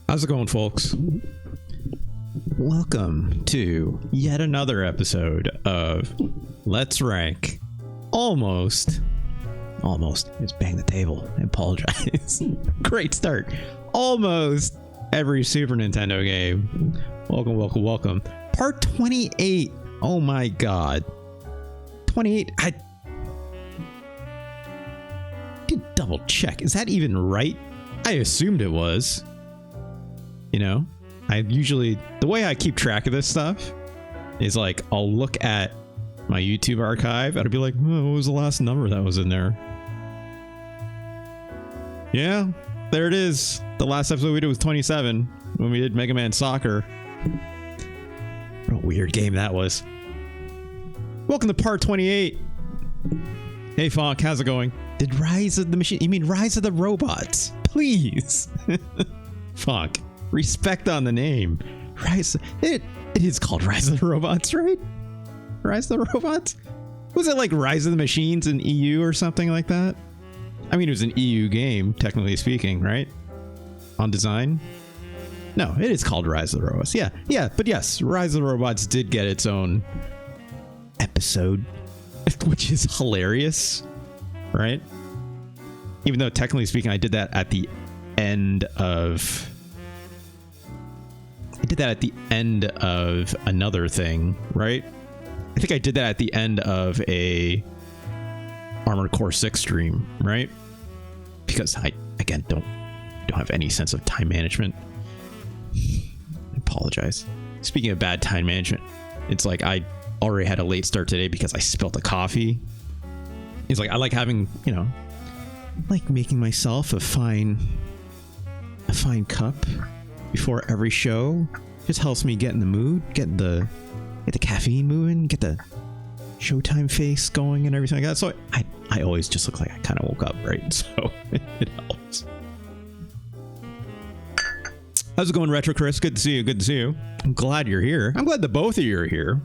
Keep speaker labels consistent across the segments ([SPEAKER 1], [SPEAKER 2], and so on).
[SPEAKER 1] How's it going, folks? Welcome to yet another episode of Let's Rank. Almost. Just bang the table. I apologize. Great start. Almost every Super Nintendo game. Welcome. Part 28. Oh my god. 28. I did double check. Is that even right? I assumed it was. You know, the way I keep track of this stuff is like, I'll look at my YouTube archive and I'll be like, oh, what was the last number that was in there? Yeah, there it is. The last episode we did was 27 when we did Mega Man Soccer. What a weird game that was. Welcome to part 28. Hey, Fonk, how's it going? Did Rise of the Machine? You mean Rise of the Robots? Please. Fonk. Respect on the name. It is called Rise of the Robots, right? Rise of the Robots? Was it like Rise of the Machines in EU or something like that? I mean, it was an EU game, technically speaking, right? On design? No, it is called Rise of the Robots. Yeah, but yes, Rise of the Robots did get its own episode, which is hilarious, right? Even though technically speaking, I did that at the end of another thing, right? I think I did that at the end of a Armored Core 6 stream, right? Because I, again, don't have any sense of time management. I apologize. Speaking of bad time management, it's like I already had a late start today because I spilled the coffee. It's like I like having, like making myself a fine cup before every show. Just helps me get in the mood, get the caffeine moving, get the showtime face going and everything like that. So I always just look like I kind of woke up, right? So it helps. How's it going, Retro Chris? Good to see you. I'm glad you're here. I'm glad the both of you are here.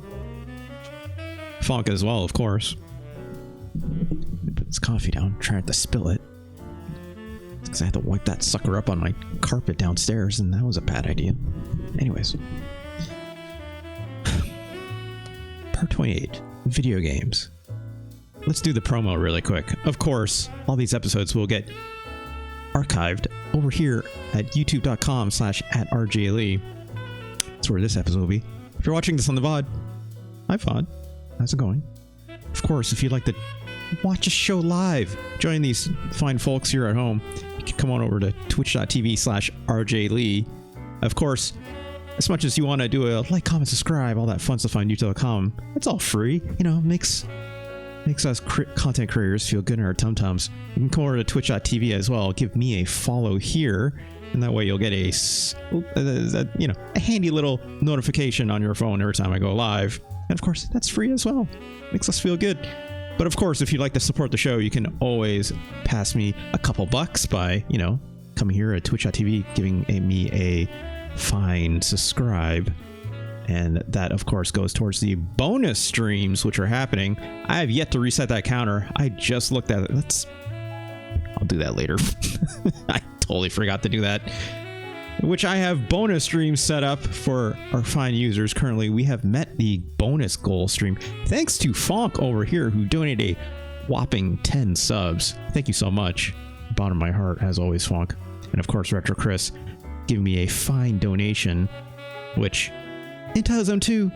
[SPEAKER 1] Fonk as well, of course. Let me put this coffee down, try not to spill it. Because I had to wipe that sucker up on my carpet downstairs, and that was a bad idea. Anyways. Part 28. Video games. Let's do the promo really quick. Of course, all these episodes will get archived over here at youtube.com/@RJLE. That's where this episode will be. If you're watching this on the VOD, hi VOD. How's it going? Of course, if you'd like to watch a show live, join these fine folks here at home, you can come on over to twitch.tv/RJLee. Of course, as much as you want to do a like, comment, subscribe, all that fun stuff on youtube.com, it's all free. Makes us content creators feel good in our tum-tums. You can come over to twitch.tv as well. Give me a follow here, and that way you'll get a handy little notification on your phone every time I go live. And of course, that's free as well. Makes us feel good. But of course, if you'd like to support the show, you can always pass me a couple bucks by, coming here at twitch.tv, giving me a fine subscribe. And that, of course, goes towards the bonus streams, which are happening. I have yet to reset that counter. I just looked at it. I'll do that later. I totally forgot to do that. Which I have bonus streams set up for our fine users. Currently, we have met the bonus goal stream. Thanks to Fonk over here, who donated a whopping 10 subs. Thank you so much. Bottom of my heart, as always, Fonk. And of course, Retro Chris giving me a fine donation, which entitles him to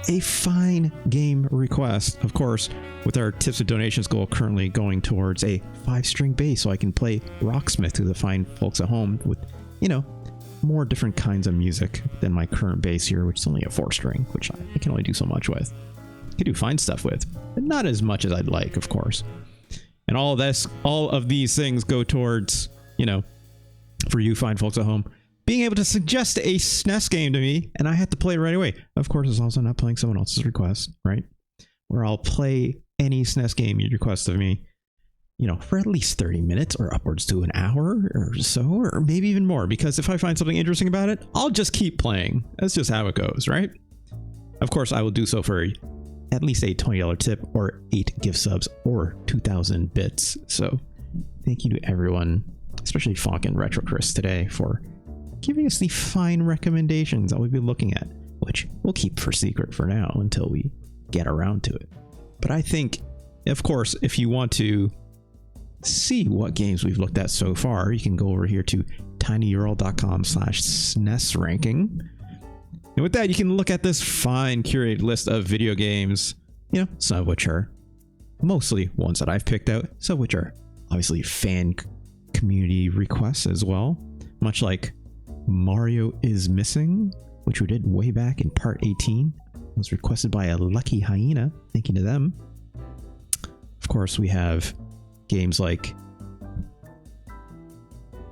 [SPEAKER 1] a fine game request. Of course, with our tips and donations goal currently going towards a 5-string bass so I can play Rocksmith to the fine folks at home with, more different kinds of music than my current bass here, which is only a 4-string, which I can only do so much with. I can do fine stuff with, but not as much as I'd like, of course. And all of these things go towards, for you fine folks at home, being able to suggest a SNES game to me, and I have to play it right away. Of course, it's also not playing someone else's request, right? Where I'll play any SNES game you request of me, for at least 30 minutes or upwards to an hour or so, or maybe even more, because if I find something interesting about it, I'll just keep playing. That's just how it goes, right? Of course, I will do so for at least a $20 tip or 8 gift subs or 2,000 bits. So thank you to everyone, especially Fonk and Retro Chris today, for giving us the fine recommendations that we'll be looking at, which we'll keep for secret for now until we get around to it. But I think, of course, if you want to see what games we've looked at so far, you can go over here to tinyurl.com/SNES ranking. And with that, you can look at this fine curated list of video games, you know, some of which are mostly ones that I've picked out, some of which are obviously fan community requests as well, much like Mario is Missing, which we did way back in part 18. It was requested by a lucky hyena. Thank you to them. Of course, we have games like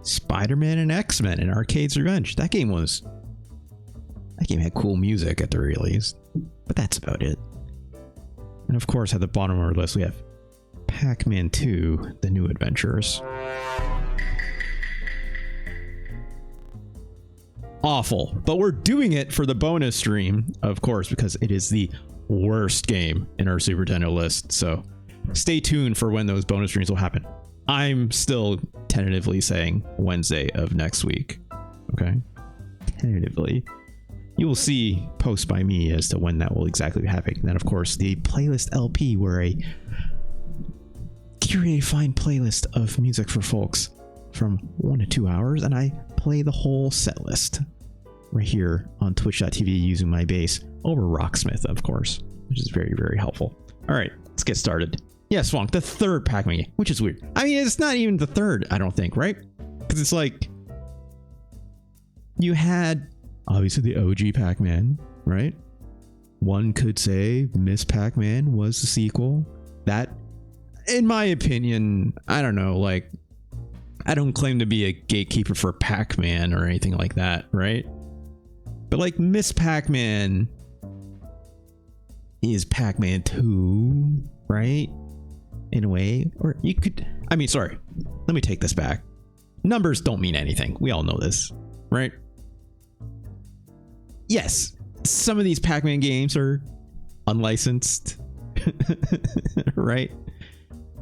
[SPEAKER 1] Spider-Man and X-Men and Arcade's Revenge. That game had cool music at the very least, but that's about it. And of course, at the bottom of our list, we have Pac-Man 2, The New Adventures. Awful, but we're doing it for the bonus stream, of course, because it is the worst game in our Super Nintendo list. So stay tuned for when those bonus streams will happen. I'm still tentatively saying Wednesday of next week. Okay? Tentatively. You will see posts by me as to when that will exactly be happening. And then, of course, the playlist LP, where a curated fine playlist of music for folks from 1 to 2 hours, and I play the whole set list right here on twitch.tv using my bass over Rocksmith, of course, which is very, very helpful. All right, let's get started. Yeah, Swank, the third Pac-Man game, which is weird. I mean, it's not even the third, I don't think, right? Because it's like, you had obviously the OG Pac-Man, right? One could say Miss Pac-Man was the sequel. That, in my opinion, I don't know, like, I don't claim to be a gatekeeper for Pac-Man or anything like that, right? But like Miss Pac-Man is Pac-Man 2, right? In a way. Or you could, I mean, sorry, let me take this back. Numbers don't mean anything. We all know this, right? Yes, some of these Pac-Man games are unlicensed, right?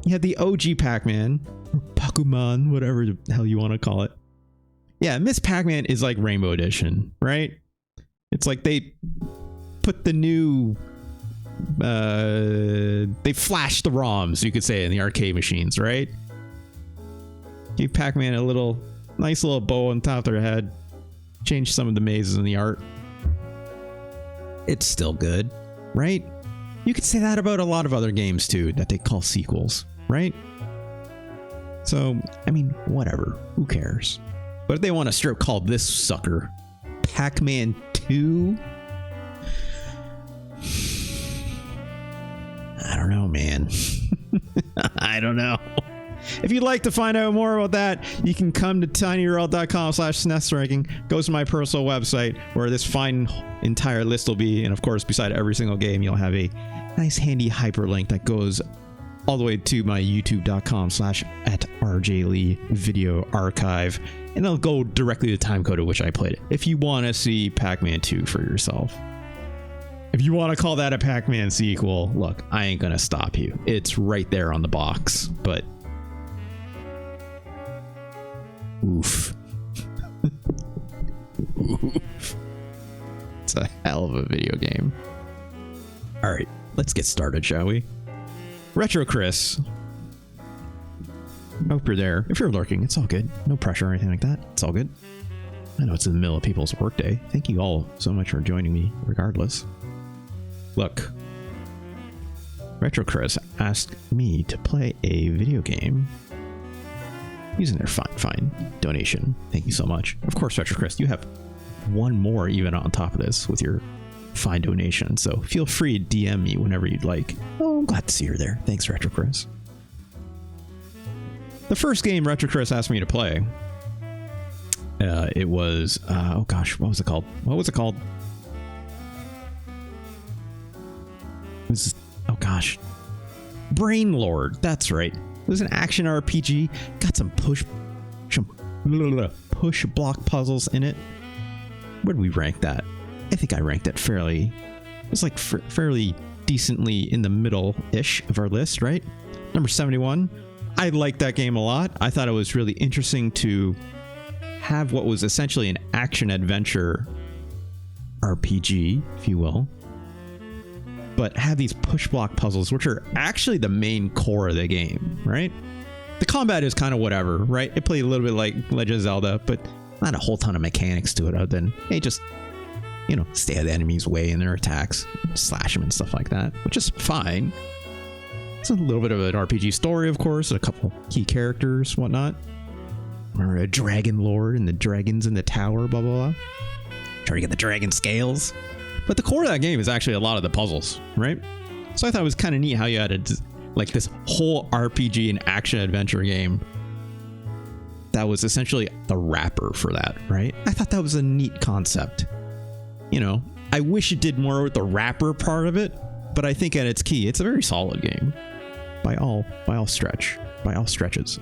[SPEAKER 1] You had the OG Pac-Man, or Pac-Man, whatever the hell you want to call it. Yeah, Miss Pac-Man is like Rainbow Edition, right? It's like they put the new, they flashed the ROMs, you could say, in the arcade machines, right? Gave Pac-Man a nice little bow on top of their head, changed some of the mazes in the art. It's still good, right? You could say that about a lot of other games too, that they call sequels, right? So, I mean, whatever. Who cares? But if they want to straight call this sucker Pac-Man 2, I don't know, man. I don't know. If you'd like to find out more about that, you can come to tinyurl.com/SNES ranking. Go to my personal website where this fine entire list will be. And of course, beside every single game, you'll have a nice handy hyperlink that goes all the way to my youtube.com/@RJLee video archive. And it'll go directly to the timecode at which I played it. If you want to see Pac-Man 2 for yourself. If you want to call that a Pac-Man sequel, look, I ain't going to stop you. It's right there on the box, but oof. Oof. It's a hell of a video game. All right, let's get started, shall we? Retro Chris. Hope you're there. If you're lurking, it's all good. No pressure or anything like that. It's all good. I know it's in the middle of people's workday. Thank you all so much for joining me, regardless. Look, Retro Chris asked me to play a video game using their fine donation. Thank you so much. Of course, Retro Chris, you have one more even on top of this with your fine donation, so feel free to DM me whenever you'd like. Oh, I'm glad to see you're there. Thanks, Retro Chris. The first game Retro Chris asked me to play, it was, oh gosh, what was it called? It was, oh gosh, Brain Lord. That's right. It was an action RPG. Got some push block puzzles in it. Where did we rank that? I think I ranked it fairly. It was like fairly decently in the middle-ish of our list, right? Number 71. I liked that game a lot. I thought it was really interesting to have what was essentially an action adventure RPG, if you will, but have these push block puzzles, which are actually the main core of the game, right? The combat is kind of whatever, right? It played a little bit like Legend of Zelda, but not a whole ton of mechanics to it other than, hey, just, you know, stay out of the enemy's way in their attacks, slash them and stuff like that, which is fine. It's a little bit of an RPG story, of course, a couple key characters, whatnot. Or a dragon lord and the dragons in the tower, blah, blah, blah. Try to get the dragon scales. But the core of that game is actually a lot of the puzzles, right? So I thought it was kind of neat how you had like this whole RPG and action adventure game that was essentially the wrapper for that, right? I thought that was a neat concept. You know, I wish it did more with the wrapper part of it, but I think at its key, it's a very solid game by all stretches.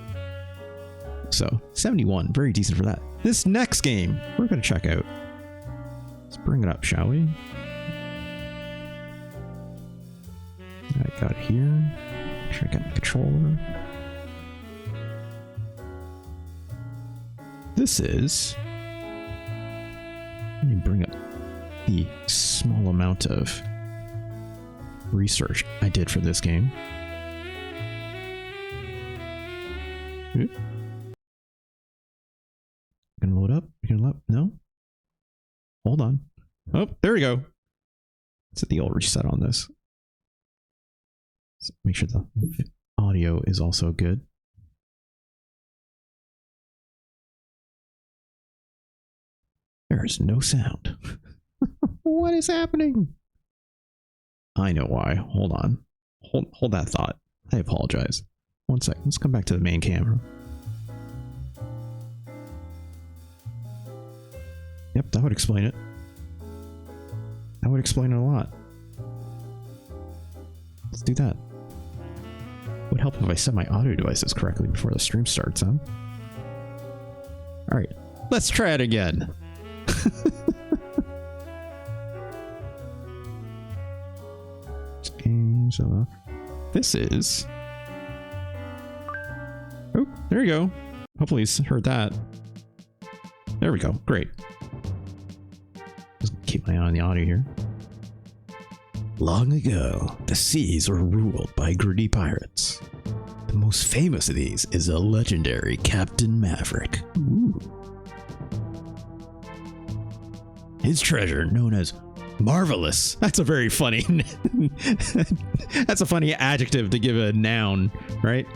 [SPEAKER 1] So 71, very decent for that. This next game we're going to check out. Let's bring it up, shall we? I got it here. Check out the controller. This is, let me bring up the small amount of research I did for this game. Gonna load up? No? Hold on. Oh, there we go. Let's hit the old reset on this. Let's make sure the audio is also good. There is no sound. What is happening? I know why. Hold on. Hold that thought. I apologize. One second. Let's come back to the main camera. Yep, that would explain it. That would explain it a lot. Let's do that. Would help if I set my audio devices correctly before the stream starts, huh? Alright, let's try it again. So, this is... Oh, there you go. Hopefully he's heard that. There we go. Great. Just keep my eye on the audio here. Long ago, the seas were ruled by greedy pirates. The most famous of these is the legendary Captain Maverick. Ooh. His treasure, known as Marvelous. That's a very funny... That's a funny adjective to give a noun, right?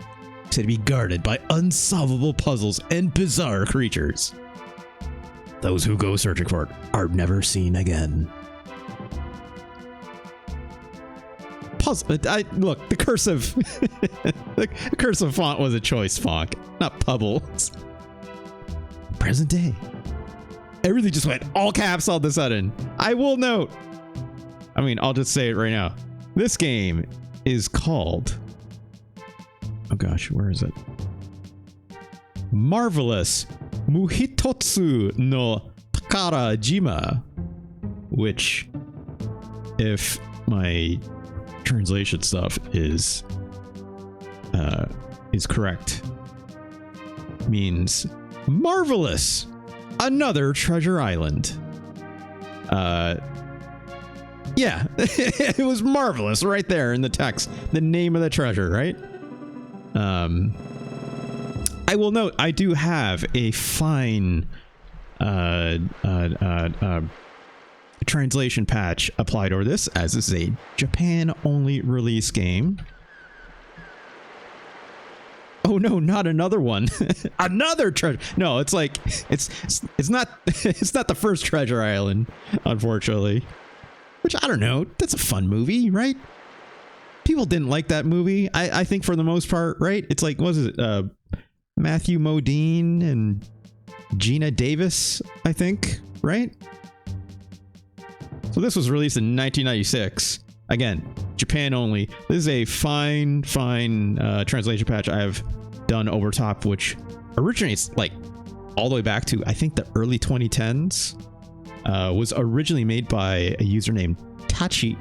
[SPEAKER 1] To be guarded by unsolvable puzzles and bizarre creatures. Those who go searching for it are never seen again. Look, the cursive... the cursive font was a choice font, not Pebbles. Present day. Everything just went all caps all of a sudden. I will note. I mean, I'll just say it right now. This game is called... Oh gosh, where is it? Marvelous Mōhitotsu no Takarajima. Which, if my translation stuff is correct, means marvelous. Another treasure island. Yeah, it was marvelous right there in the text. The name of the treasure, right? I will note, I do have a fine translation patch applied over this, as this is a Japan-only release game. Oh no, not another one. Another treasure. No, it's like it's not the first treasure island, unfortunately. Which, I don't know, that's a fun movie, right? People didn't like that movie. I think for the most part, right? It's like, what was it? Matthew Modine and Gina Davis, I think, right? So this was released in 1996. Again, Japan only. This is a fine translation patch I have done over top, which originates like all the way back to, I think, the early 2010s. Was originally made by a user named Tashi,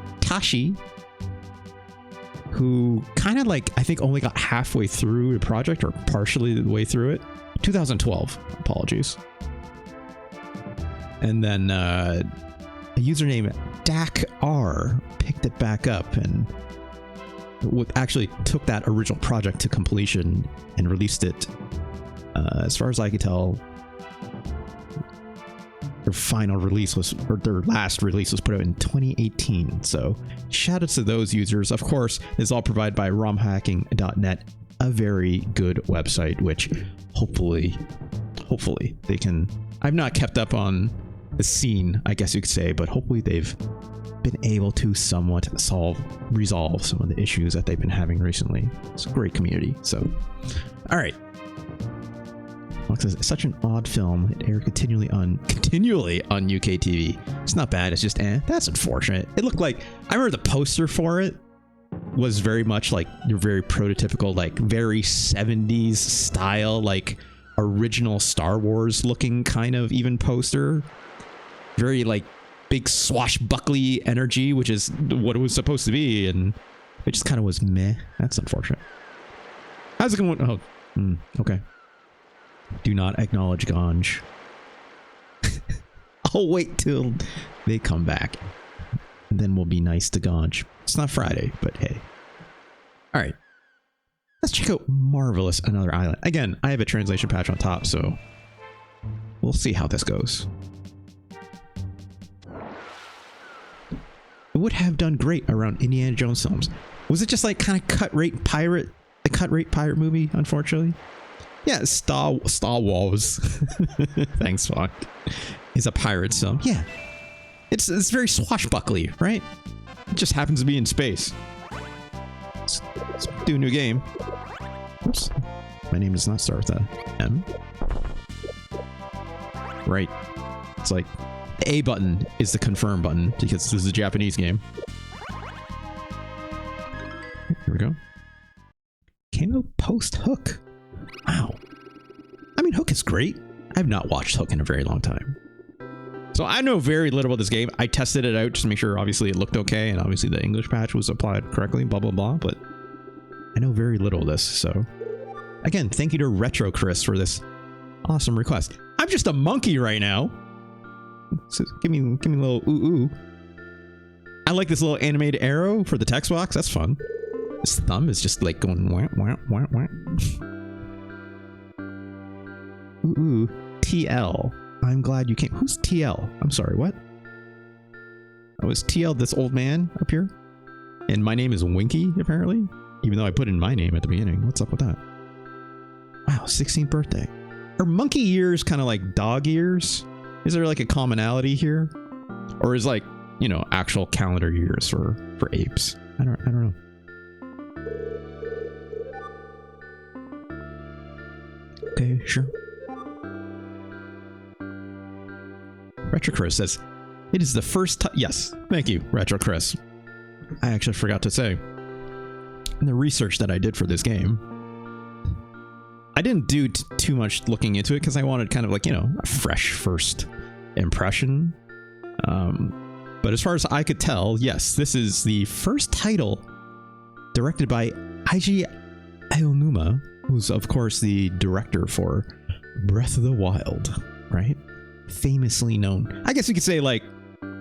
[SPEAKER 1] who kind of like, I think, only got halfway through the project or partially the way through it. 2012, apologies. And then a username DACR picked it back up and actually took that original project to completion and released it. As far as I could tell, their final release was, or their last release was put out in 2018. So shout out to those users. Of course, this is all provided by romhacking.net, a very good website, which hopefully they can. I've not kept up on the scene, I guess you could say, but hopefully they've been able to somewhat resolve some of the issues that they've been having recently. It's a great community. So, all right. It's such an odd film. It aired continually on UK TV. It's not bad. It's just, that's unfortunate. It looked like, I remember the poster for it was very much like your very prototypical, like very 70s style, like original Star Wars looking kind of even poster. Very like big swashbuckly energy, which is what it was supposed to be. And it just kind of was meh. That's unfortunate. How's it going? Oh, okay. Do not acknowledge Ganj. I'll wait till they come back. And then we'll be nice to Ganj. It's not Friday, but hey. All right. Let's check out Marvelous Another Island. Again, I have a translation patch on top, so we'll see how this goes. It would have done great around Indiana Jones films. Was it just like kind of cut rate pirate movie, unfortunately? Yeah, Star Wars. Thanks, Fox. Is a pirate film. Yeah. It's very swashbuckly, right? It just happens to be in space. Let's do a new game. Oops. My name does not start with a M. Right. It's like A button is the confirm button because this is a Japanese game. Here we go. Came out post Hook. Wow. I mean, Hook is great. I have not watched Hook in a very long time. So I know very little about this game. I tested it out just to make sure obviously it looked okay and obviously the English patch was applied correctly, blah, blah, blah. But I know very little of this. So again, thank you to Retro Chris for this awesome request. I'm just a monkey right now. So give me a little ooh. I like this little animated arrow for the text box. That's fun. His thumb is just like going wah, wah, wah, wah. Ooh, TL. I'm glad you came. Who's TL? I'm sorry, what? Oh, is TL this old man up here? And my name is Winky, apparently? Even though I put in my name at the beginning. What's up with that? Wow, 16th birthday. Are monkey ears kind of like dog ears? Is there like a commonality here? Or is like, you know, actual calendar years for apes? I don't know. Okay, sure. Retro Chris says, it is the first time. Yes, thank you, Retro Chris. I actually forgot to say, in the research that I did for this game, I didn't do too much looking into it because I wanted kind of like, you know, a fresh first impression. But as far as I could tell, yes, this is the first title directed by Eiji Aonuma, who's of course the director for Breath of the Wild, right? Famously known. I guess you could say, like,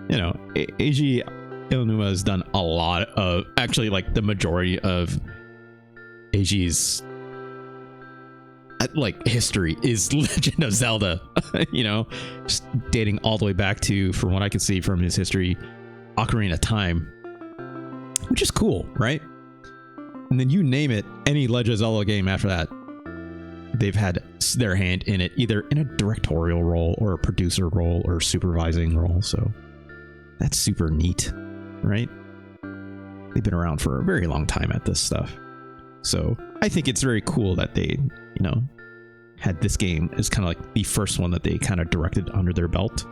[SPEAKER 1] you know, Eiji Aonuma has done a lot of, actually, like the majority of Eiji's like history is Legend of Zelda. You know, just dating all the way back to, from what I can see from his history, Ocarina of Time, which is cool, right? And then you name it, any Legend of Zelda game after that, they've had their hand in it, either in a directorial role or a producer role or supervising role. So that's super neat, right? They've been around for a very long time at this stuff. So I think it's very cool that they, you know, had this game as kind of like the first one that they kind of directed under their belt.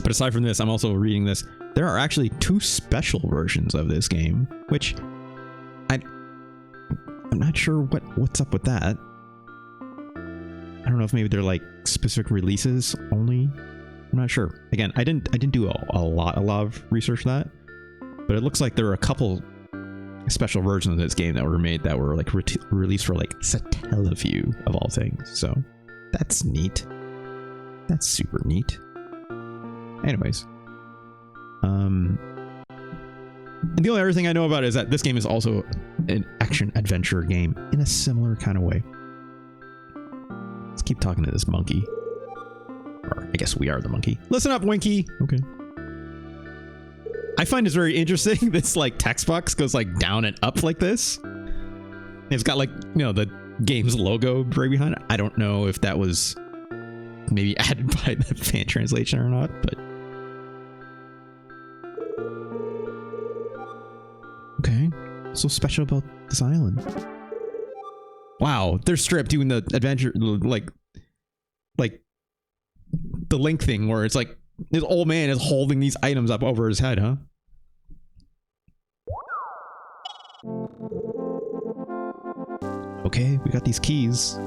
[SPEAKER 1] But aside from this, I'm also reading this. There are actually 2 special versions of this game, which I'm not sure what's up with that. I don't know if maybe they're like specific releases only. I'm not sure. Again, I didn't do a lot of research on that, but it looks like there are a couple special versions of this game that were made that were like released for like Satellaview of all things. So that's neat. That's super neat. Anyways. And the only other thing I know about it is that this game is also an action-adventure game in a similar kind of way. Let's keep talking to this monkey. Or I guess we are the monkey. Listen up, Winky! Okay. I find it's very interesting. This like text box goes like down and up like this. It's got like, you know, the game's logo right behind it. I don't know if that was maybe added by the fan translation or not, but okay. So special about this island. Wow, they're stripped doing the adventure like the Link thing where it's like this old man is holding these items up over his head, huh? Okay, we got these keys.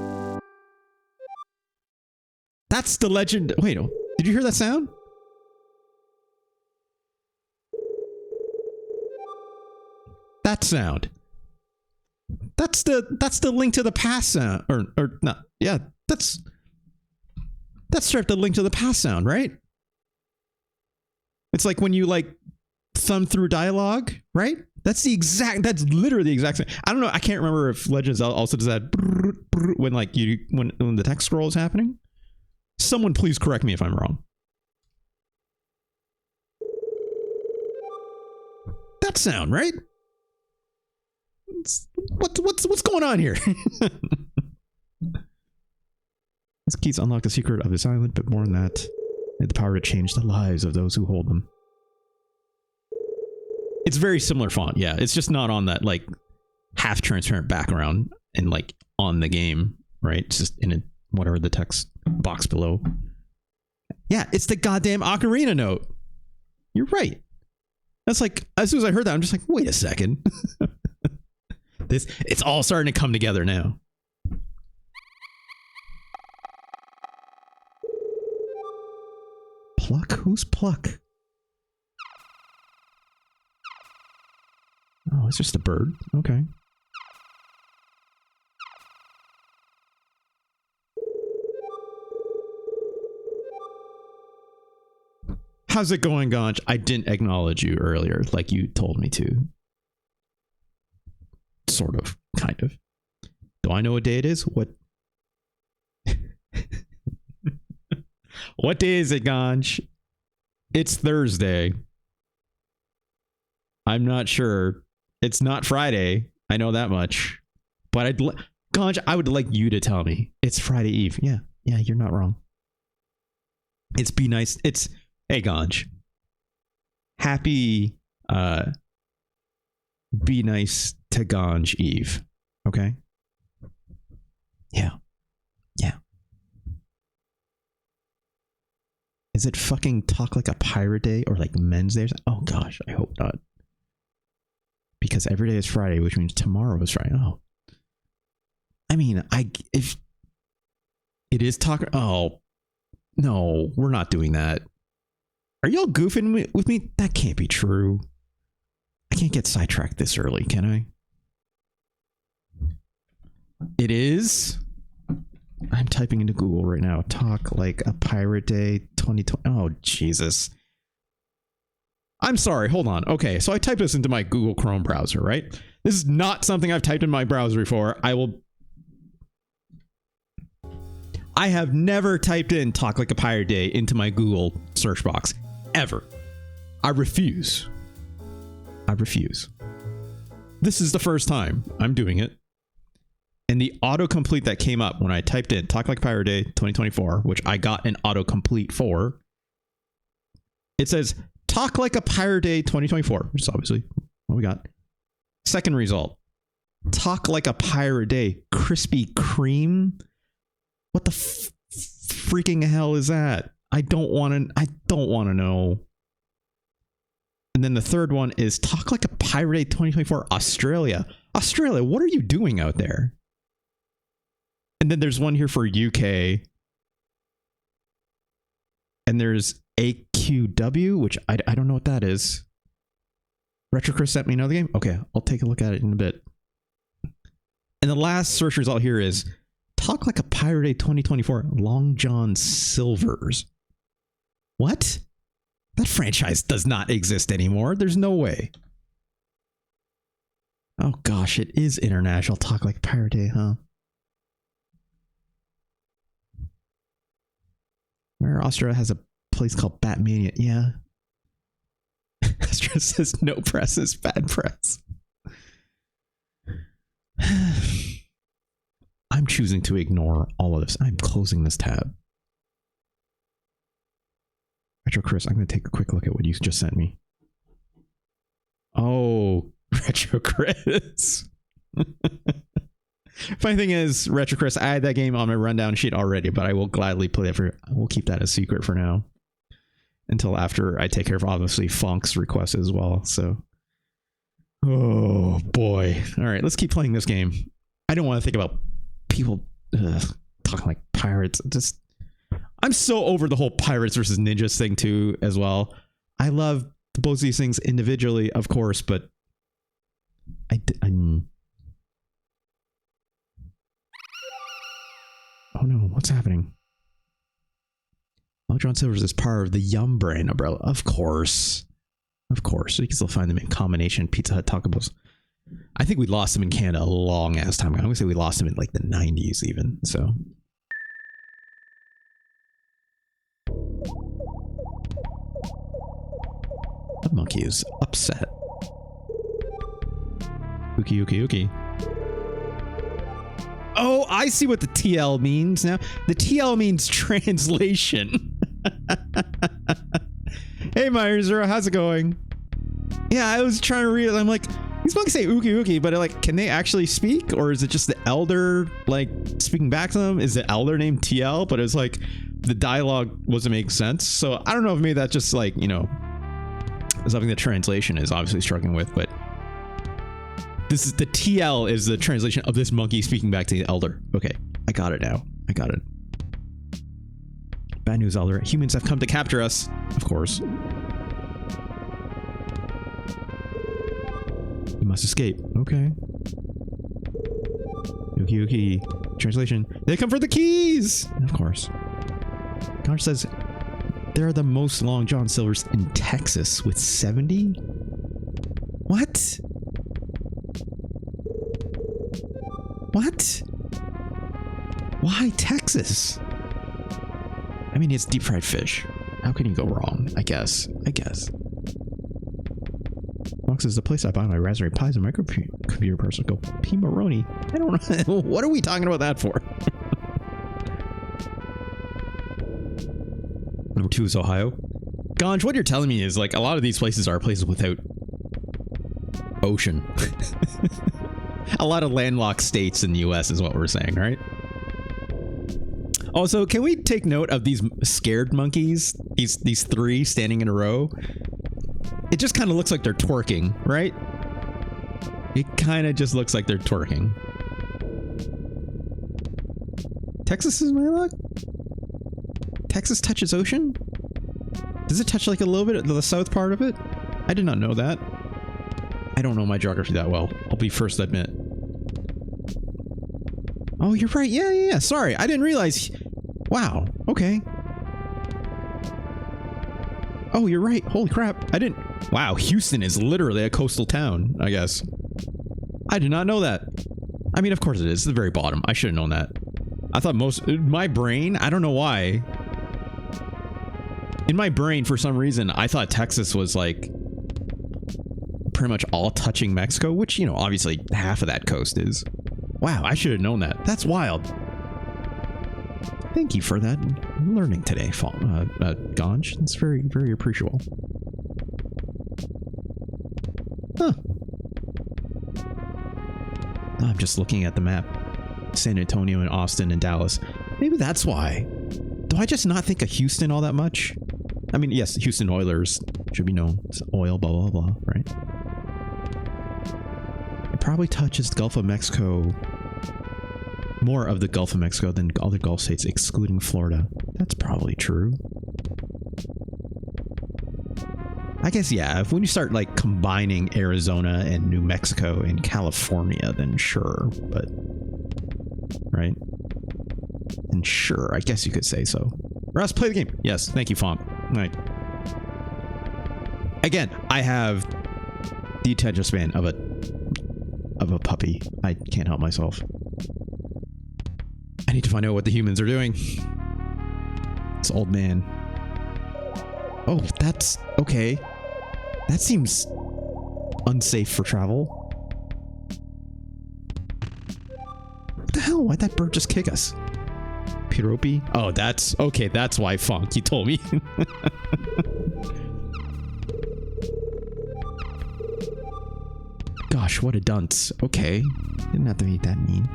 [SPEAKER 1] That's the legend. Wait, did you hear that sound? That sound. That's the Link to the Past sound. Or not. Yeah, that's the Link to the Past sound, right? It's like when you like thumb through dialogue, right? That's literally the exact same. I don't know. I can't remember if Legends also does that when like when the text scroll is happening. Someone please correct me if I'm wrong. That sound, right? What's going on here? These keys unlock the secret of this island, but more than that, they have the power to change the lives of those who hold them. It's very similar font, yeah. It's just not on that like half transparent background and like on the game, right? It's just in whatever the text box below. Yeah, it's the goddamn ocarina note. You're right. That's like, as soon as I heard that, I'm just like, wait a second. It's all starting to come together now. Pluck? Who's Pluck? Oh, it's just a bird. Okay. How's it going, Gonch? I didn't acknowledge you earlier like you told me to. Sort of. Kind of. Do I know what day it is? What? What day is it, Gonch? It's Thursday. I'm not sure. It's not Friday. I know that much. But Gonch, I would like you to tell me. It's Friday Eve. Yeah. Yeah, you're not wrong. It's be nice. It's, hey, Gonch. Happy, be nice to Gonch Eve. Okay? Yeah. Yeah. Is it fucking Talk Like a Pirate Day or like Men's Day? Oh gosh, I hope not. Because every day is Friday, which means tomorrow is Friday. Oh. I mean, if it is oh, no, we're not doing that. Are y'all goofing with me? That can't be true. I can't get sidetracked this early, can I? It is. I'm typing into Google right now. Talk Like a Pirate Day 2020. Oh, Jesus. I'm sorry. Hold on. Okay, so I typed this into my Google Chrome browser, right? This is not something I've typed in my browser before. I have never typed in Talk Like a Pirate Day into my Google search box. Ever. I refuse. I refuse. This is the first time I'm doing it. And the autocomplete that came up when I typed in Talk Like a Pirate Day 2024, which I got an autocomplete for, it says Talk Like a Pirate Day 2024, which is obviously what we got. Second result, Talk Like a Pirate Day Krispy Kreme. What the freaking hell is that? I don't want to know. And then the third one is Talk Like a Pirate Day 2024 Australia. Australia, what are you doing out there? And then there's one here for UK. And there's AQW, which I don't know what that is. Retro Chris sent me another game. Okay, I'll take a look at it in a bit. And the last search result here is Talk Like a Pirate Day 2024 Long John Silver's. What? That franchise does not exist anymore. There's no way. Oh gosh, it is International Talk Like Pirate Day, huh? Where Austria has a place called Batmania. Yeah. Austria says no press is bad press. I'm choosing to ignore all of this. I'm closing this tab. Retro Chris, I'm going to take a quick look at what you just sent me. Oh, Retro Chris. Funny thing is, Retro Chris, I had that game on my rundown sheet already, but I will gladly play it for. We'll keep that a secret for now until after I take care of obviously Funk's request as well. So, oh boy! All right, let's keep playing this game. I don't want to think about people talking like pirates. Just, I'm so over the whole pirates versus ninjas thing too, as well. I love both these things individually, of course, but I'm. Oh no, what's happening? Long John Silver's is part of the Yum brand umbrella. Of course. Of course. So you can still find them in combination Pizza Hut Taco Bells. I think we lost them in Canada a long ass time ago. I'm going to say we lost them in like the 90s even. So. The monkey is upset. Ookie, ookie, ookie. Oh, I see what the TL means now. The TL means translation. Hey, Myers, how's it going? Yeah, I was trying to read it. I'm like, these monkeys say ookie ookie, but like, can they actually speak? Or is it just the elder, like, speaking back to them? Is the elder named TL? But it's like, the dialogue wasn't making sense. So I don't know if maybe that's just like, you know, something that translation is obviously struggling with, but this is the TL is the translation of this monkey speaking back to the elder. Okay, I got it now. I got it. Bad news, elder. Humans have come to capture us. Of course. You must escape. Okay. Yuki Yuki. Translation. They come for the keys! Of course. Conch says there are the most Long John Silvers in Texas with 70? What? What? Why Texas? I mean, it's deep fried fish. How can you go wrong? I guess. Fox is the place I buy my Raspberry Pis and microcomputer parts. Go P. Maroney. I don't know. What are we talking about that for? Number 2 is Ohio. Ganj, what you're telling me is like a lot of these places are places without ocean. A lot of landlocked states in the US is what we're saying, right? Also, can we take note of these scared monkeys? These 3 standing in a row? It just kind of looks like they're twerking, right? It kind of just looks like they're twerking. Texas is my luck? Texas touches ocean? Does it touch like a little bit of the south part of it? I did not know that. I don't know my geography that well. I'll be first to admit. Oh, you're right. Yeah. Sorry, I didn't realize. Wow. Okay. Oh, you're right. Holy crap. I didn't. Wow. Houston is literally a coastal town, I guess. I did not know that. I mean, of course it is. It's the very bottom. I should have known that. I thought my brain, I don't know why. In my brain, for some reason, I thought Texas was like pretty much all touching Mexico, which, you know, obviously half of that coast is. Wow, I should have known that. That's wild. Thank you for that learning today, Ganj. It's very, very appreciable. Huh. I'm just looking at the map. San Antonio and Austin and Dallas. Maybe that's why. Do I just not think of Houston all that much? I mean, yes, Houston Oilers should be known. It's oil, blah, blah, blah, right? It probably touches the Gulf of Mexico, more of the Gulf of Mexico than other Gulf states, excluding Florida. That's probably true. I guess, yeah, if when you start like combining Arizona and New Mexico and California, then sure, but, right? And sure, I guess you could say so. Russ, play the game. Yes, thank you, Font. Right. Again, I have the attention span of a puppy. I can't help myself. I need to find out what the humans are doing. This old man. Oh, that's okay. That seems unsafe for travel. What the hell? Why'd that bird just kick us? Piropi? Oh, that's okay. That's why, Funk. You told me. Gosh, what a dunce. Okay. Didn't have to be that mean.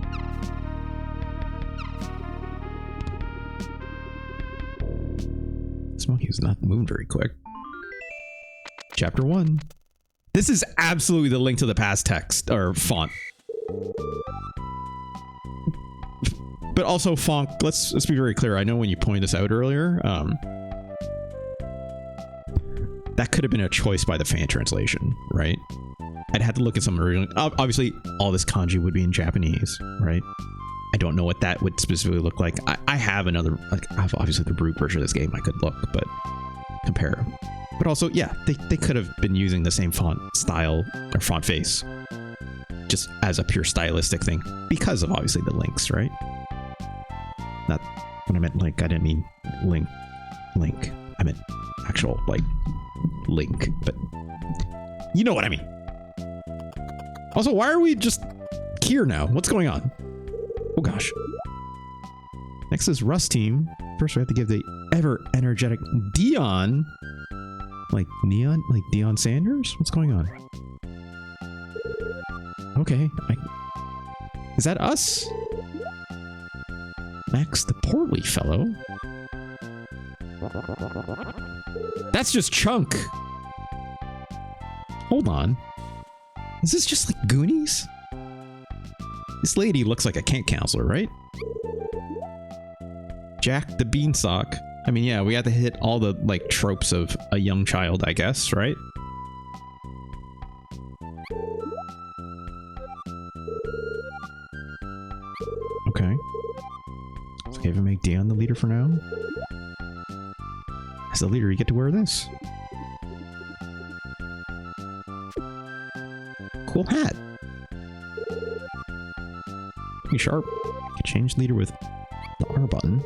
[SPEAKER 1] This monkey was not moving very quick. Chapter 1. This is absolutely the Link to the Past text or font. But also, Fonk, let's be very clear. I know when you pointed this out earlier, that could have been a choice by the fan translation, right? I'd have to look at some original. Obviously, all this kanji would be in Japanese, right? I don't know what that would specifically look like. I have another, like, I have obviously the brute version of this game. I could look, but compare. But also, yeah, they could have been using the same font style or font face, just as a pure stylistic thing because of obviously the links, right? Not when I meant link, I didn't mean link. I meant actual like link, but you know what I mean. Also, why are we just here now? What's going on? Oh gosh. Next is Rust team. First we have to give the ever energetic Dion, like Neon, like Deion Sanders. What's going on? Okay, is that us? Next, the portly fellow. That's just Chunk. Hold on. Is this just like Goonies? This lady looks like a camp counselor, right? Jack the Beanstalk. I mean, yeah, we have to hit all the like tropes of a young child, I guess, right? Okay. So can we make Dion the leader for now? As the leader, you get to wear this. Cool hat. Pretty sharp. You can change leader with the R button.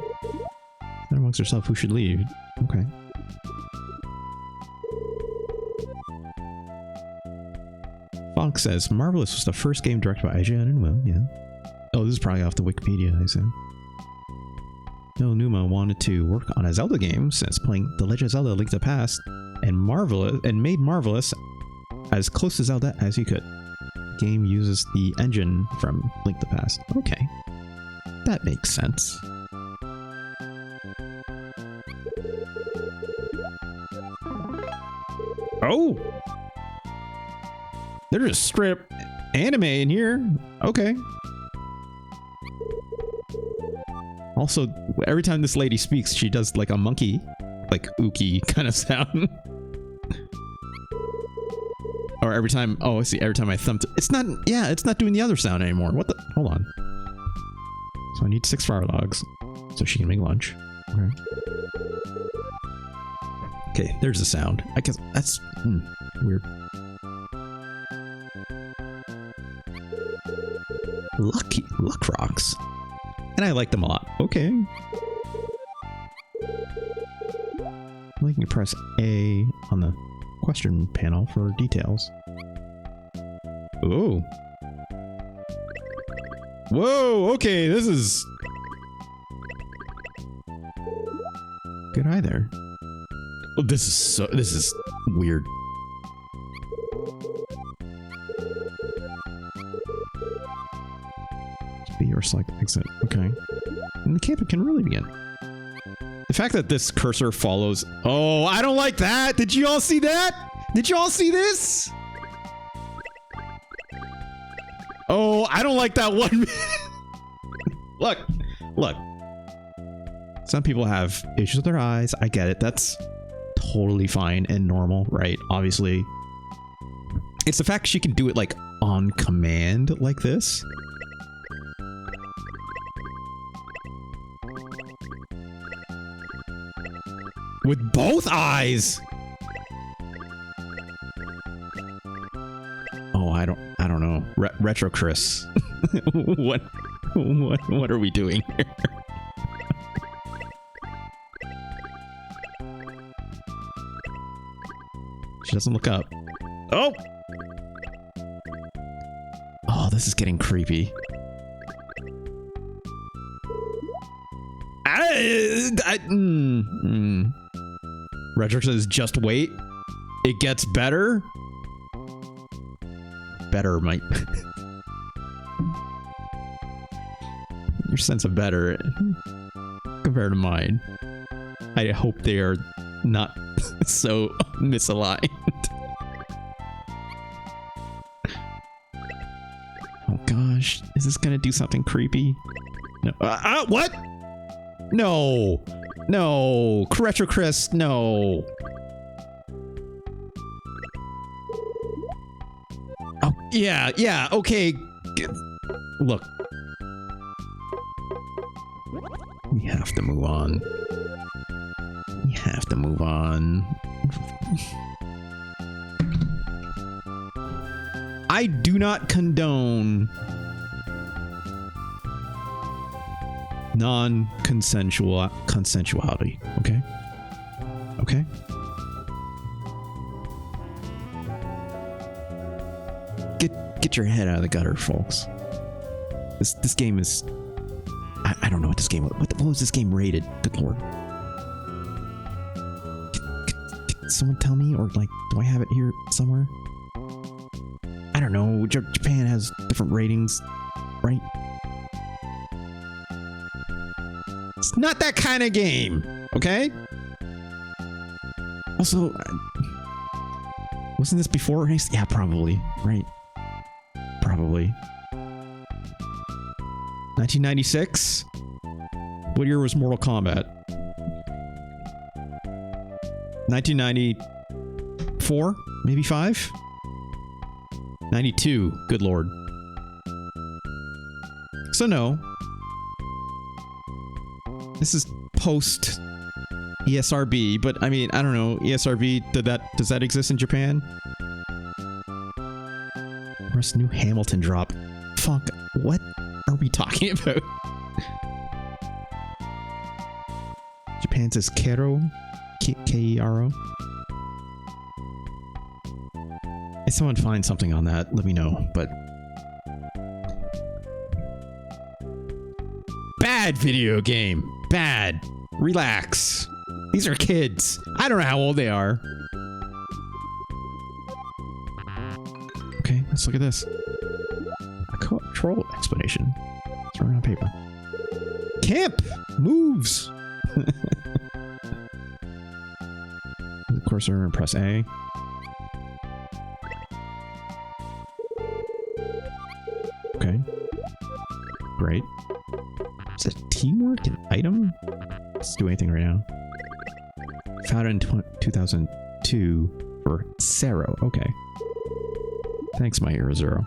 [SPEAKER 1] Then amongst herself, who should lead? Okay. Fonk says, Marvelous was the first game directed by IGN and Will, yeah. Oh, this is probably off the Wikipedia, I assume. Bill Numa wanted to work on a Zelda game since playing The Legend of Zelda: Link to the Past and made Marvelous as close to Zelda as he could. The game uses the engine from Link to the Past. Okay. That makes sense. Oh! They're just straight up anime in here. Okay. Also, every time this lady speaks, she does like a monkey, like ookie kind of sound. Or every time, oh, I see, every time I thumped it. It's not, yeah, it's not doing the other sound anymore. What the, hold on. So I need 6 fire logs so she can make lunch. Okay. Okay, there's the sound. I guess that's weird. Luck rocks. And I like them a lot. Okay. Well, you can press A on the question panel for details. Ooh. Whoa, okay, this is... Good eye there. Oh, this is weird. B or select exit. Okay. And the campaign can really begin. The fact that this cursor follows... Oh, I don't like that! Did you all see that? Did you all see this? Oh, I don't like that 1 minute. Look. Some people have issues with their eyes. I get it. That's totally fine and normal, right? Obviously. It's the fact she can do it like on command like this. With both eyes. Oh, I don't know. Retro Chris. What are we doing here? She doesn't look up. Oh! Oh, this is getting creepy. Retro says, just wait. It gets better. Better might. Your sense of better compared to mine. I hope they are not so misaligned. Oh gosh, is this gonna do something creepy? No. What? No. No. Retro Chris, no. Oh, yeah, okay. Look. We have to move on. We have to move on. I do not condone consensuality, okay? Okay? Get your head out of the gutter, folks. This game is... I don't know what this game was. What was this game rated? Good lord. Can someone tell me? Or, like, do I have it here somewhere? I don't know. Japan has different ratings, right? It's not that kind of game, okay? Also, wasn't this before? Yeah, probably, right? Probably. 1996? What year was Mortal Kombat? 1994? Maybe 5? 92. Good lord. So no. This is post ESRB, but I mean, I don't know. ESRB, does that exist in Japan? Where's New Hamilton drop? Fuck, what are we talking about? Japan says Kero? K-E-R-O? If someone finds something on that, let me know, but... Bad video game! Bad! Relax! These are kids! I don't know how old they are! Okay, let's look at this. A control explanation. It's right on paper. Camp! Moves! The cursor and press A. Okay. Great. Is it teamwork an item? Let's do anything right now. Founded in 2002 for Sero. Okay. Thanks, my hero Zero.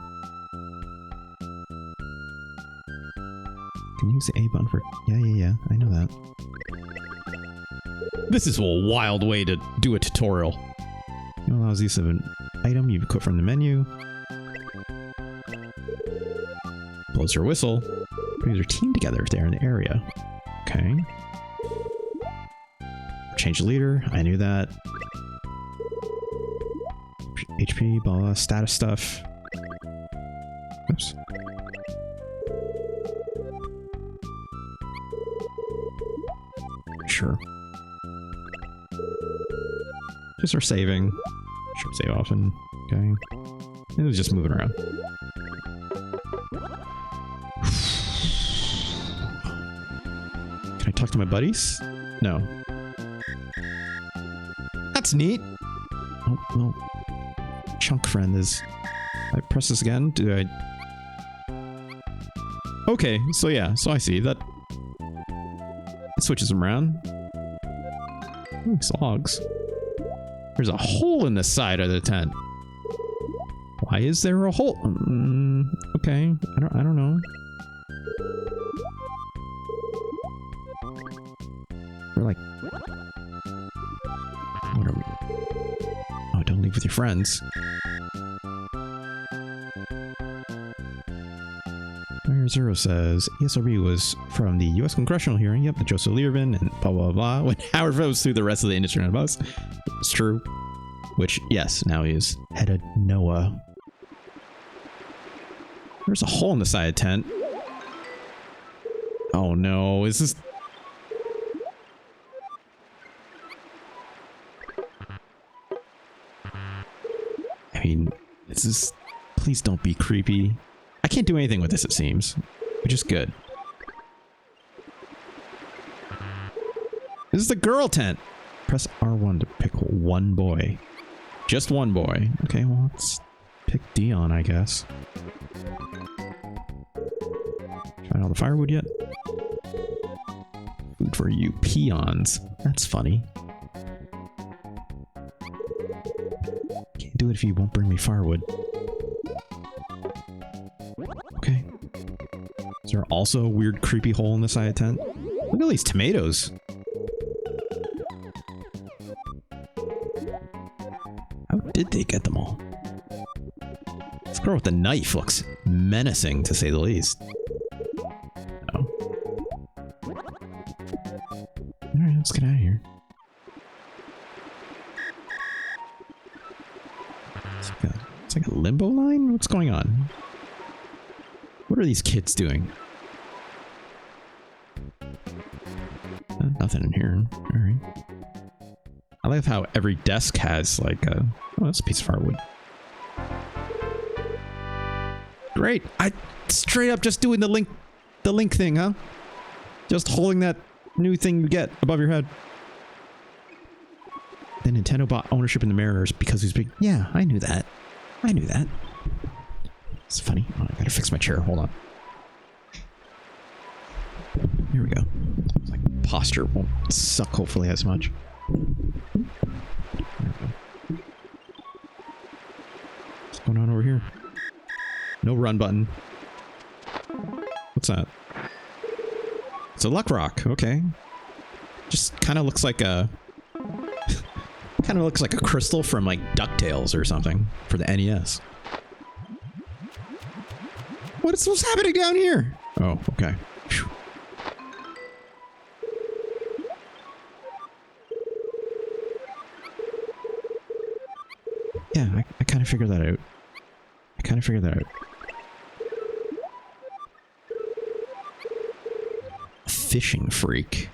[SPEAKER 1] Can you use the A button for... Yeah. I know that. This is a wild way to do a tutorial. It allows use of an item you equip from the menu. Blows your whistle. Brings your team together if they're in the area. Okay. Change the leader. I knew that. HP, blah, blah, status stuff. Oops. Sure. Just for saving. Sure, save often. Okay. It was just moving around. Can I talk to my buddies? No. That's neat. Oh, well. Chunk friend is... I press this again? Do I... Okay, so yeah. So I see that... It switches them around. Ooh, logs. There's a hole in the side of the tent. Why is there a hole? Okay. I don't know. We're like... leave with your friends. Mayor Zero says ESRB was from the U.S. congressional hearing. Yep, the Joseph Lieberman and blah blah blah. When Howard goes through the rest of the industry on a bus, it's true. Which, yes, now he is head of NOAA. There's a hole in the side of the tent. Oh no, is this... I mean, this is... Please don't be creepy. I can't do anything with this, it seems. Which is good. This is the girl tent. Press R1 to pick one boy. Just one boy. Okay, well, let's pick Dion, I guess. Tried all the firewood yet? Food for you peons. That's funny. Can't do it if you won't bring me firewood. Okay. Is there also a weird creepy hole in the side of the tent? Look at all these tomatoes. How did they get them all? This girl with the knife looks menacing, to say the least. Oh. Alright, let's get out of here. It's like a limbo line? What's going on? What are these kids doing? Nothing in here. Alright. I love how every desk has like a... Oh, that's a piece of firewood. Great. I straight up just doing the link thing, huh? Just holding that new thing you get above your head. Then Nintendo bought ownership in the Mariners because he's big. Yeah, I knew that. I knew that. It's funny. Oh, I gotta fix my chair. Hold on. Here we go. It's like posture won't suck hopefully as much. What's going on over here? No run button. What's that? It's a luck rock. Okay. Just kind of looks like a... kind of looks like a crystal from like DuckTales or something for the NES. What's happening down here? Oh, okay. Whew. Yeah, I kind of figured that out. Fishing freak.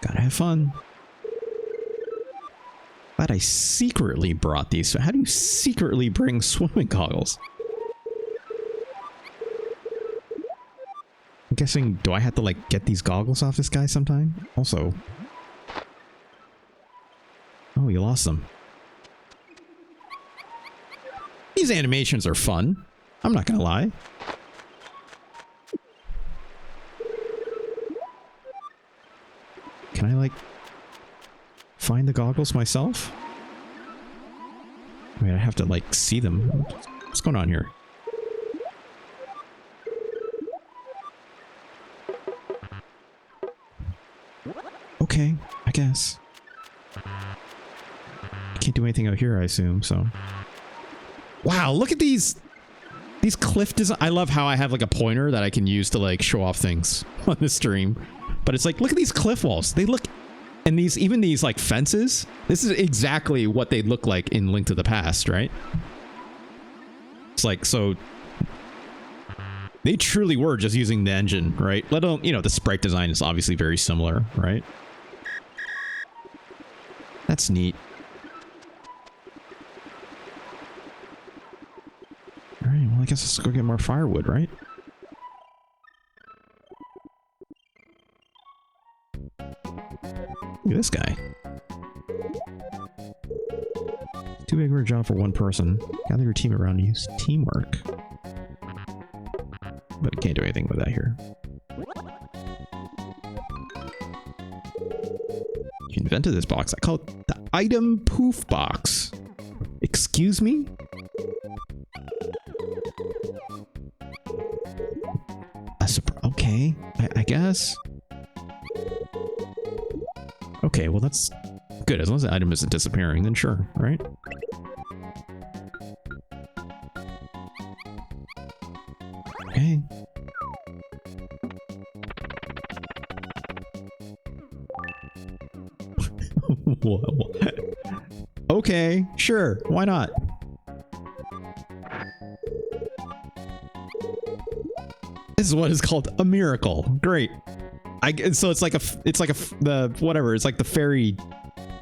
[SPEAKER 1] Gotta have fun. Glad I secretly brought these. How do you secretly bring swimming goggles? I'm guessing, do I have to like get these goggles off this guy sometime? Also... Oh, you lost them. These animations are fun. I'm not gonna lie. Can I, like, find the goggles myself? I mean, I have to, like, see them. What's going on here? Okay, I guess. Can't do anything out here, I assume, so... Wow, look at these cliff design. I love how I have like a pointer that I can use to like show off things on the stream. But it's like, look at these cliff walls. They look... And these, even these like fences, this is exactly what they look like in Link to the Past, right? It's like, so... They truly were just using the engine, right? Let alone, you know, the sprite design is obviously very similar, right? That's neat. Alright, well I guess let's go get more firewood, right? Look at this guy. Too big for a job for one person. Gather your team around and use teamwork. But I can't do anything with that here. You invented this box. I call it the item poof box. Excuse me? Okay, I guess. Okay, well that's good. As long as the item isn't disappearing, then sure, right? Okay. Okay, sure. Why not? This is what is called a miracle. Great. So it's like it's like the fairy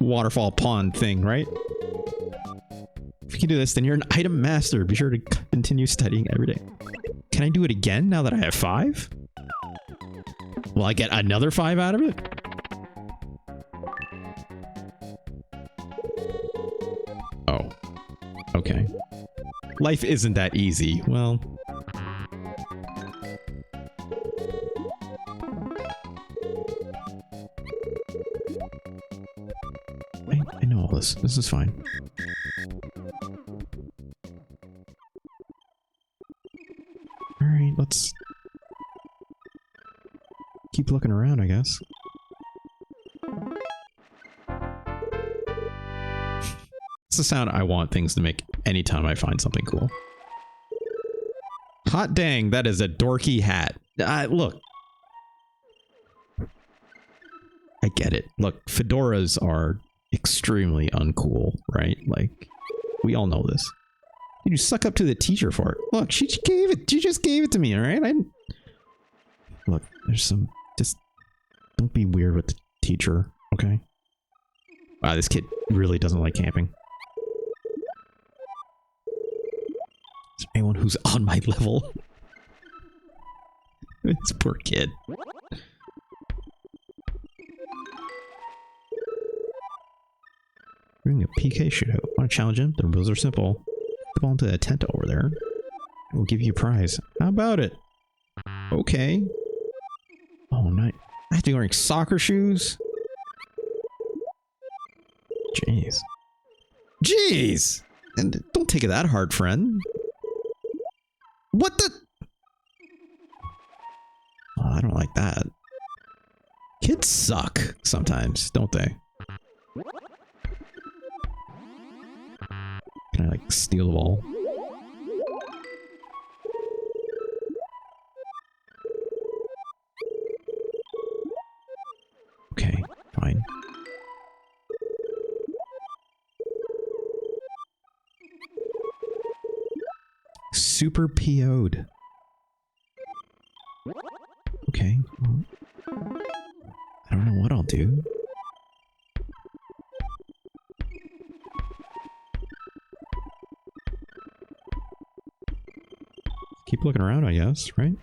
[SPEAKER 1] waterfall pond thing, right? If you can do this, then you're an item master. Be sure to continue studying every day. Can I do it again now that I have 5? Will I get another 5 out of it? Oh. Okay. Life isn't that easy. Well... I know all this. This is fine. Alright, let's... keep looking around, I guess. It's the sound I want things to make anytime I find something cool. Hot dang, that is a dorky hat. Look. I get it. Look, fedoras are extremely uncool, right? Like, we all know this. You suck up to the teacher for it. Look, she just gave it to me, alright? Look, there's some... just... don't be weird with the teacher, okay? Wow, this kid really doesn't like camping. Is there anyone who's on my level? This poor kid. We're doing a PK shootout. Want to challenge him? The rules are simple. The ball into the tent over there. We'll give you a prize. How about it? Okay. Oh, nice. I have to be wearing soccer shoes? Jeez. Jeez! And don't take it that hard, friend. What the? Oh, I don't like that. Kids suck sometimes, don't they? Can I, like, steal the ball? Okay, fine. Super PO'd. Okay. Well, I don't know what I'll do. Keep looking around, I guess, right?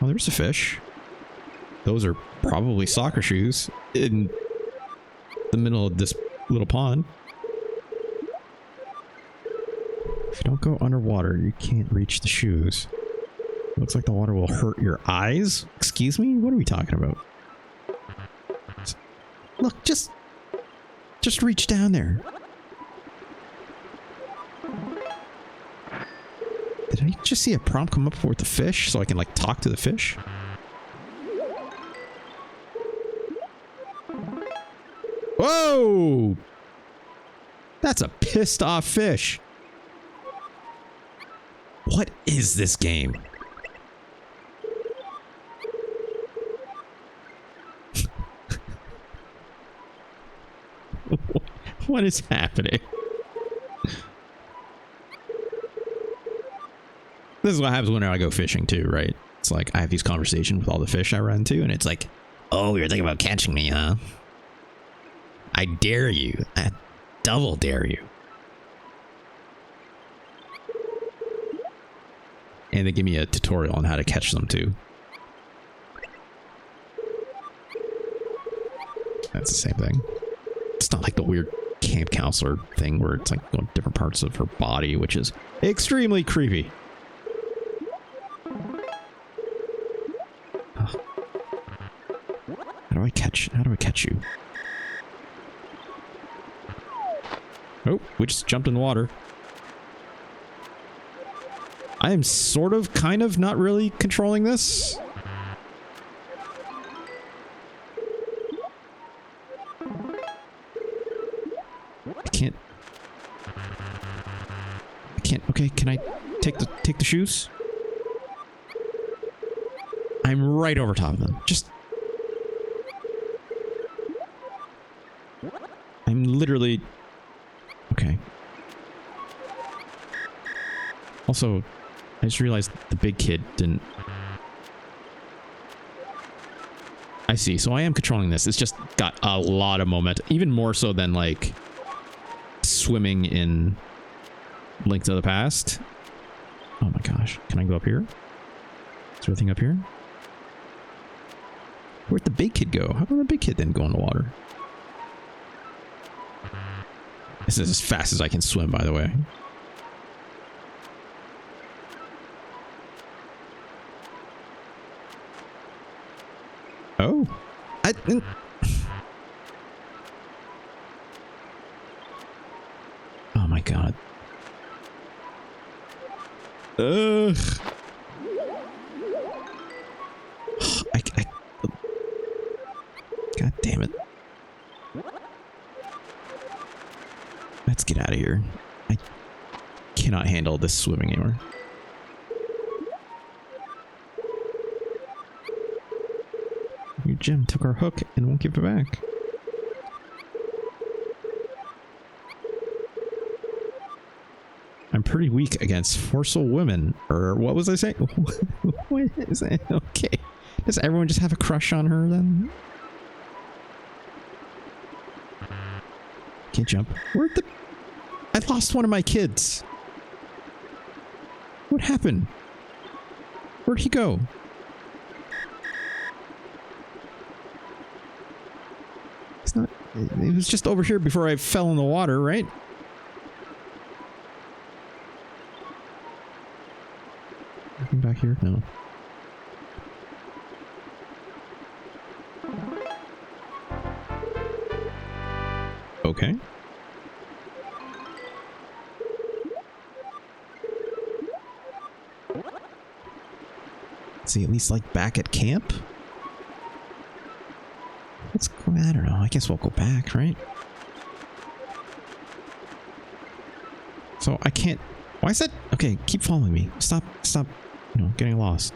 [SPEAKER 1] Oh, there's a fish. Those are probably soccer shoes in the middle of this little pond. If you don't go underwater, you can't reach the shoes. Looks like the water will hurt your eyes? Excuse me? What are we talking about? Look, just reach down there. Did I just see a prompt come up with the fish so I can, like, talk to the fish? Whoa! That's a pissed off fish. What is this game? What is happening? This is what happens whenever I go fishing too, right? It's like I have these conversations with all the fish I run into, and it's like, oh, you're thinking about catching me, huh? I dare you. I double dare you. And they give me a tutorial on how to catch them too. That's the same thing. It's not like the weird camp counselor thing where it's like going different parts of her body, which is extremely creepy. How do I catch you? Oh, we just jumped in the water. I am sort of, kind of, not really controlling this. I can't. Okay, can I take the shoes? I'm right over top of them. Just. I'm literally. Okay. Also, I just realized the big kid didn't. I see. So I am controlling this. It's just got a lot of momentum. Even more so than, like, swimming in Link to the Past. Oh my gosh. Can I go up here? Is there anything up here? Where'd the big kid go? How come the big kid didn't go in the water? This is as fast as I can swim, by the way. Oh. Oh my god. Ugh. God damn it. Let's get out of here. I cannot handle this swimming anymore. Your Jim took our hook and won't give it back. I'm pretty weak against forceful women. Or what was I saying? What is it? Okay. Does everyone just have a crush on her then? Can't jump. Where'd the... I lost one of my kids. What happened? Where'd he go? It's not... It was just over here before I fell in the water, right? Nothing back here? No. Okay. Is he at least like back at camp? Let's go. I don't know. I guess we'll go back, right? So I can't. Why is that? Okay, keep following me. Stop. You know, getting lost.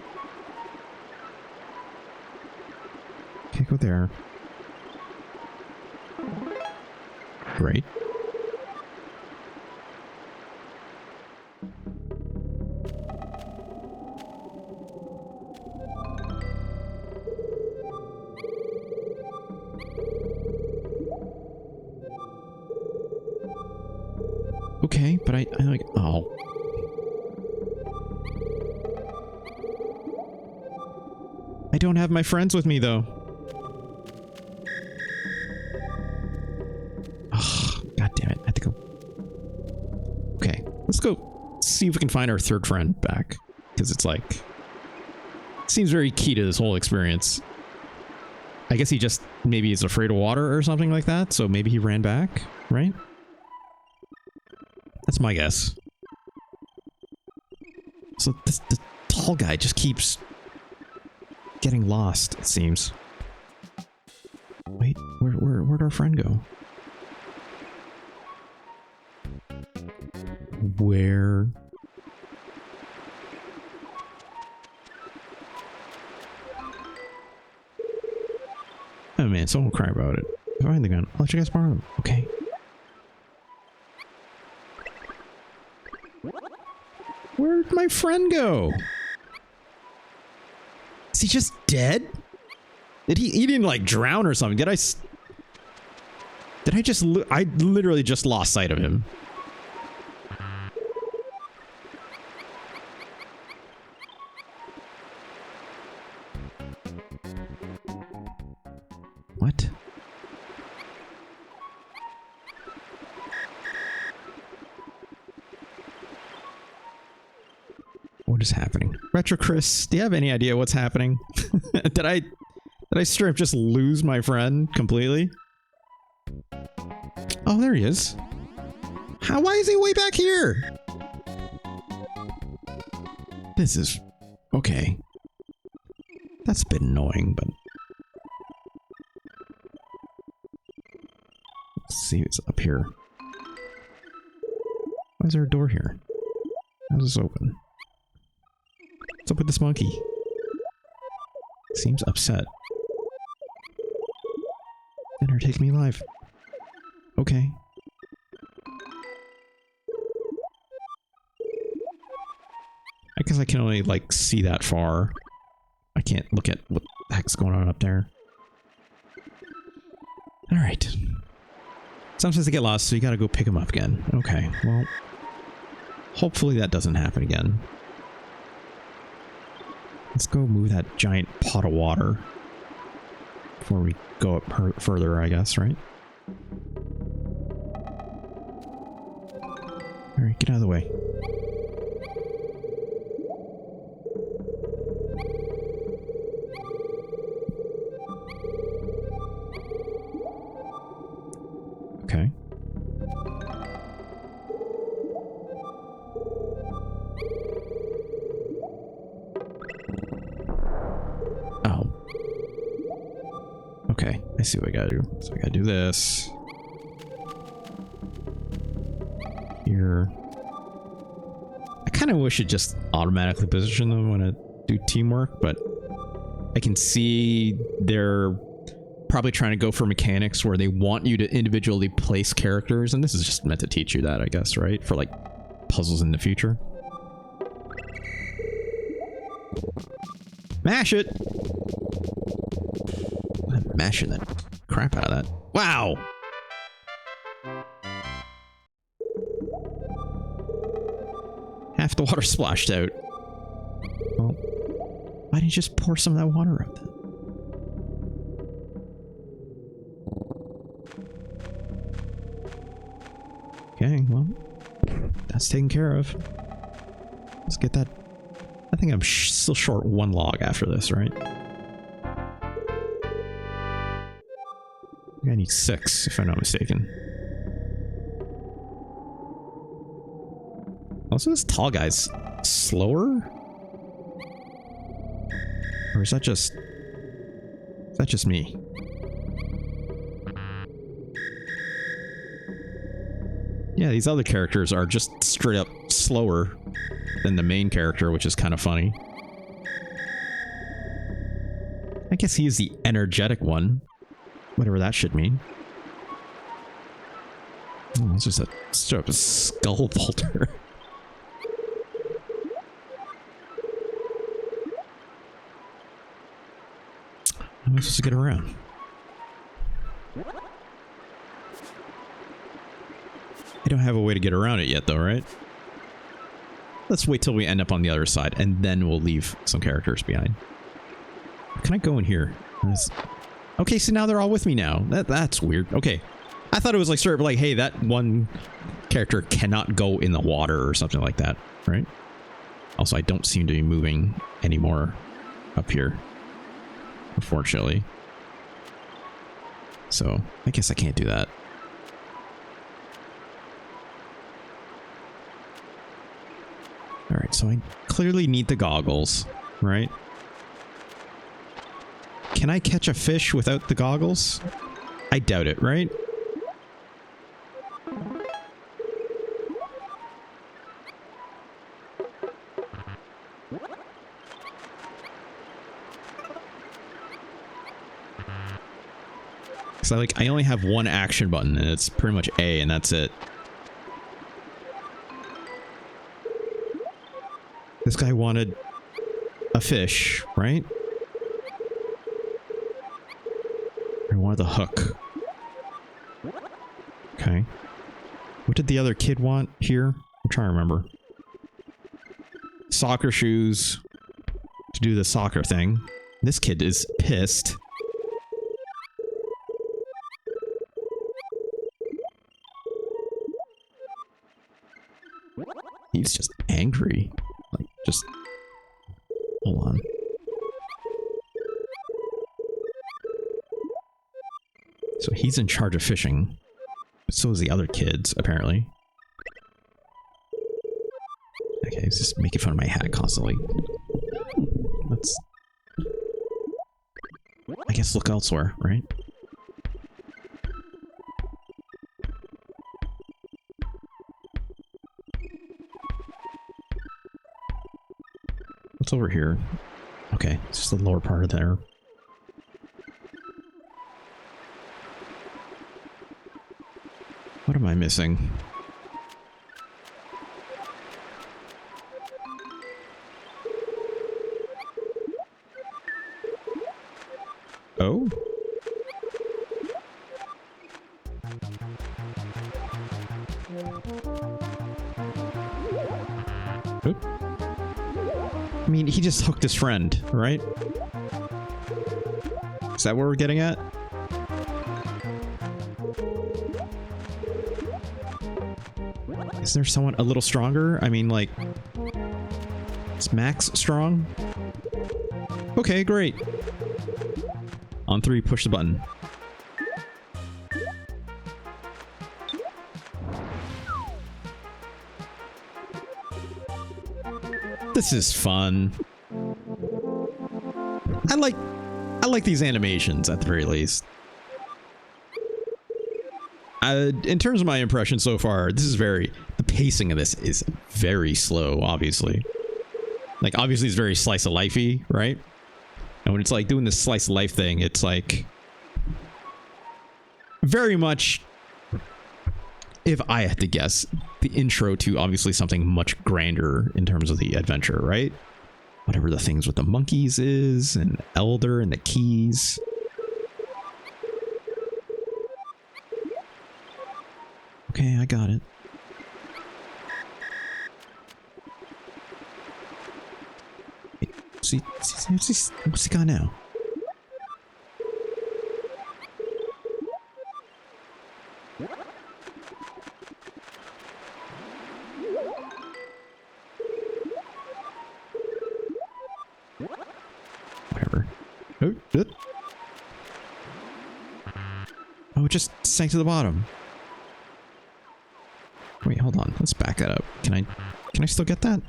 [SPEAKER 1] Okay, go there. Great. Okay, but I like, oh. I don't have my friends with me though. Oh, god damn it. I have to go. Okay, let's go see if we can find our third friend back. Because it's like, it seems very key to this whole experience. I guess he just, maybe he's afraid of water or something like that. So maybe he ran back, right? That's my guess. So the tall guy just keeps getting lost, it seems. Wait, where'd our friend go? Where? Oh man, someone will cry about it. Find the gun. I'll let you guys borrow them. Okay. Where'd my friend go? Is he just dead? Did he didn't like drown or something? Did I just I literally just lost sight of him. What? What is happening? Retro Chris, do you have any idea what's happening? Did I straight up just lose my friend completely? Oh, there he is. Why is he way back here? This is... okay. That's a bit annoying, but... let's see what's up here. Why is there a door here? How's this open? What's up with this monkey? Seems upset. Dinner, take me alive. Okay. I guess I can only, like, see that far. I can't look at what the heck's going on up there. Alright. Sometimes they get lost, so you gotta go pick them up again. Okay, well... hopefully that doesn't happen again. Let's go move that giant pot of water. Before we go up further, I guess, right? Alright, get out of the way. Okay. Oh. Okay, I see what I gotta do. So I gotta do this. Here. I kind of wish it just automatically positioned them when I do teamwork, but I can see they're probably trying to go for mechanics where they want you to individually place characters, and this is just meant to teach you that, I guess, right? For like puzzles in the future. Mash it! I'm mashing that crap out of that. Wow! Half the water splashed out. Well, why didn't you just pour some of that water out then? Okay, well, that's taken care of. Let's get that. I think I'm still short one log after this, right? I need 6, if I'm not mistaken. Also, this tall guy's slower? Or is that just... is that just me? Yeah, these other characters are just straight up slower than the main character, which is kind of funny. I guess he is the energetic one. Whatever that should mean. Oh, it's just a straight up a skull bolter. How am I supposed to get around? I don't have a way to get around it yet, though, right? Let's wait till we end up on the other side, and then we'll leave some characters behind. Can I go in here? Okay, so now they're all with me now. That's weird. Okay. I thought it was like sort of like, hey, that one character cannot go in the water or something like that, right? Also, I don't seem to be moving anymore up here, unfortunately. So, I guess I can't do that. Alright, so I clearly need the goggles, right? Can I catch a fish without the goggles? I doubt it, right? So I only have one action button, and it's pretty much A, and that's it. This guy wanted a fish, right? I wanted the hook. Okay. What did the other kid want here? I'm trying to remember. Soccer shoes to do the soccer thing. This kid is pissed. He's just angry. Like, just... hold on. So he's in charge of fishing. But so is the other kids, apparently. Okay, he's just making fun of my hat constantly. Let's... I guess look elsewhere, right? What's over here? Okay, it's just the lower part of there. What am I missing? Oh? Oop. I mean, he just hooked his friend, right? Is that what we're getting at? Is there someone a little stronger? I mean, like... Is Max strong? Okay, great. On 3, push the button. This is fun. I like these animations at the very least. In terms of my impression so far, this is the pacing of this is very slow, obviously. Like, obviously it's very slice of lifey, right? And when it's like doing this slice of life thing, it's like very much, if I had to guess, the intro to obviously something much grander in terms of the adventure, right? Whatever the things with the monkeys is, and Elder and the keys. Okay, I got it. Wait, what's he got now? Whatever. Oh, it just sank to the bottom. Wait, hold on. Let's back that up. Can I still get that?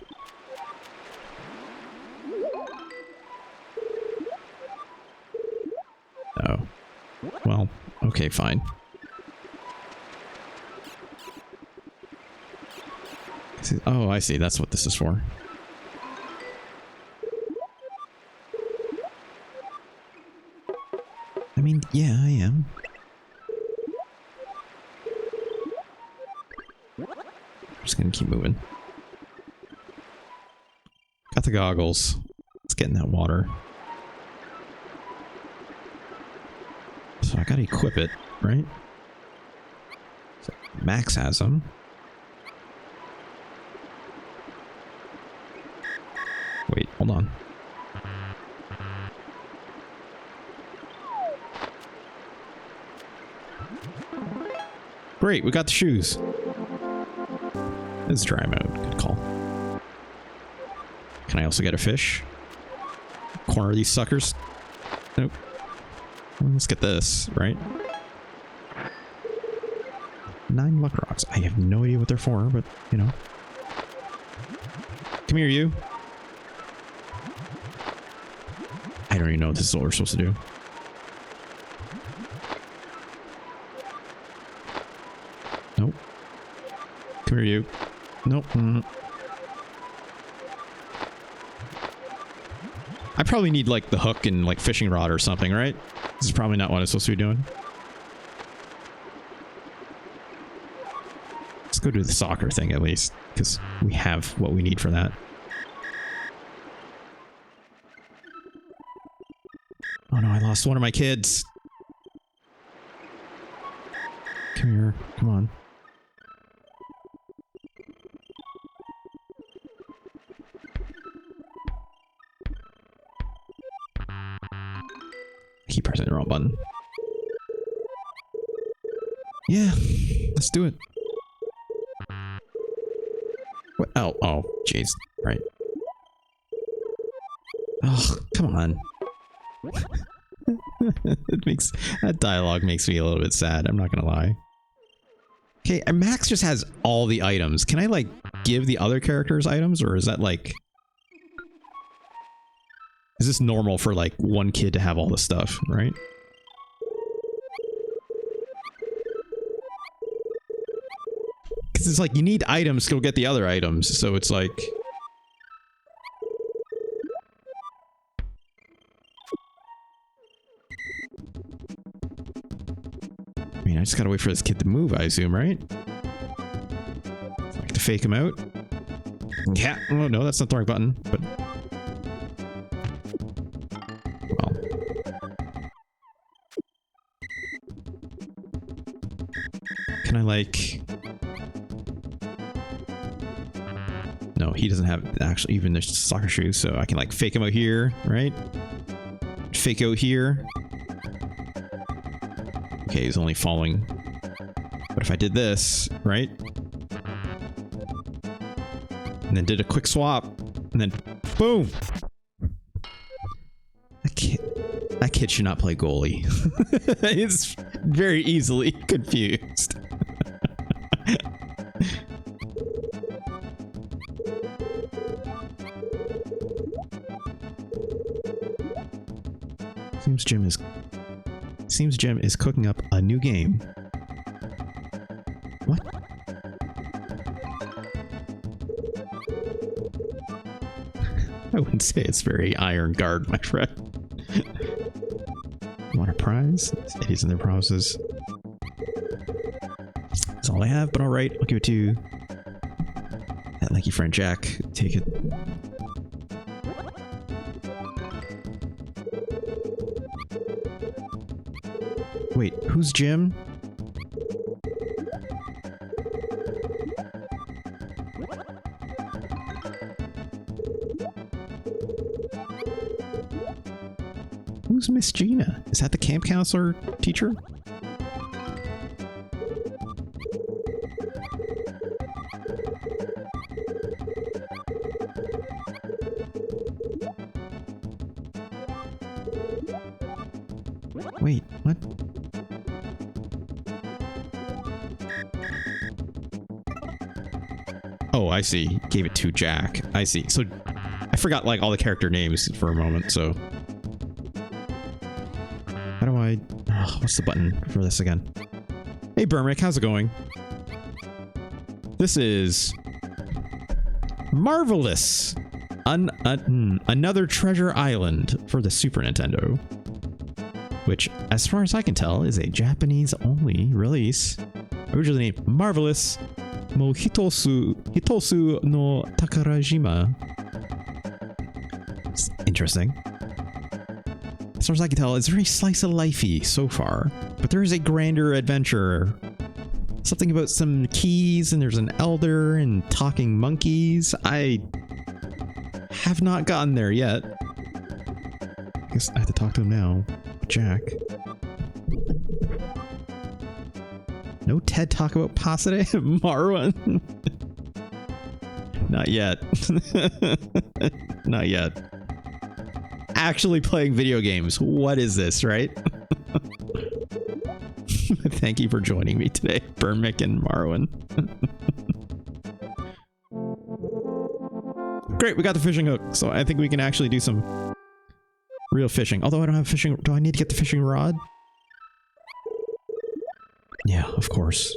[SPEAKER 1] Oh. Well, okay, fine. Oh, I see. That's what this is for. I mean, yeah, I am. Just gonna keep moving. Got the goggles. Let's get in that water. So I gotta equip it, right? So Max has them. Wait, hold on. Great, we got the shoes. It's dry mode. Good call. Can I also get a fish? Corner these suckers? Nope. Let's get this, right? 9 luck rocks. I have no idea what they're for, but, you know. Come here, you. I don't even know if this is what we're supposed to do. Nope. Come here, you. Nope. I probably need like the hook and like fishing rod or something, right? This is probably not what I'm supposed to be doing. Let's go do the soccer thing at least, because we have what we need for that. Oh no, I lost one of my kids. Come here, come on. I keep pressing the wrong button. Yeah, let's do it. What? Oh, jeez. Right. Oh, come on. That dialogue makes me a little bit sad. I'm not gonna lie. Okay, and Max just has all the items. Can I, like, give the other characters items, or is that, like... Is this normal for, like, one kid to have all the stuff, right? Because it's like, you need items to go get the other items, so it's like... I mean, I just gotta wait for this kid to move, I assume, right? Like to fake him out. Yeah. Oh, no, that's not the right button, but... Well. Can I, like... No, he doesn't have actually even the soccer shoes, so I can, like, fake him out here, right? Fake out here. Okay, he's only following. But if I did this, right? And then did a quick swap, and then boom! That kid should not play goalie. He's very easily confused. Seems Jim is cooking up a new game. What? I wouldn't say it's very Iron Guard, my friend. Want a prize? Idiots and their promises. That's all I have, but alright, I'll give it to that lanky friend Jack. Take it. Wait, who's Jim? Who's Miss Gina? Is that the camp counselor teacher? Wait, what? Oh, I see. Gave it to Jack. I see. So I forgot, like, all the character names for a moment, so... How do I... Oh, what's the button for this again? Hey, Burmick, how's it going? This is... Marvelous! Another Treasure Island for the Super Nintendo. Which, as far as I can tell, is a Japanese-only release. Originally named Marvelous Mōhitotsu no Takarajima. It's interesting. As far as I can tell, it's very slice-of-lifey so far. But there is a grander adventure. Something about some keys, and there's an elder, and talking monkeys. I have not gotten there yet. I guess I have to talk to him now. Jack. No TED Talk about Pasade? Marwan? Not yet. Not yet. Actually playing video games. What is this, right? Thank you for joining me today, Burmick and Marwan. Great, we got the fishing hook, so I think we can actually do some real fishing. Although I don't have fishing. Do I need to get the fishing rod? Yeah, of course.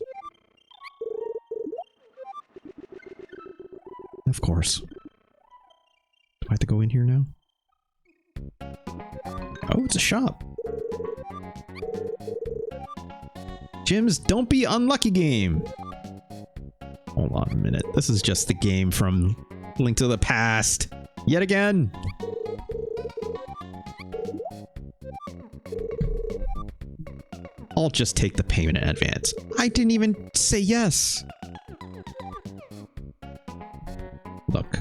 [SPEAKER 1] Of course. Do I have to go in here now? Oh, it's a shop. Jim's Don't Be Unlucky game. Hold on a minute. This is just the game from Link to the Past. Yet again. I'll just take the payment in advance. I didn't even say yes. Look.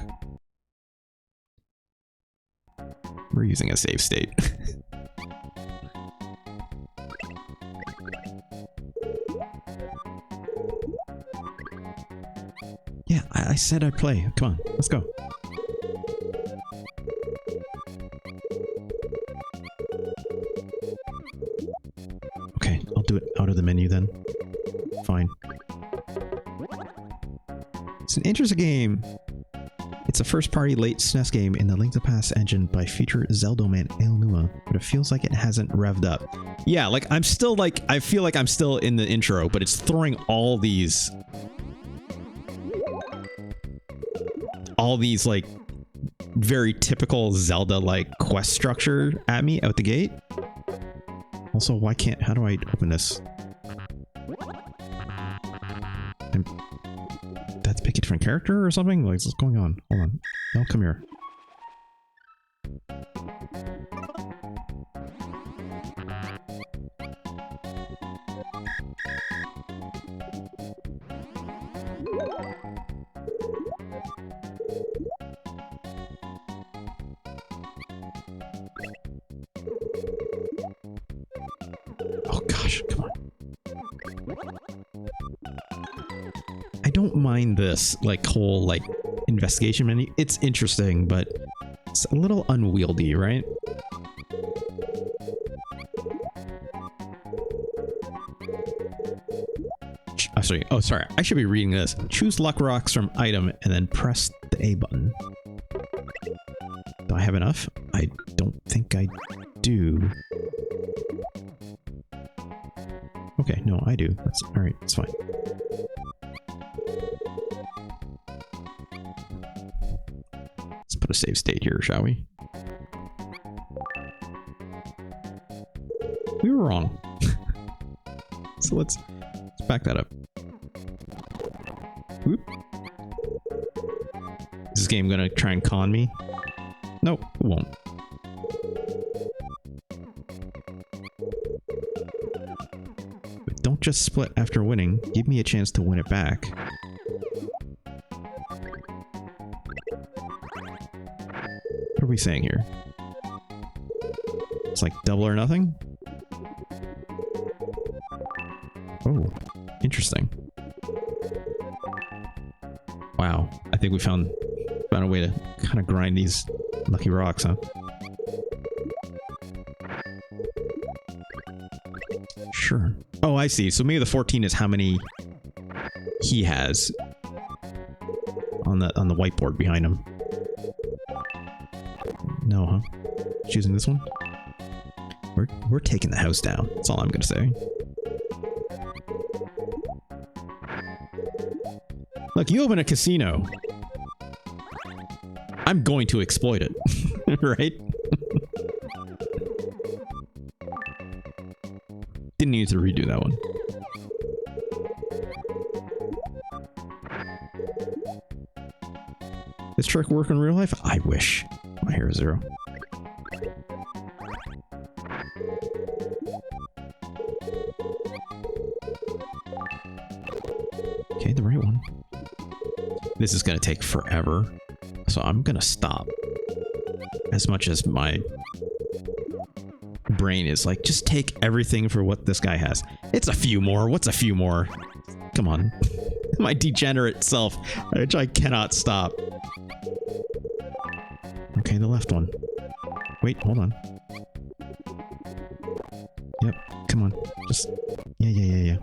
[SPEAKER 1] We're using a save state. Yeah, I said I'd play. Come on, let's go. Okay, I'll do it out of the menu then. Fine. It's an interesting game. It's a first-party late SNES game in the Link to the Past engine by future Zelda man Aonuma, but it feels like it hasn't revved up. Yeah, like I'm still like, I feel like I'm still in the intro, but it's throwing all these like very typical Zelda like quest structure at me out the gate. Also, how do I open this? That's pick a different character or something? Like, what's going on? Hold on. No, come here. Oh gosh, come on. I don't mind this like whole like investigation menu. It's interesting, but it's a little unwieldy, right? Oh, sorry. I should be reading this. Choose luck rocks from item and then press the A button. Do I have enough? I don't think I do. Okay, no, I do. That's all right. It's fine. Let's put a save state here, shall we? We were wrong. So let's back that up. Whoop. Is this game gonna try and con me? Nope, it won't. But don't just split after winning. Give me a chance to win it back. What are we saying here? It's like double or nothing? Oh, interesting. Wow, I think we found a way to kind of grind these lucky rocks, huh? Sure. Oh, I see. So maybe the 14 is how many he has on the whiteboard behind him. No, huh? Choosing this one? We're taking the house down. That's all I'm gonna say. Look, you open a casino. I'm going to exploit it, right? Didn't need to redo that one. This trick work in real life? I wish. My hair is 0. Okay, the right one. This is going to take forever, so I'm going to stop. As much as my brain is like, just take everything for what this guy has. It's a few more. What's a few more? Come on. My degenerate self, which I cannot stop. Okay, the left one. Wait, hold on. Yep, come on. Just... Yeah.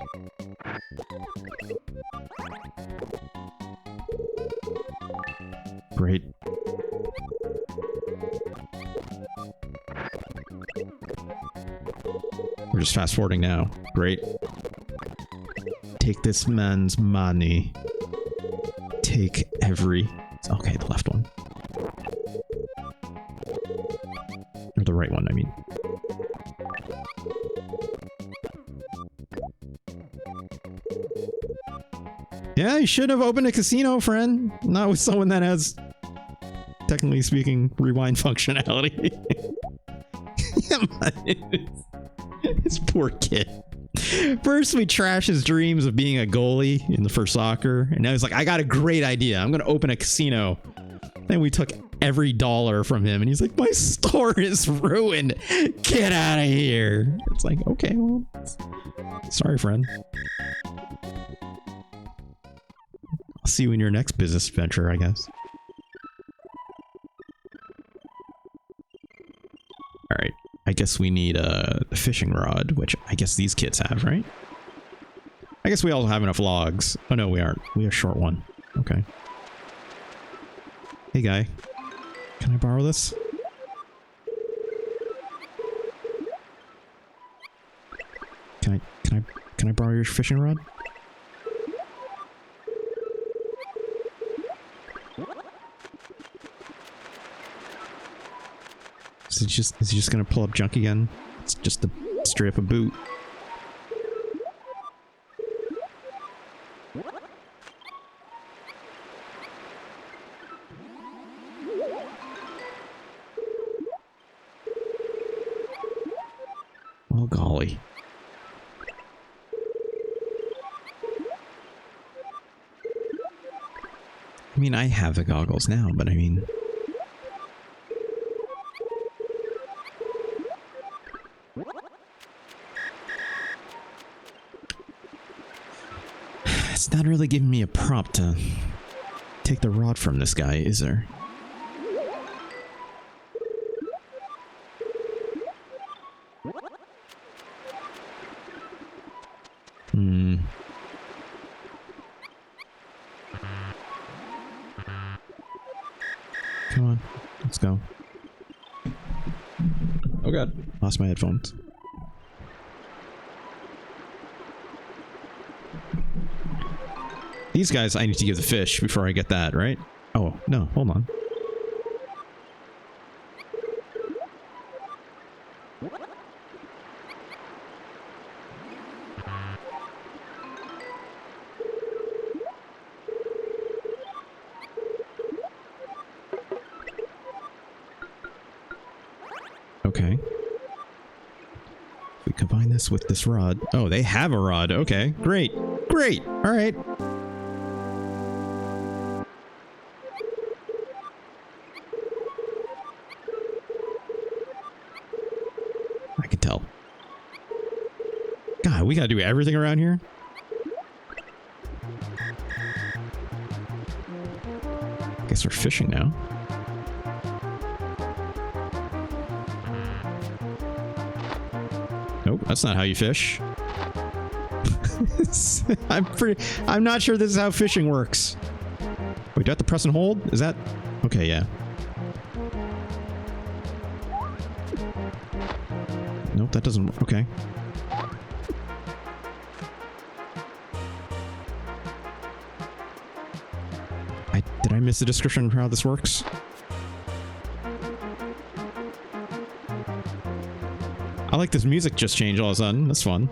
[SPEAKER 1] Great. We're just fast forwarding now. Great. Take this man's money. Take every... Okay, the left one. Or the right one, I mean. Yeah, you should have opened a casino, friend. Not with someone that has, technically speaking, rewind functionality. This poor kid. First, we trash his dreams of being a goalie in the first soccer, and now he's like, I got a great idea. I'm going to open a casino. Then we took every dollar from him, and he's like, my store is ruined. Get out of here. It's like, okay, well, sorry, friend. I'll see you in your next business venture, I guess. All right. I guess we need a fishing rod, which I guess these kids have, right? I guess we also have enough logs. Oh no, we aren't. We have a short one. Okay. Okay. Hey, guy. Can I borrow this? Can I borrow your fishing rod? Is he just gonna pull up junk again? It's just to straight up a boot. Well, golly. I mean, I have the goggles now, but I mean... It's not really giving me a prompt to take the rod from this guy, is there? Come on, let's go. Oh god, lost my headphones. These guys I need to give the fish before I get that, right? Oh, no, hold on. Okay. We combine this with this rod. Oh, they have a rod. Okay, great. Great. All right. I can tell. God, we gotta do everything around here. Guess we're fishing now. Nope, that's not how you fish. I'm not sure this is how fishing works. Wait, do I have to press and hold? Is that... Okay, yeah. Nope, that doesn't... Okay. Did I miss the description of how this works? I like this music just changed all of a sudden. That's fun.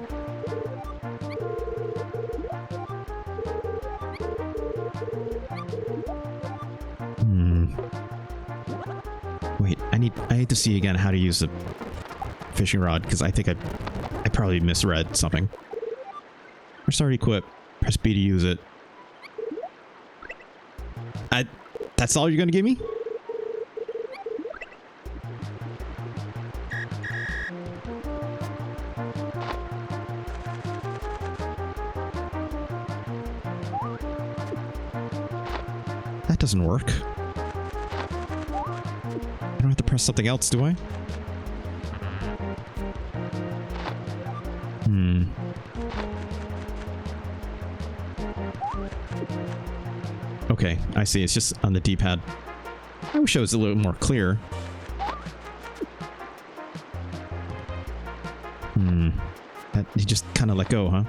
[SPEAKER 1] Wait, I need to see again how to use the fishing rod, because I think I probably misread something. Press already equipped. Press B to use it. That's all you're gonna give me? That doesn't work. I don't have to press something else, do I? Okay, I see. It's just on the D-pad. I wish it was a little more clear. You just kind of let go, huh?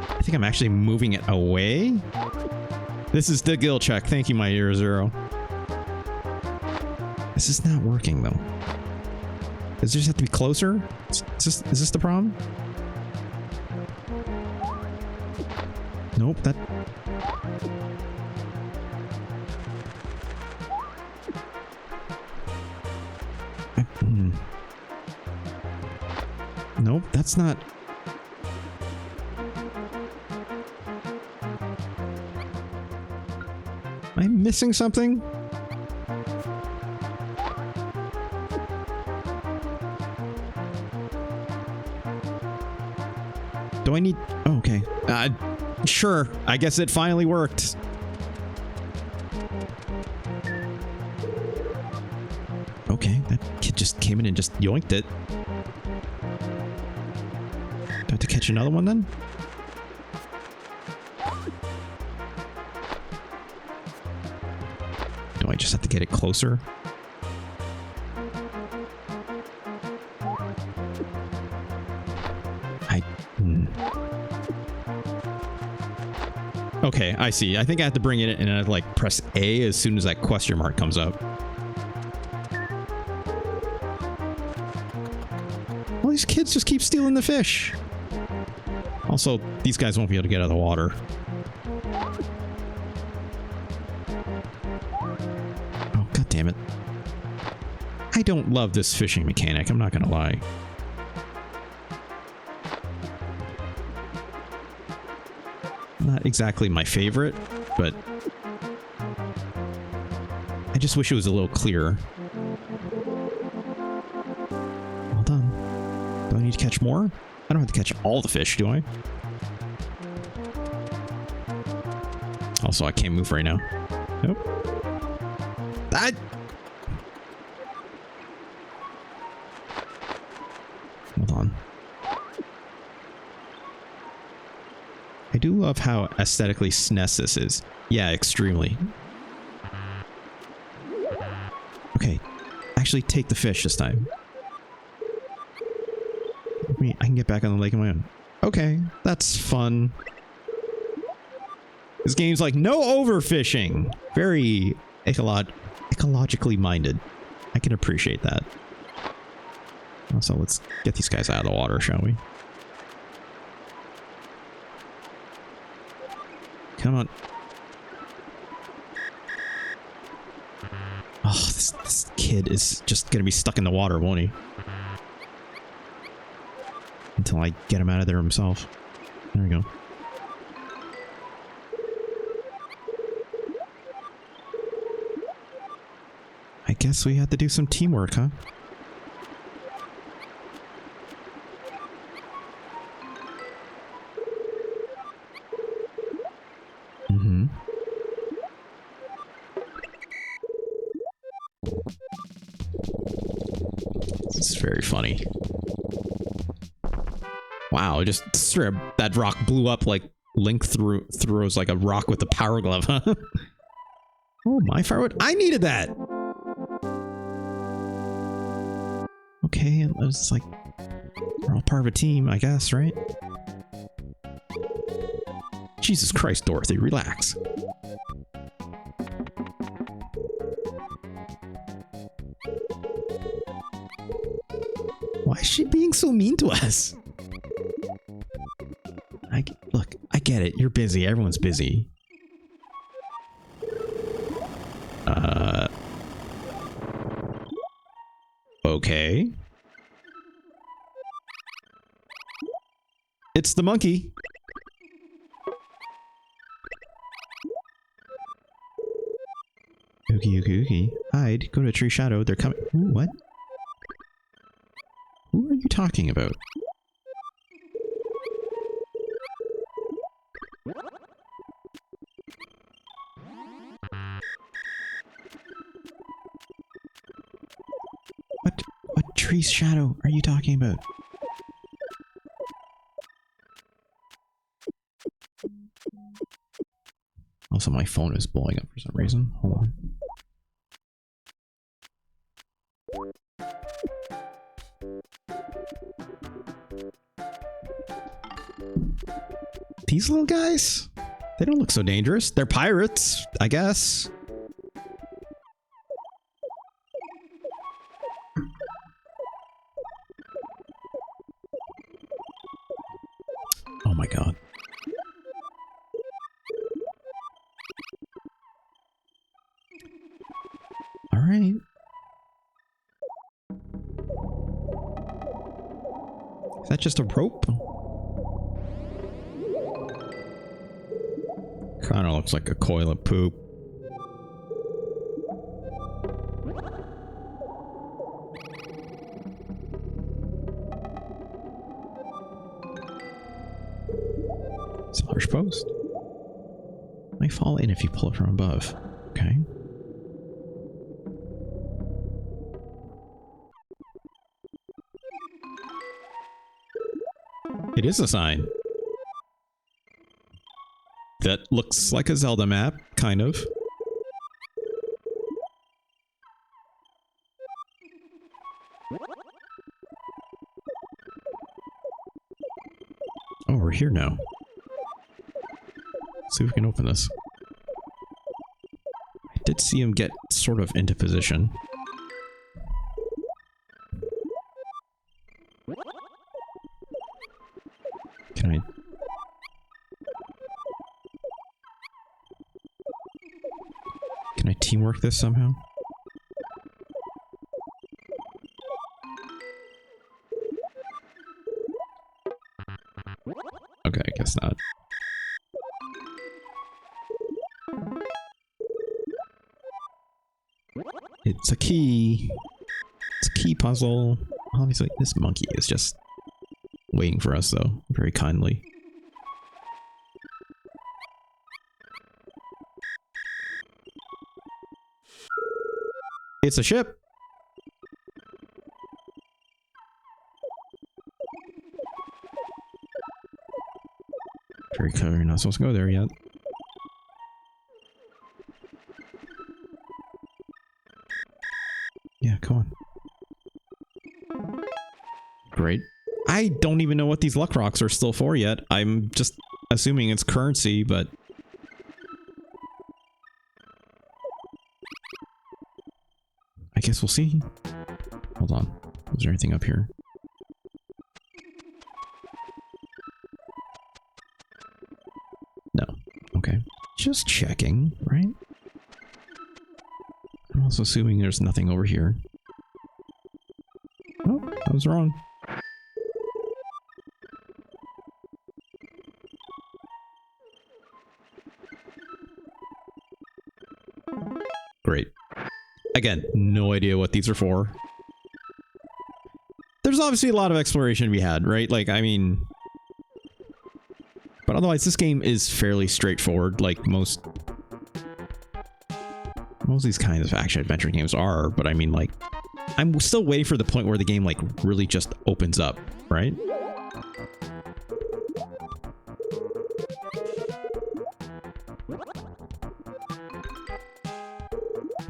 [SPEAKER 1] I think I'm actually moving it away. This is the gill check. Thank you, my Year Zero. This is not working, though. Does it just have to be closer? Is this the problem? Nope, that... Nope, that's not... Am I missing something? Do I need... Oh, okay. Sure. I guess it finally worked. Okay, that kid just came in and just yoinked it. Do I have to catch another one then? Do I just have to get it closer? Okay, I see. I think I have to bring it in and I like press A as soon as that question mark comes up. All these kids just keep stealing the fish. Also, these guys won't be able to get out of the water. Oh, god damn it. I don't love this fishing mechanic, I'm not gonna lie. Not exactly my favorite, but I just wish it was a little clearer. Well done. Do I need to catch more? I don't have to catch all the fish, do I? Also, I can't move right now. Nope. I... Hold on. I do love how aesthetically SNES this is. Yeah, extremely. Okay. Actually take the fish this time. I can get back on the lake on my own. Okay, that's fun. This game's like, no overfishing! Very ecologically minded. I can appreciate that. Also, let's get these guys out of the water, shall we? Come on. Oh, this kid is just gonna be stuck in the water, won't he? Until I get him out of there himself. There we go. I guess we had to do some teamwork, huh? Mm-hmm. This is very funny. Wow, just straight up, that rock blew up like Link throws like a rock with a power glove, huh? Oh, my firewood. I needed that! Okay, it was like, we're all part of a team, I guess, right? Jesus Christ, Dorothy, relax. Why is she being so mean to us? Look, I get it. You're busy. Everyone's busy. Okay. It's the monkey. Ookie. Hide. Go to a tree shadow. They're coming. Ooh, what? Who are you talking about? What tree's shadow are you talking about? Also, my phone is blowing up for some reason. Hold on. These little guys? They don't look so dangerous. They're pirates, I guess. Oh my god. All right. Is that just a rope? Kind of looks like a coil of poop. It's a large post. May fall in if you pull it from above. Okay. It is a sign. That looks like a Zelda map, kind of. Oh, we're here now. Let's see if we can open this. I did see him get sort of into position. Can I... Can I teamwork this somehow? Okay, I guess not. It's a key. It's a key puzzle. Obviously, this monkey is just waiting for us, though, very kindly. It's a ship! Very clear, you're not supposed to go there yet. Yeah, come on. Great. I don't even know what these luck rocks are still for yet. I'm just assuming it's currency, but... I guess we'll see. Hold on. Is there anything up here? No. Okay. Just checking, right? I'm also assuming there's nothing over here. Oh, I was wrong. Great. Again, no idea what these are for. There's obviously a lot of exploration to be had, right? Like, I mean... But otherwise, this game is fairly straightforward, like most of these kinds of action-adventure games are, but I mean, like... I'm still waiting for the point where the game, like, really just opens up, right?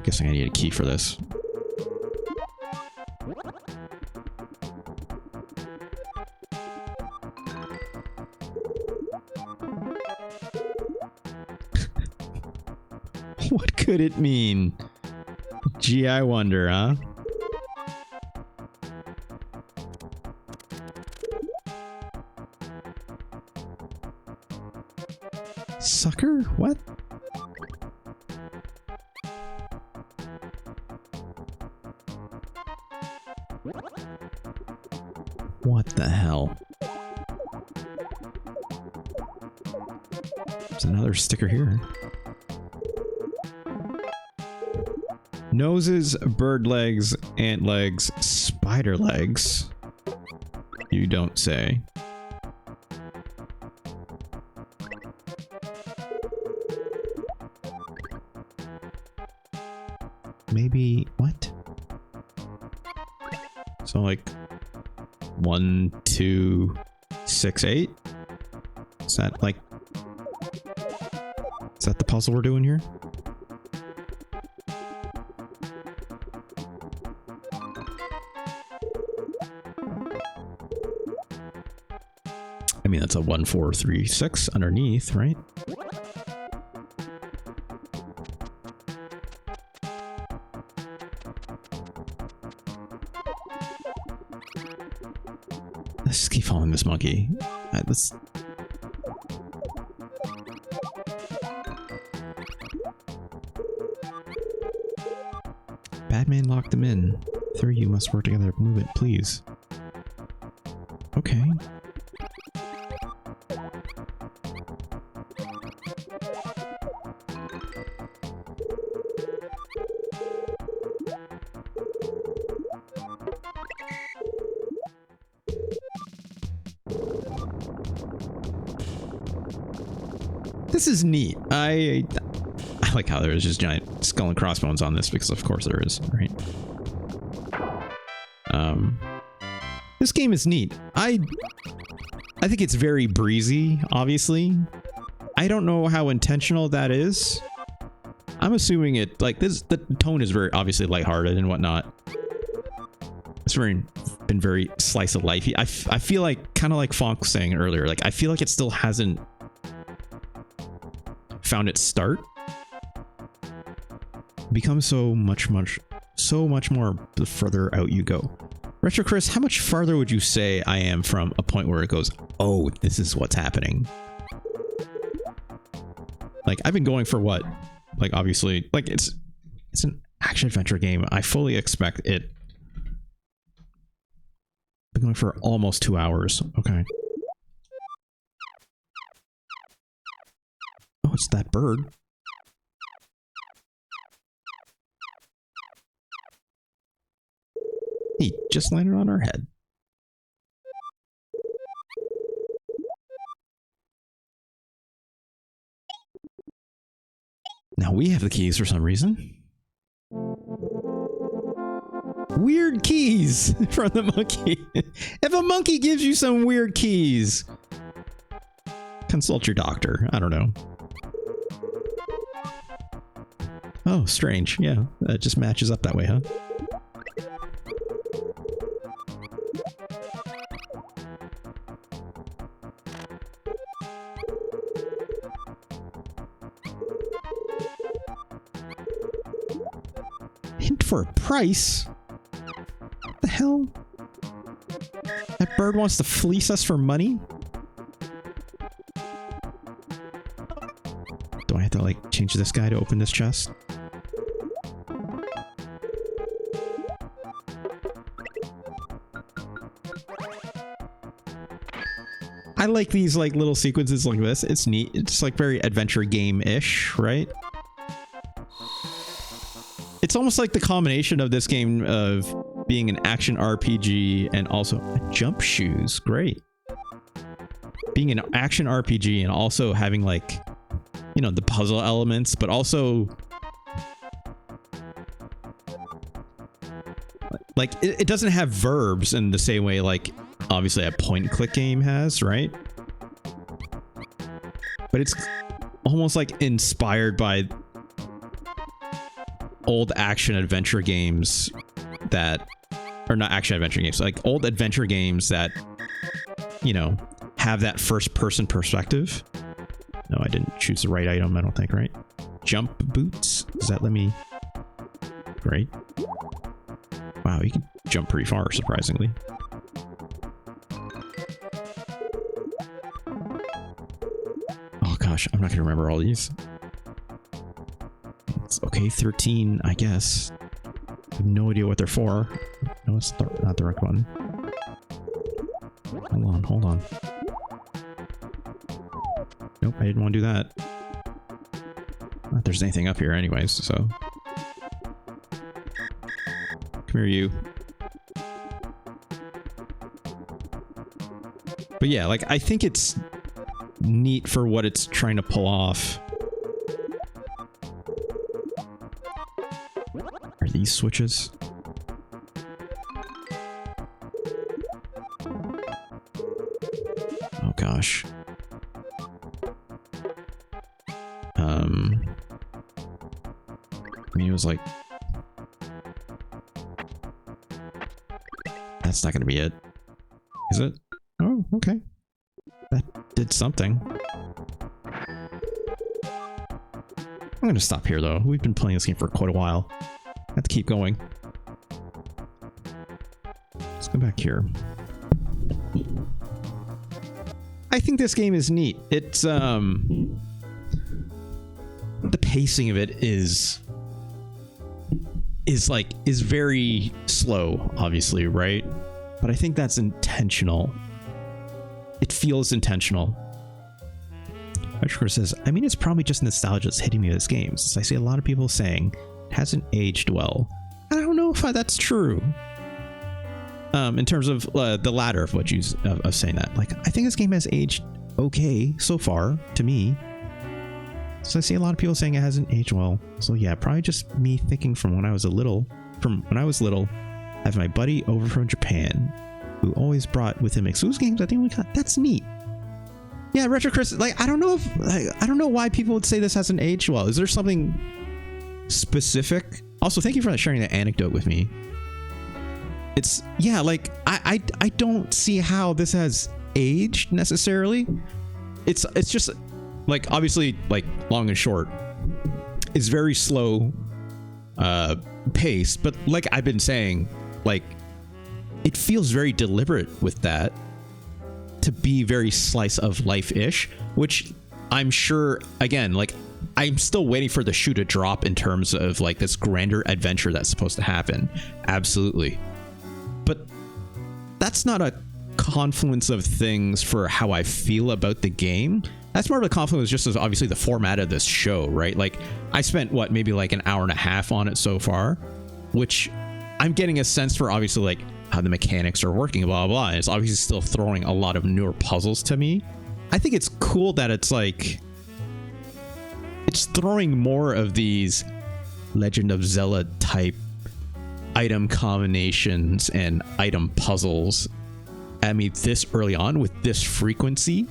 [SPEAKER 1] Guessing I need a key for this. What could it mean? Gee, I wonder, huh? Sucker? What? What the hell? There's another sticker here. Noses, bird legs, ant legs, spider legs. You don't say. Maybe... what? So like... 1, 2, 6, 8? Is that like... is that the puzzle we're doing here? I mean, that's a 1, 4, 3, 6 underneath, right? Let's just keep following this monkey. Let's... Batman locked them in. Three of you must work together. Move it, please. Okay. This is neat. I like how there's just giant skull and crossbones on this, because of course there is, right? This game is neat. I think it's very breezy, obviously. I don't know how intentional that is. I'm assuming it, like, this, the tone is very obviously lighthearted and whatnot. It's been very slice of life. I feel like, kind of like Fonk was saying earlier, like, I feel like it still hasn't found its start. Becomes so much more the further out you go. Retro Chris, how much farther would you say I am from a point where it goes, oh, this is what's happening? Like, I've been going for what? Like, obviously, like, it's an action adventure game. I fully expect it. Been going for almost 2 hours. Okay. Oh, it's that bird. He just landed on our head. Now we have the keys for some reason. Weird keys from the monkey. If a monkey gives you some weird keys, consult your doctor. I don't know. Oh, strange. Yeah, that just matches up that way, huh? Hint for a price? What the hell? That bird wants to fleece us for money? Do I have to, like, change this guy to open this chest? I like these, like, little sequences like this. It's neat. It's, like, very adventure game-ish, right? It's almost like the combination of this game of being an action RPG and also jump shoes. Great. Being an action RPG and also having, like, you know, the puzzle elements, but also like it doesn't have verbs in the same way like obviously a point and click game has, right? But it's almost like inspired by old action adventure games that are not action adventure games, like old adventure games that, you know, have that first person perspective. No, I didn't choose the right item, I don't think, right? Jump boots? Does that let me? Great. Wow, you can jump pretty far, surprisingly. Oh gosh, I'm not gonna remember all these. It's okay, 13, I guess. I have no idea what they're for. No, it's not the right one. Hold on. Nope, I didn't want to do that. Not that there's anything up here anyways, so. Come here, you. But yeah, like, I think it's neat for what it's trying to pull off. Are these switches? Oh gosh. I mean, it was like, that's not gonna be it, is it? Oh, okay. That did something. I'm gonna stop here though. We've been playing this game for quite a while. I have to keep going. Let's go back here. I think this game is neat. It's the pacing of it is very slow, obviously, right? But I think that's intentional. It feels intentional. Richard says, I mean, it's probably just nostalgia that's hitting me with this game, since I see a lot of people saying it hasn't aged well. I don't know if that's true. In terms of the latter of what you of saying that, like, I think this game has aged okay so far to me. So I see a lot of people saying it hasn't aged well. So yeah, probably just me thinking from when I was little, having my buddy over from Japan, who always brought with him exclusive games. I think we got that's neat. Yeah, Retro Chris. Like, I don't know if I don't know why people would say this hasn't aged well. Is there something specific? Also, thank you for sharing that anecdote with me. It's like I don't see how this has aged necessarily. It's just like, obviously, like, long and short, it's very slow paced, but like I've been saying, like, it feels very deliberate with that to be very slice of life-ish, which I'm sure, again, like, I'm still waiting for the shoe to drop in terms of like this grander adventure that's supposed to happen. Absolutely. But that's not a confluence of things for how I feel about the game. That's more of a confluence just as obviously the format of this show, right? Like, I spent maybe like an hour and a half on it so far, which I'm getting a sense for obviously like how the mechanics are working, blah, blah, blah. And it's obviously still throwing a lot of newer puzzles to me. I think it's cool that it's like, it's throwing more of these Legend of Zelda type item combinations and item puzzles at me this early on with this frequency.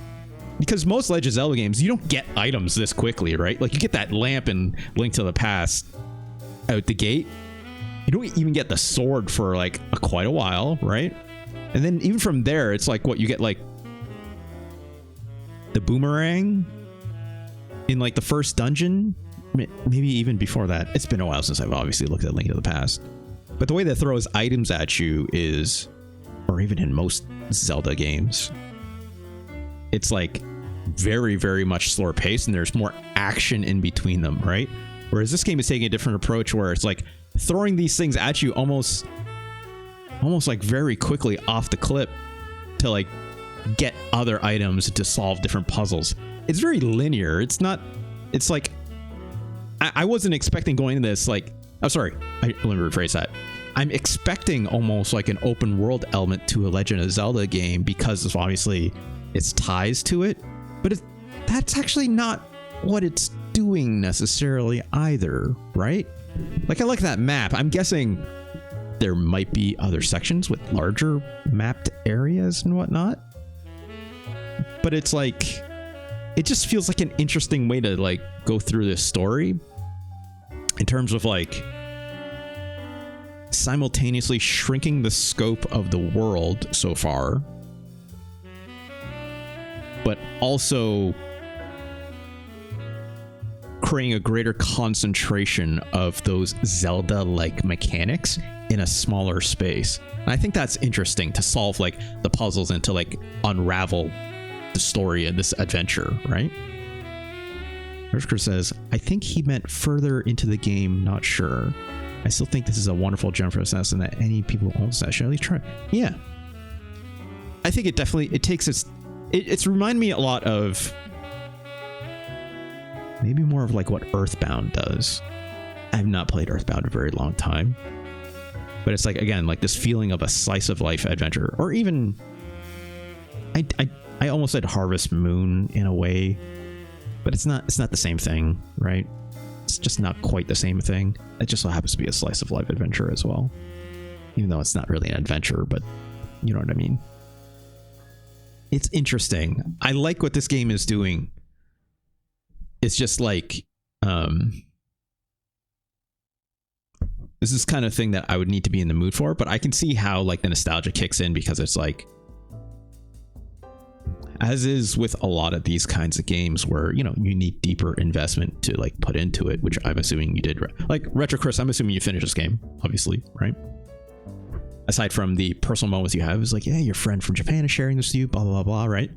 [SPEAKER 1] Because most Legend of Zelda games, you don't get items this quickly, right? Like, you get that lamp in Link to the Past out the gate. You don't even get the sword for like quite a while, right? And then even from there, it's like, what, you get like the boomerang in like the first dungeon, maybe even before that. It's been a while since I've obviously looked at Link to the Past, but the way that throws items at you is, or even in most Zelda games, it's like very, very much slower paced, and there's more action in between them, right? Whereas this game is taking a different approach where it's like throwing these things at you almost like very quickly off the clip to like get other items to solve different puzzles. It's very linear. It's not, it's like, I wasn't expecting going into this like, let me rephrase that. I'm expecting almost like an open world element to a Legend of Zelda game because of obviously its ties to it, but that's actually not what it's doing necessarily either, right? Like, I like that map. I'm guessing there might be other sections with larger mapped areas and whatnot, but it's like, it just feels like an interesting way to like go through this story in terms of like simultaneously shrinking the scope of the world so far, but also creating a greater concentration of those Zelda-like mechanics in a smaller space. And I think that's interesting to solve like the puzzles and to like unravel the story in this adventure, right? Rishker says, I think he meant further into the game, not sure. I still think this is a wonderful gem for SNES and that any people who own SNES should at least try. Yeah. I think it definitely, it takes it's remind me a lot of maybe more of like what Earthbound does. I have not played Earthbound in a very long time, but it's like, again, like this feeling of a slice of life adventure, or even I almost said Harvest Moon in a way, but it's not the same thing, right? It's just not quite the same thing. It just so happens to be a slice of life adventure as well, even though it's not really an adventure, but you know what I mean? It's interesting. I like what this game is doing. It's just like, this is kind of thing that I would need to be in the mood for, but I can see how like the nostalgia kicks in, because it's like, as is with a lot of these kinds of games where, you know, you need deeper investment to like put into it, which I'm assuming you did. Like Retro Chris, I'm assuming you finished this game, obviously, right? Aside from the personal moments you have, it's like, yeah, your friend from Japan is sharing this with you, blah, blah, blah, right?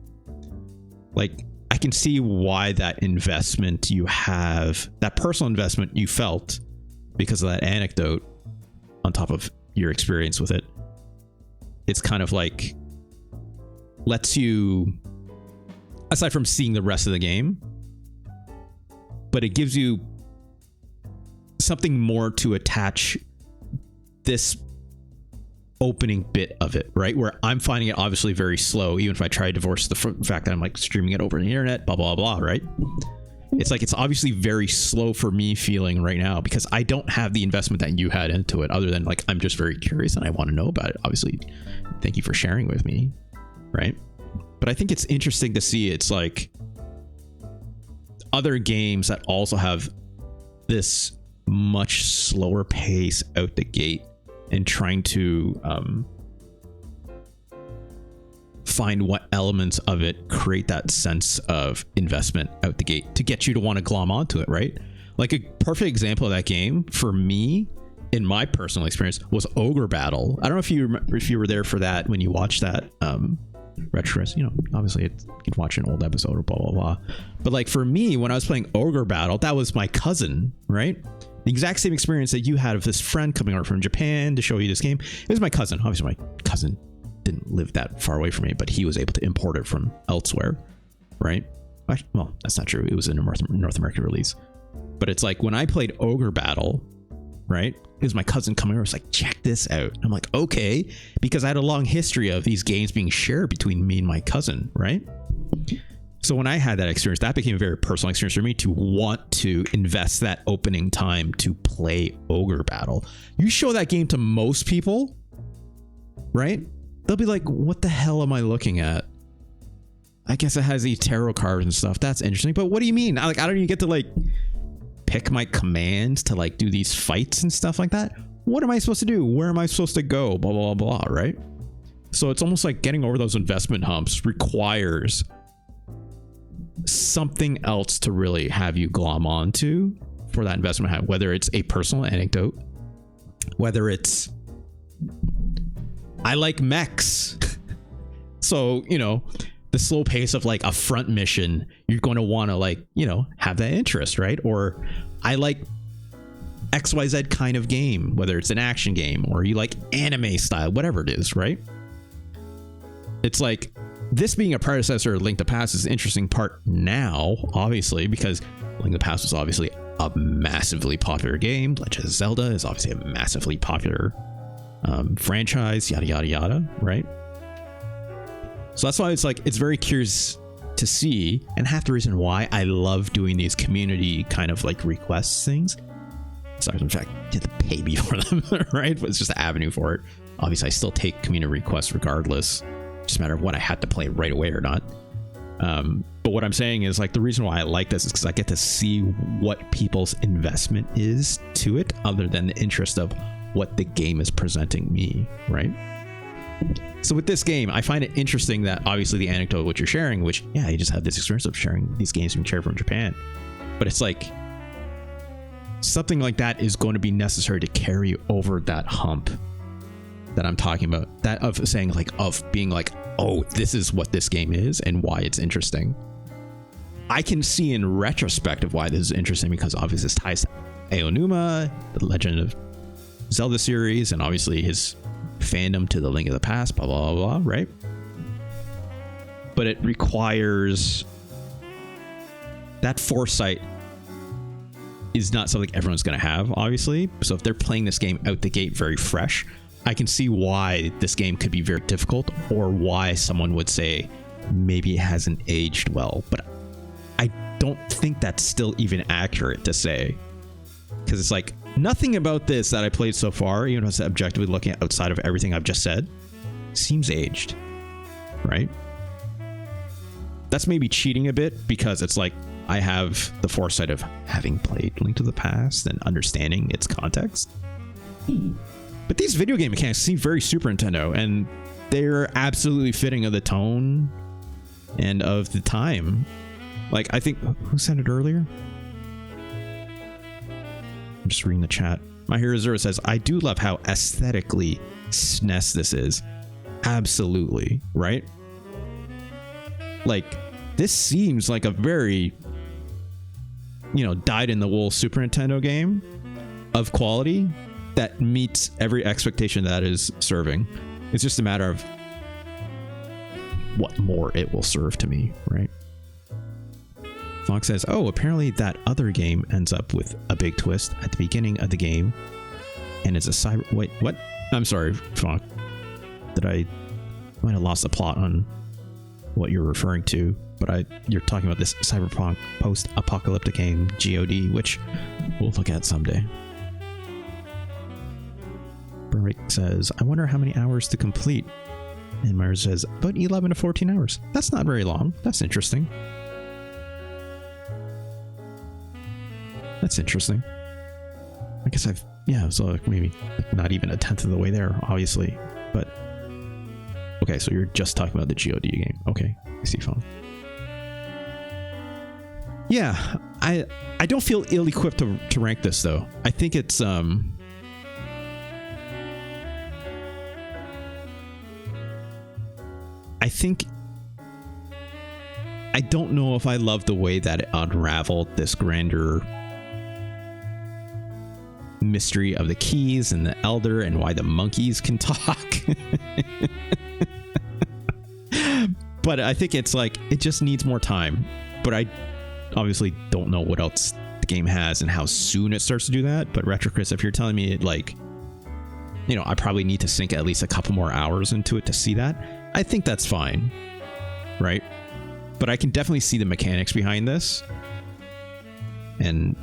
[SPEAKER 1] Like, I can see why that investment you have, that personal investment you felt because of that anecdote on top of your experience with it, it's kind of like lets you, aside from seeing the rest of the game, but it gives you something more to attach this opening bit of it, right? Where I'm finding it obviously very slow, even if I try to divorce the fact that I'm like streaming it over the internet, blah, blah, blah, right? It's like it's obviously very slow for me feeling right now because I don't have the investment that you had into it, other than like I'm just very curious and I want to know about it. Obviously, thank you for sharing with me, right? But I think it's interesting to see it's like other games that also have this much slower pace out the gate and trying to find what elements of it create that sense of investment out the gate to get you to want to glom onto it, right? Like a perfect example of that game for me, in my personal experience, was Ogre Battle. I don't know if you were there for that when you watched that retro. You know, obviously you could watch an old episode or blah blah blah. But like for me, when I was playing Ogre Battle, that was my cousin, right? The exact same experience that you had of this friend coming over from Japan to show you this game. It was my cousin. Obviously, my cousin didn't live that far away from me, but he was able to import it from elsewhere, right? Well, that's not true. It was a North American release. But it's like when I played Ogre Battle, right? It was my cousin coming over. It was like, check this out. I'm like, okay, because I had a long history of these games being shared between me and my cousin, right? So when I had that experience, that became a very personal experience for me to want to invest that opening time to play Ogre Battle. You show that game to most people, right? They'll be like, what the hell am I looking at? I guess it has these tarot cards and stuff. That's interesting. But what do you mean? I don't even get to like pick my commands to like do these fights and stuff like that. What am I supposed to do? Where am I supposed to go? Blah, blah, blah, right? So it's almost like getting over those investment humps requires something else to really have you glom onto for that investment, whether it's a personal anecdote, whether it's I like mechs. So, you know, the slow pace of like a front mission, you're going to want to like, you know, have that interest, right? Or I like XYZ kind of game, whether it's an action game or you like anime style, whatever it is, right? It's like this being a predecessor of Link to the Past is an interesting part now, obviously, because Link to the Past was obviously a massively popular game. Legend of Zelda is obviously a massively popular franchise, yada yada yada, right? So that's why it's like it's very curious to see, and half the reason why I love doing these community kind of like requests things. Sorry, in fact, you have to pay me for them, right? But it's just an avenue for it. Obviously, I still take community requests regardless. Just a matter of what I had to play right away or not. But what I'm saying is like the reason why I like this is because I get to see what people's investment is to it, other than the interest of what the game is presenting me, right? So with this game, I find it interesting that obviously the anecdote what you're sharing, which yeah, you just have this experience of sharing these games being shared from Japan, but it's like something like that is going to be necessary to carry you over that hump that I'm talking about, that of saying like, of being like, oh, this is what this game is and why it's interesting. I can see in retrospect of why this is interesting, because obviously this ties to Aonuma, the Legend of Zelda series, and obviously his fandom to the Link of the Past, blah blah blah, right? But it requires that foresight is not something everyone's going to have, obviously. So if they're playing this game out the gate very fresh, I can see why this game could be very difficult, or why someone would say maybe it hasn't aged well. But I don't think that's still even accurate to say, because it's like nothing about this that I played so far, even if objectively looking at outside of everything I've just said, seems aged, right? That's maybe cheating a bit, because it's like I have the foresight of having played Link to the Past and understanding its context. But these video game mechanics seem very Super Nintendo, and they're absolutely fitting of the tone and of the time. Like, I think, who said it earlier? I'm just reading the chat. My Hero Zero says, I do love how aesthetically SNES this is. Absolutely, right? Like, this seems like a very, you know, dyed-in-the-wool Super Nintendo game of quality that meets every expectation that is serving. It's just a matter of what more it will serve to me, right? Fox says, oh, apparently that other game ends up with a big twist at the beginning of the game, and it's a cyber... Wait, what? I'm sorry, Fox. I might have lost the plot on what you're referring to, but you're talking about this cyberpunk post-apocalyptic game, GOD, which we'll look at someday. Burrick says, I wonder how many hours to complete. And Myers says, about 11 to 14 hours. That's not very long. That's interesting. That's interesting. I guess so like maybe not even a tenth of the way there, obviously. But, okay, so you're just talking about the GOD game. Okay, I see, fine. Yeah, I don't feel ill-equipped to rank this, though. I think it's, I don't know if I love the way that it unraveled this grander mystery of the keys and the elder and why the monkeys can talk. But I think it's like, it just needs more time. But I obviously don't know what else the game has and how soon it starts to do that. But Retro Chris, if you're telling me it, like, you know, I probably need to sink at least a couple more hours into it to see that, I think that's fine, right? But I can definitely see the mechanics behind this and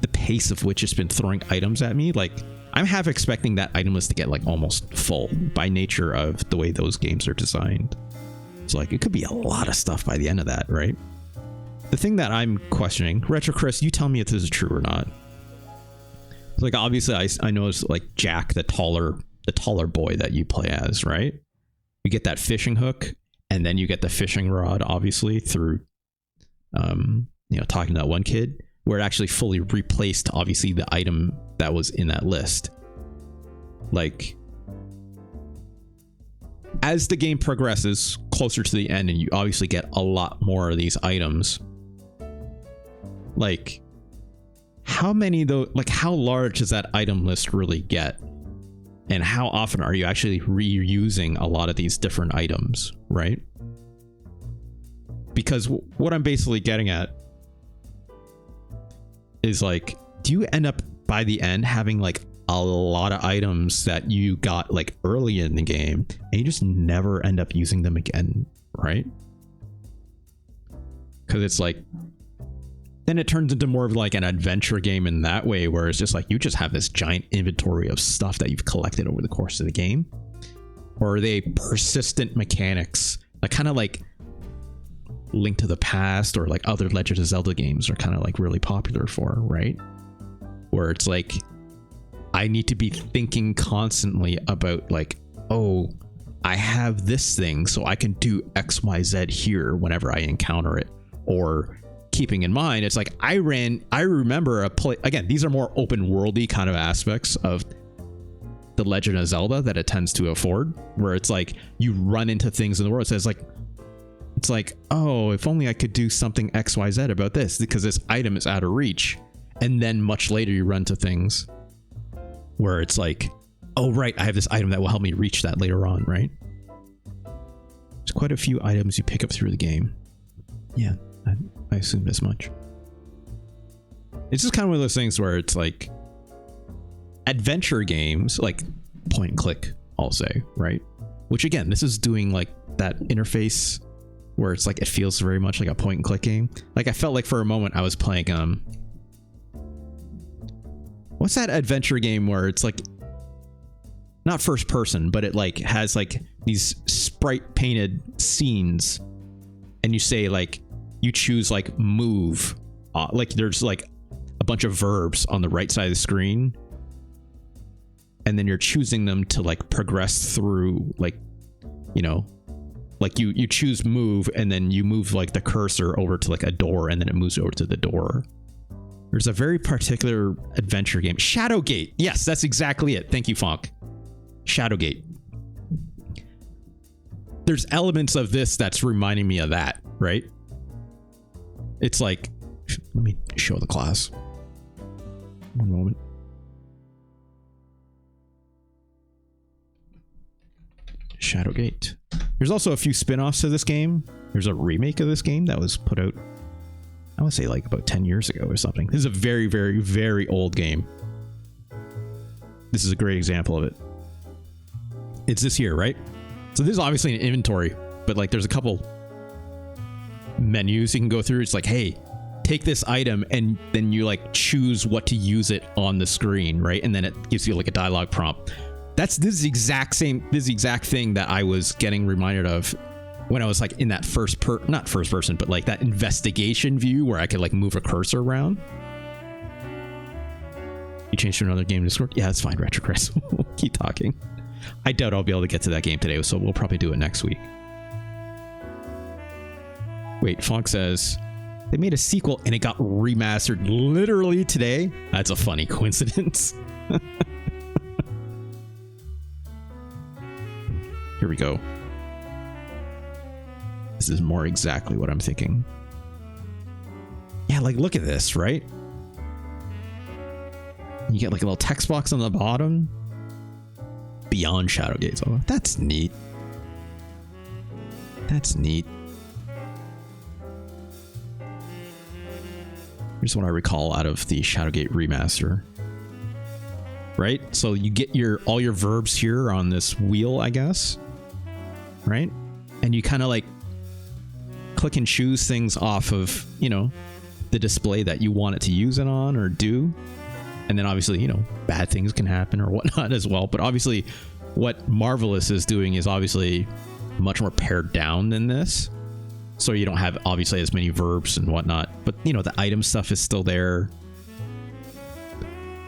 [SPEAKER 1] the pace of which it's been throwing items at me. Like, I'm half expecting that item list to get like almost full by nature of the way those games are designed. So like, it could be a lot of stuff by the end of that, right? The thing that I'm questioning, Retro Chris, you tell me if this is true or not. Like, obviously I know it's like Jack, the taller boy that you play as, right? You get that fishing hook, and then you get the fishing rod, obviously, through, talking to that one kid, where it actually fully replaced, obviously, the item that was in that list. Like, as the game progresses closer to the end, and you obviously get a lot more of these items, like, how many though? Like, how large does that item list really get? And how often are you actually reusing a lot of these different items, right? Because what I'm basically getting at is, like, do you end up by the end having like a lot of items that you got like early in the game and you just never end up using them again, right? Because it's like, then it turns into more of like an adventure game in that way, where it's just like you just have this giant inventory of stuff that you've collected over the course of the game. Or are they persistent mechanics, like kind of like Link to the Past or like other Legend of Zelda games are kind of like really popular for, right? Where it's like, I need to be thinking constantly about like, oh, I have this thing, so I can do XYZ here whenever I encounter it. Or keeping in mind, it's like I remember a play, again, these are more open worldy kind of aspects of the Legend of Zelda that it tends to afford, where it's like you run into things in the world. So it's like, oh, if only I could do something XYZ about this, because this item is out of reach. And then much later you run to things where it's like, oh right, I have this item that will help me reach that later on, right? There's quite a few items you pick up through the game. Yeah, I assumed as much. It's just kind of one of those things where it's like adventure games, like point and click, I'll say, right? Which again, this is doing like that interface where it's like, it feels very much like a point and click game. Like I felt like for a moment I was playing, what's that adventure game where it's like not first person, but it like has like these sprite painted scenes and you say like, you choose like move, like there's like a bunch of verbs on the right side of the screen, and then you're choosing them to like progress through, like, you know, like you choose move and then you move like the cursor over to like a door and then it moves over to the door. There's a very particular adventure game, Shadowgate. Yes, that's exactly it. Thank you, Fonk. Shadowgate. There's elements of this that's reminding me of that, right? It's like, let me show the class. One moment. Shadowgate. There's also a few spin-offs to this game. There's a remake of this game that was put out, I would say like about 10 years ago or something. This is a very, very, very old game. This is a great example of it. It's this here, right? So this is obviously an inventory, but like there's a couple menus you can go through. It's like, hey, take this item, and then you like choose what to use it on the screen, right? And then it gives you like a dialogue prompt. This is the exact thing that I was getting reminded of when I was like in that not first person, but like that investigation view where I could like move a cursor around. You changed to another game Discord? Yeah, that's fine, Retro Chris. We'll keep talking. I doubt I'll be able to get to that game today, so we'll probably do it next week. Wait, Fonk says they made a sequel and it got remastered literally today. That's a funny coincidence. Here we go. This is more exactly what I'm thinking. Yeah, like look at this, right? You get like a little text box on the bottom. Beyond Shadowgate. Oh, that's neat. That's neat. Here's what I recall out of the Shadowgate remaster. Right? So you get all your verbs here on this wheel, I guess. Right? And you kind of like click and choose things off of, you know, the display that you want it to use it on or do. And then obviously, you know, bad things can happen or whatnot as well. But obviously what Marvelous is doing is obviously much more pared down than this. So you don't have obviously as many verbs and whatnot. But, you know, the item stuff is still there.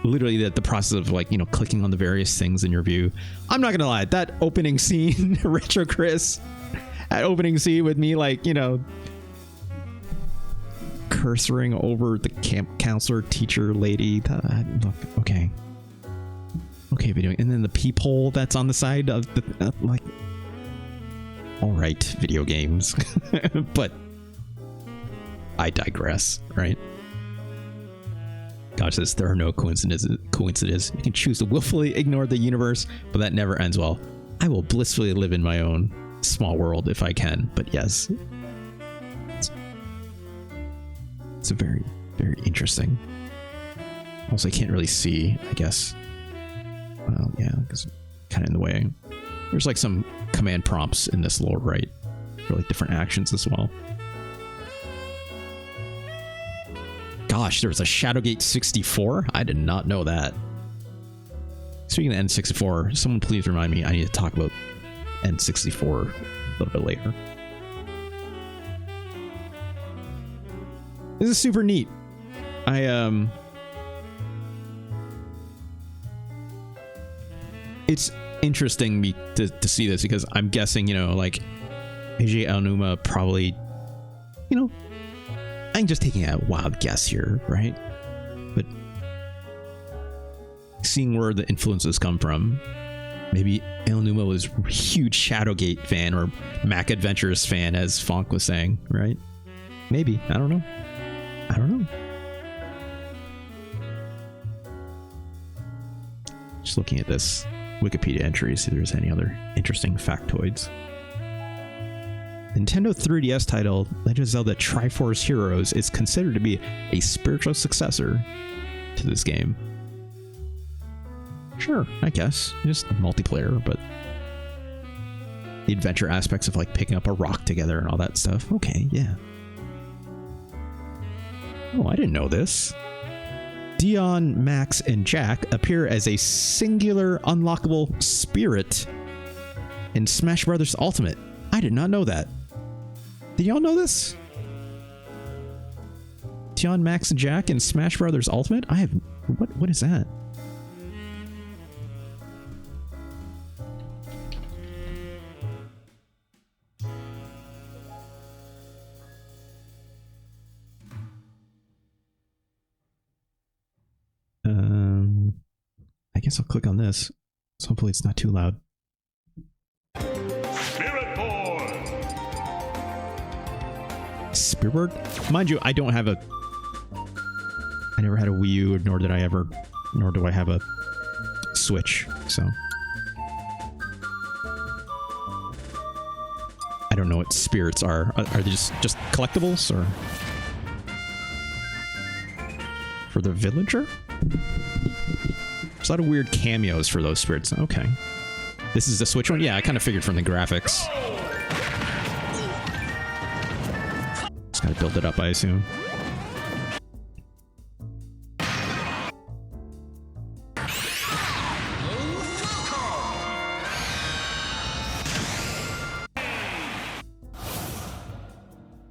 [SPEAKER 1] Literally the process of like, you know, clicking on the various things in your view. I'm not going to lie. That opening scene, Retro Chris, that opening scene with me like, you know, cursoring over the camp counselor teacher lady. Look, okay, video, and then the peephole that's on the side of the like. All right, video games, but I digress. Right? God says there are no coincidences. You can choose to willfully ignore the universe, but that never ends well. I will blissfully live in my own small world if I can. But yes. It's a very, very interesting. Also, I can't really see, I guess. Well, yeah, because kind of in the way. There's like some command prompts in this lower right for like different actions as well. Gosh, there's a Shadowgate 64? I did not know that. Speaking of N64, someone please remind me I need to talk about N64 a little bit later. This is super neat. It's interesting to see this because I'm guessing, you know, like AJ Aonuma probably, you know, I'm just taking a wild guess here, right? But seeing where the influences come from, maybe Aonuma was a huge Shadowgate fan or Mac Adventures fan, as Fonk was saying, right? Maybe. I don't know. Just looking at this Wikipedia entry, see if there's any other interesting factoids. Nintendo 3DS title Legend of Zelda Triforce Heroes is considered to be a spiritual successor to this game. Sure, I guess. Just multiplayer, but the adventure aspects of like picking up a rock together and all that stuff. Okay, yeah. Oh, I didn't know this. Dion, Max, and Jack appear as a singular unlockable spirit in Smash Bros. Ultimate. I did not know that. Did y'all know this? Dion, Max, and Jack in Smash Bros. Ultimate? I have... What is that? I guess I'll click on this. So hopefully it's not too loud. Spirit? Mind you, I don't have a... I never had a Wii U, nor do I have a Switch, so... I don't know what spirits are. Are they just collectibles, or... For the villager? There's a lot of weird cameos for those spirits. Okay. This is the Switch one? Yeah, I kind of figured from the graphics. Just gotta build it up, I assume.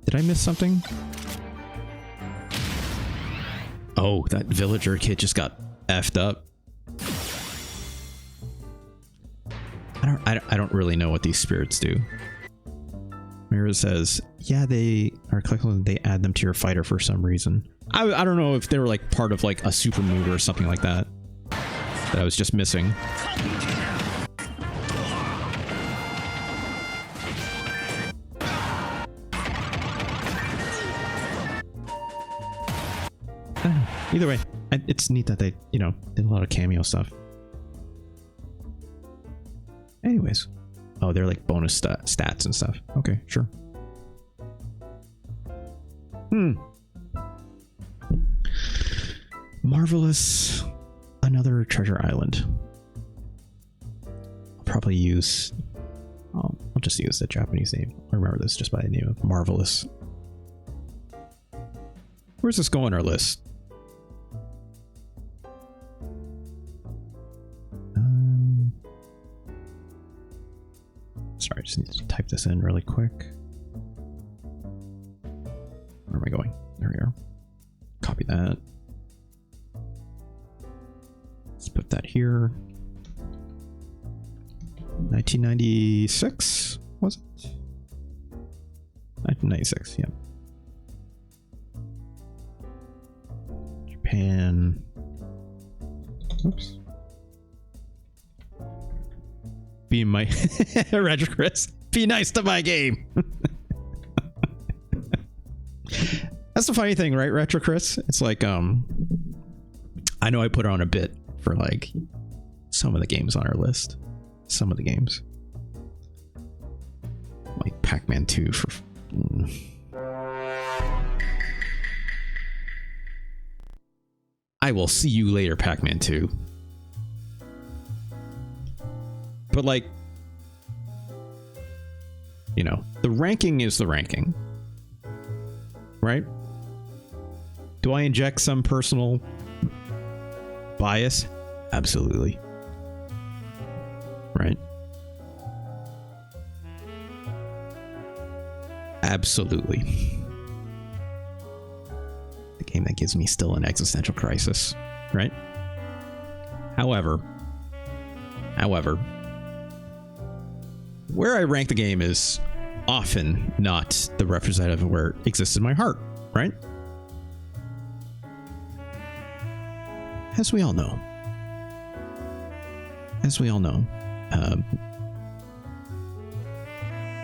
[SPEAKER 1] Did I miss something? Oh, that villager kid just got effed up. I don't really know what these spirits do. Mira says, yeah, they are collectible. They add them to your fighter for some reason. I don't know if they were like part of like a super move or something like that I was just missing. Either way, it's neat that they, you know, did a lot of cameo stuff. Anyways. Oh, they're like bonus stats and stuff. Okay, sure. Marvelous. Another treasure island. I'll probably use... I'll just use the Japanese name. I remember this just by the name of Marvelous. Where's this go on our list? Sorry, I just need to type this in really quick. Where am I going? There we are. Copy that. Let's put that here. 1996, was it? 1996, yeah. Japan. Oops. Be my Retro Chris. Be nice to my game. That's the funny thing, right, Retro Chris? It's like I know I put on a bit for like some of the games on our list. Some of the games. Like Pac-Man 2 for I will see you later, Pac-Man 2. But like, you know, the ranking is the ranking, right? Do I inject some personal bias? Absolutely. Right? Absolutely. The game that gives me still an existential crisis, right? However, where I rank the game is often not the representative of where it exists in my heart, right? As we all know.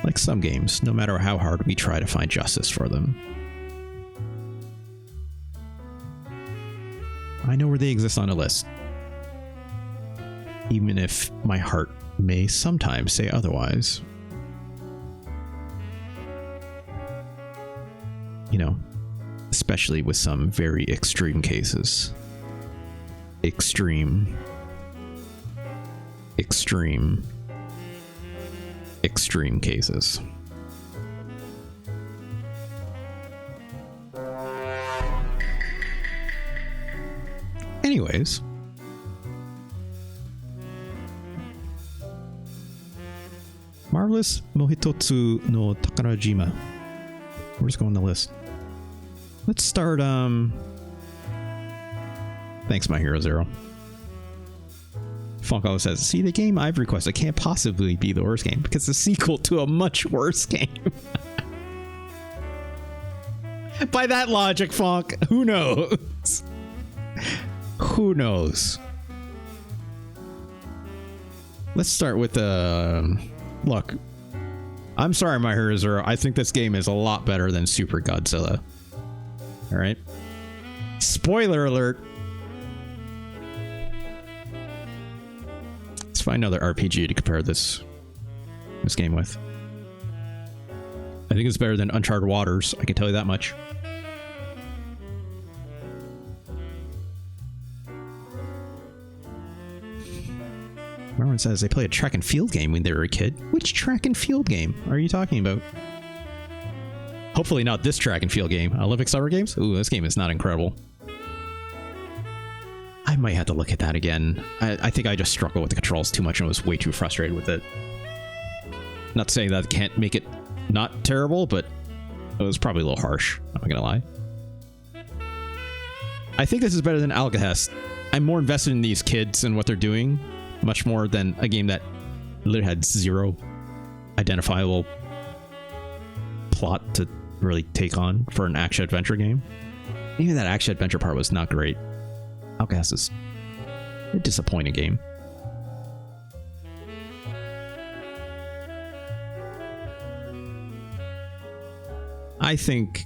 [SPEAKER 1] Like some games, no matter how hard we try to find justice for them, I know where they exist on a list. Even if my heart may sometimes say otherwise. You know, especially with some very extreme cases. Extreme cases. Anyways, Marvelous Mōhitotsu no Takarajima. Where's going on the list? Let's start, thanks, My Hero Zero. Funko says, see, the game I've requested can't possibly be the worst game because it's a sequel to a much worse game. By that logic, Funk, who knows? Who knows? Let's start with look, I'm sorry, My Hero Zero. I think this game is a lot better than Super Godzilla. All right. Spoiler alert. Let's find another RPG to compare this game with. I think it's better than Uncharted Waters. I can tell you that much. Marwan says they played a track and field game when they were a kid. Which track and field game are you talking about? Hopefully not this track and field game. Olympic Summer Games? Ooh, this game is not incredible. I might have to look at that again. I think I just struggled with the controls too much and was way too frustrated with it. Not saying that I can't make it not terrible, but it was probably a little harsh. I'm not gonna lie. I think this is better than Alcahest. I'm more invested in these kids and what they're doing, much more than a game that literally had zero identifiable plot to really take on for an action-adventure game. Even that action-adventure part was not great. Alcahest is a disappointing game. I think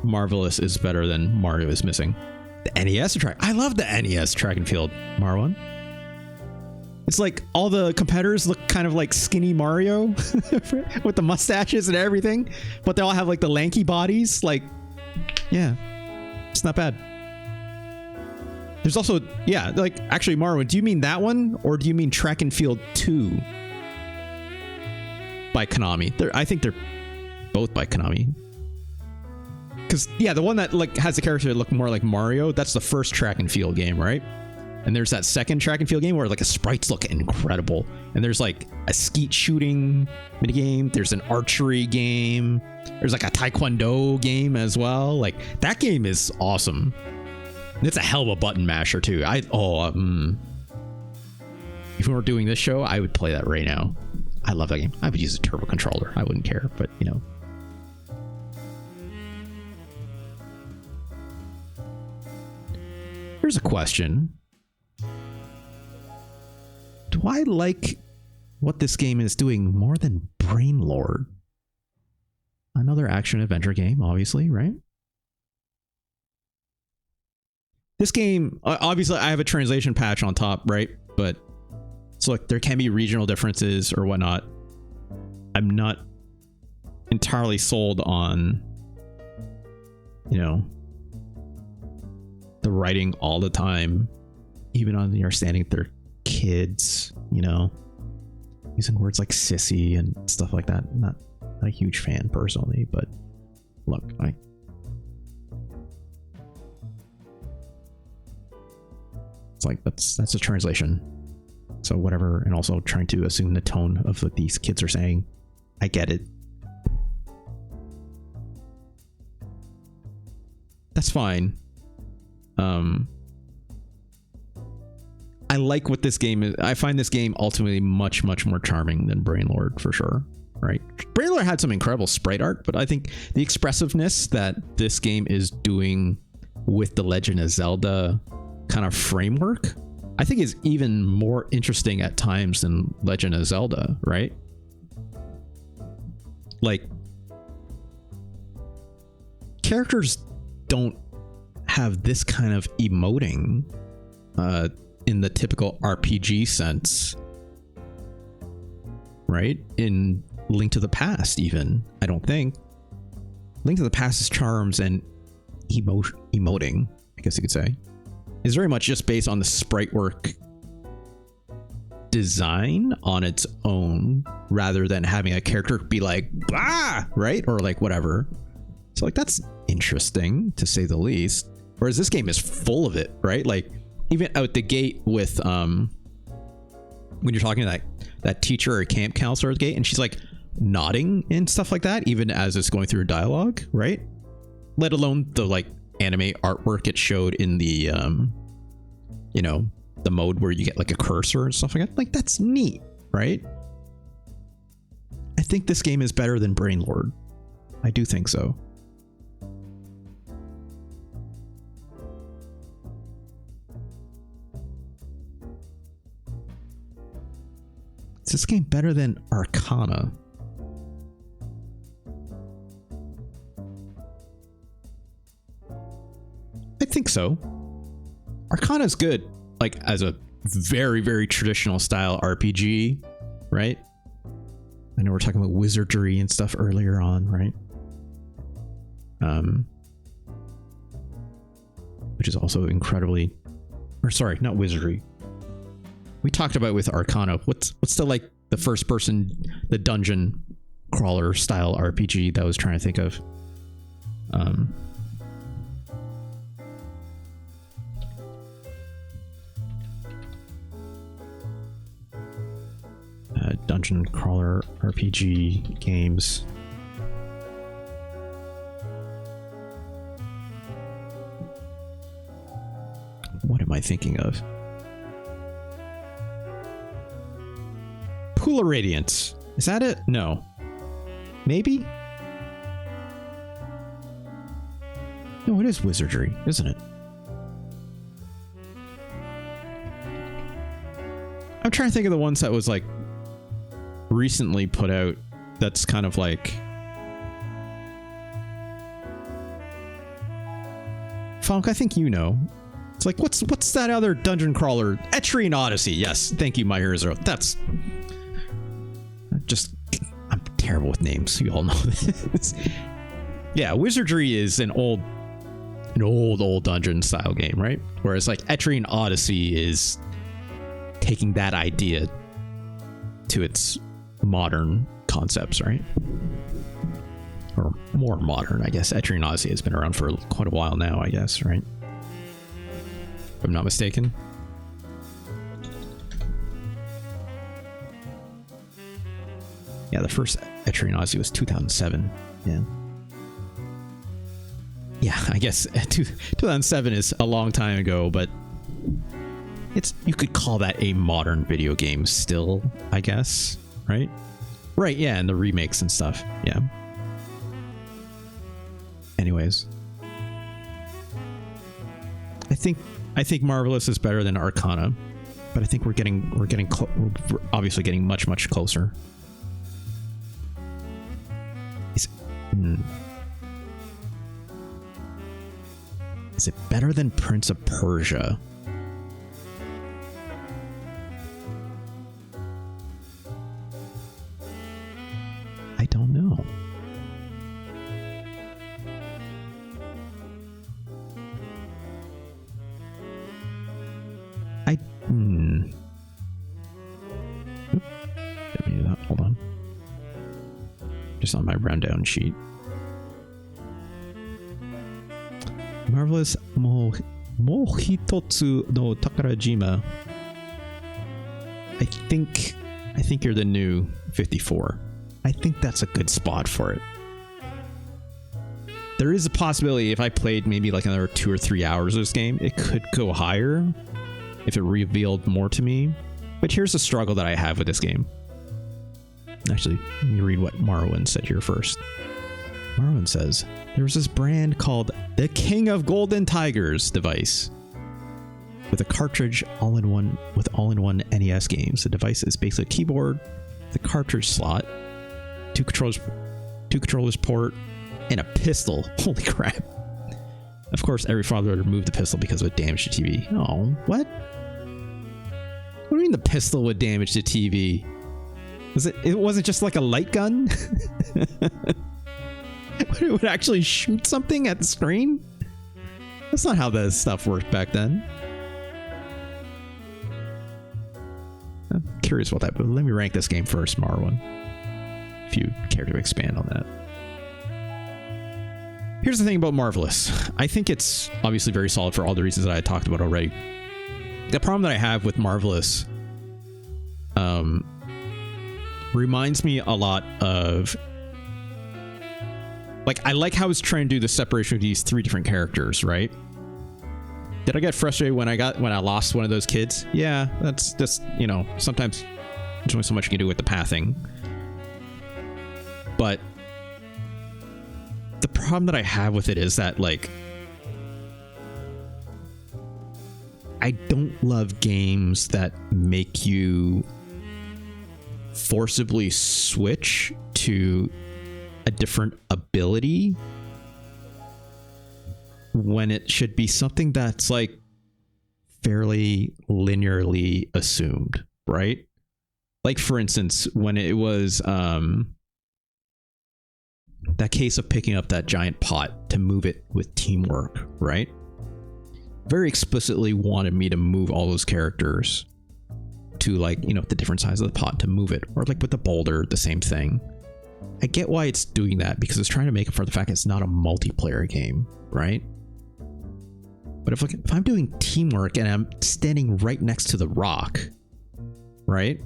[SPEAKER 1] Marvelous is better than Mario is Missing. The NES track. I love the NES track and field Marwan. It's like all the competitors look kind of like skinny Mario with the mustaches and everything, but they all have like the lanky bodies. Like, yeah, it's not bad. There's also, yeah, like actually, Marwan, do you mean that one or do you mean Track and Field 2 by Konami? I think they're both by Konami. Because, yeah, the one that like has the character that look more like Mario, that's the first track and field game, right? And there's that second track and field game where like the sprites look incredible. And there's like a skeet shooting minigame. There's an archery game. There's like a taekwondo game as well. Like that game is awesome. And it's a hell of a button masher too. If we were doing this show, I would play that right now. I love that game. I would use a turbo controller. I wouldn't care, but you know. Here's a question. Do I like what this game is doing more than Brainlord? Another action-adventure game, obviously, right? This game, obviously, I have a translation patch on top, right? But, so like, there can be regional differences or whatnot. I'm not entirely sold on, you know, the writing all the time, even on the understanding that they're kids, you know, using words like sissy and stuff like that. Not a huge fan personally, but look, it's like that's a translation, so whatever. And also trying to assume the tone of what these kids are saying. I get it. That's fine. I like what this game is. I find this game ultimately much more charming than Brainlord for sure, right? Brainlord had some incredible sprite art, but I think the expressiveness that this game is doing with the Legend of Zelda kind of framework, I think is even more interesting at times than Legend of Zelda, right? Like, characters don't have this kind of emoting in the typical RPG sense, right? In Link to the Past, even, I don't think. Link to the Past's charms and emoting, I guess you could say, is very much just based on the sprite work design on its own, rather than having a character be like, ah, right? Or like whatever. So like, that's interesting to say the least. Whereas this game is full of it, right? Like, even out the gate with when you're talking to that teacher or camp counselor at the gate, and she's like nodding and stuff like that, even as it's going through dialogue, right? Let alone the like anime artwork it showed in the you know, the mode where you get like a cursor and stuff like that. Like, that's neat, right? I think this game is better than Brainlord. I do think so. Is this game better than Arcana? I think so. Arcana is good, like as a very traditional style RPG, right? I know we're talking about wizardry and stuff earlier on, right? Which is also incredibly, or sorry, not wizardry. We talked about with Arcana. What's the like the first person, the dungeon crawler style RPG that I was trying to think of? dungeon crawler RPG games. What am I thinking of? Pool of Radiance. Is that it? No. Maybe? No, it is wizardry, isn't it? I'm trying to think of the ones that was like recently put out that's kind of like Funk, I think you know. It's like what's that other dungeon crawler? Etrian Odyssey. Yes, thank you, My Hero Zero. That's just I'm terrible with names. You all know this. Yeah, wizardry is an old dungeon style game, right? Whereas like Etrian Odyssey is taking that idea to its modern concepts, right? Or more modern, I guess. Etrian Odyssey has been around for quite a while now, I guess, right? If I'm not mistaken. Yeah, the first Etrian Odyssey was 2007. Yeah. Yeah, I guess 2007 is a long time ago, but you could call that a modern video game still, I guess, right? Right, yeah, and the remakes and stuff. Yeah. Anyways, I think Marvelous is better than Arcana, but I think we're obviously getting much closer. Is it better than Prince of Persia? I don't know. Let me do that. Hold on. Just on my rundown sheet. Marvelous Mōhitotsu no Takarajima. I think you're the new 54. I think that's a good spot for it. There is a possibility if I played maybe like another 2 or 3 hours of this game, it could go higher if it revealed more to me. But here's the struggle that I have with this game. Actually, let me read what Marwin said here first. Marwin says, there's this brand called the King of Golden Tigers device with a cartridge all-in-one NES games. The device is basically a keyboard, the cartridge slot, two controllers port, and a pistol. Holy crap. Of course, every father removed the pistol because of damage to TV. Oh, what? What do you mean the pistol would damage the TV? It wasn't just like a light gun? It would actually shoot something at the screen? That's not how that stuff worked back then. I'm curious about that, but let me rank this game first, Marwin, if you care to expand on that. Here's the thing about Marvelous. I think it's obviously very solid for all the reasons that I talked about already. The problem that I have with Marvelous reminds me a lot of, like, I like how it's trying to do the separation of these 3 different characters, right? Did I get frustrated when I lost one of those kids? Yeah, that's just, you know, sometimes there's only so much you can do with the pathing. But the problem that I have with it is that, like, I don't love games that make you forcibly switch to a different ability when it should be something that's like fairly linearly assumed, right? Like, for instance, when it was that case of picking up that giant pot to move it with teamwork, right? Very explicitly wanted me to move all those characters to, like, you know, the different size of the pot to move it, or like with the boulder, the same thing. I get why it's doing that, because it's trying to make up for the fact it's not a multiplayer game, right? But if I'm doing teamwork and I'm standing right next to the rock, right?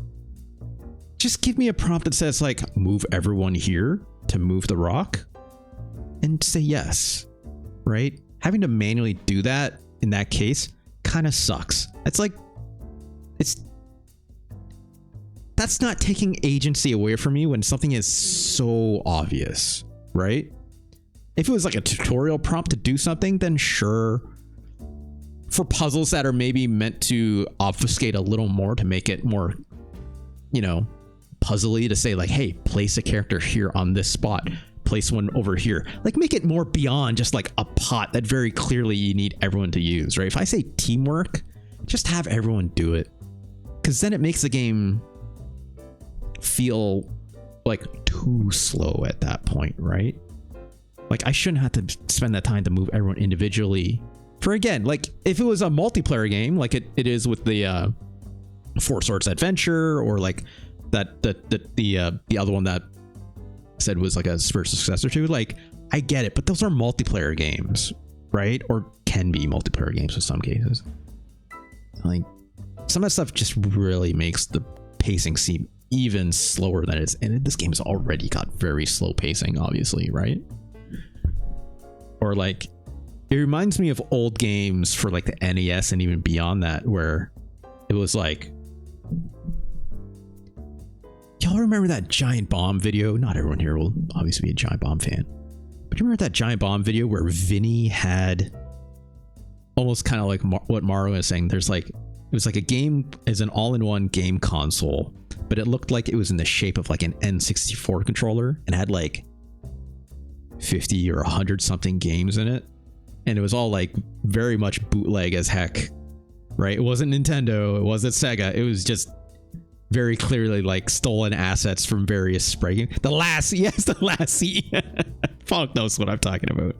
[SPEAKER 1] Just give me a prompt that says like, move everyone here to move the rock, and say yes, right? Having to manually do that in that case kind of sucks. That's not taking agency away from you when something is so obvious, right? If it was like a tutorial prompt to do something, then sure. For puzzles that are maybe meant to obfuscate a little more, to make it more, you know, puzzly, to say like, hey, place a character here on this spot, place one over here, like make it more beyond just like a pot that very clearly you need everyone to use, right? If I say teamwork, just have everyone do it, because then it makes the game feel like too slow at that point, right? Like I shouldn't have to spend that time to move everyone individually. For again, like if it was a multiplayer game like it is with the Four Swords Adventure, or like the other one that said was like a spiritual successor to, like I get it, but those are multiplayer games, right? Or can be multiplayer games in some cases. Like some of that stuff just really makes the pacing seem even slower than it is, and this game has already got very slow pacing, obviously, right? Or like it reminds me of old games for like the NES and even beyond that, where it was like, y'all remember that Giant Bomb video? Not everyone here will obviously be a Giant Bomb fan, but you remember that Giant Bomb video where Vinny had almost kind of like what Mario is saying? There's like, it was like a game as an all-in-one game console, but it looked like it was in the shape of like an N64 controller and had like 50 or 100 something games in it. And it was all like very much bootleg as heck, right? It wasn't Nintendo, it wasn't Sega, it was just very clearly like stolen assets from various spray games. The Lassie. Funk knows what I'm talking about.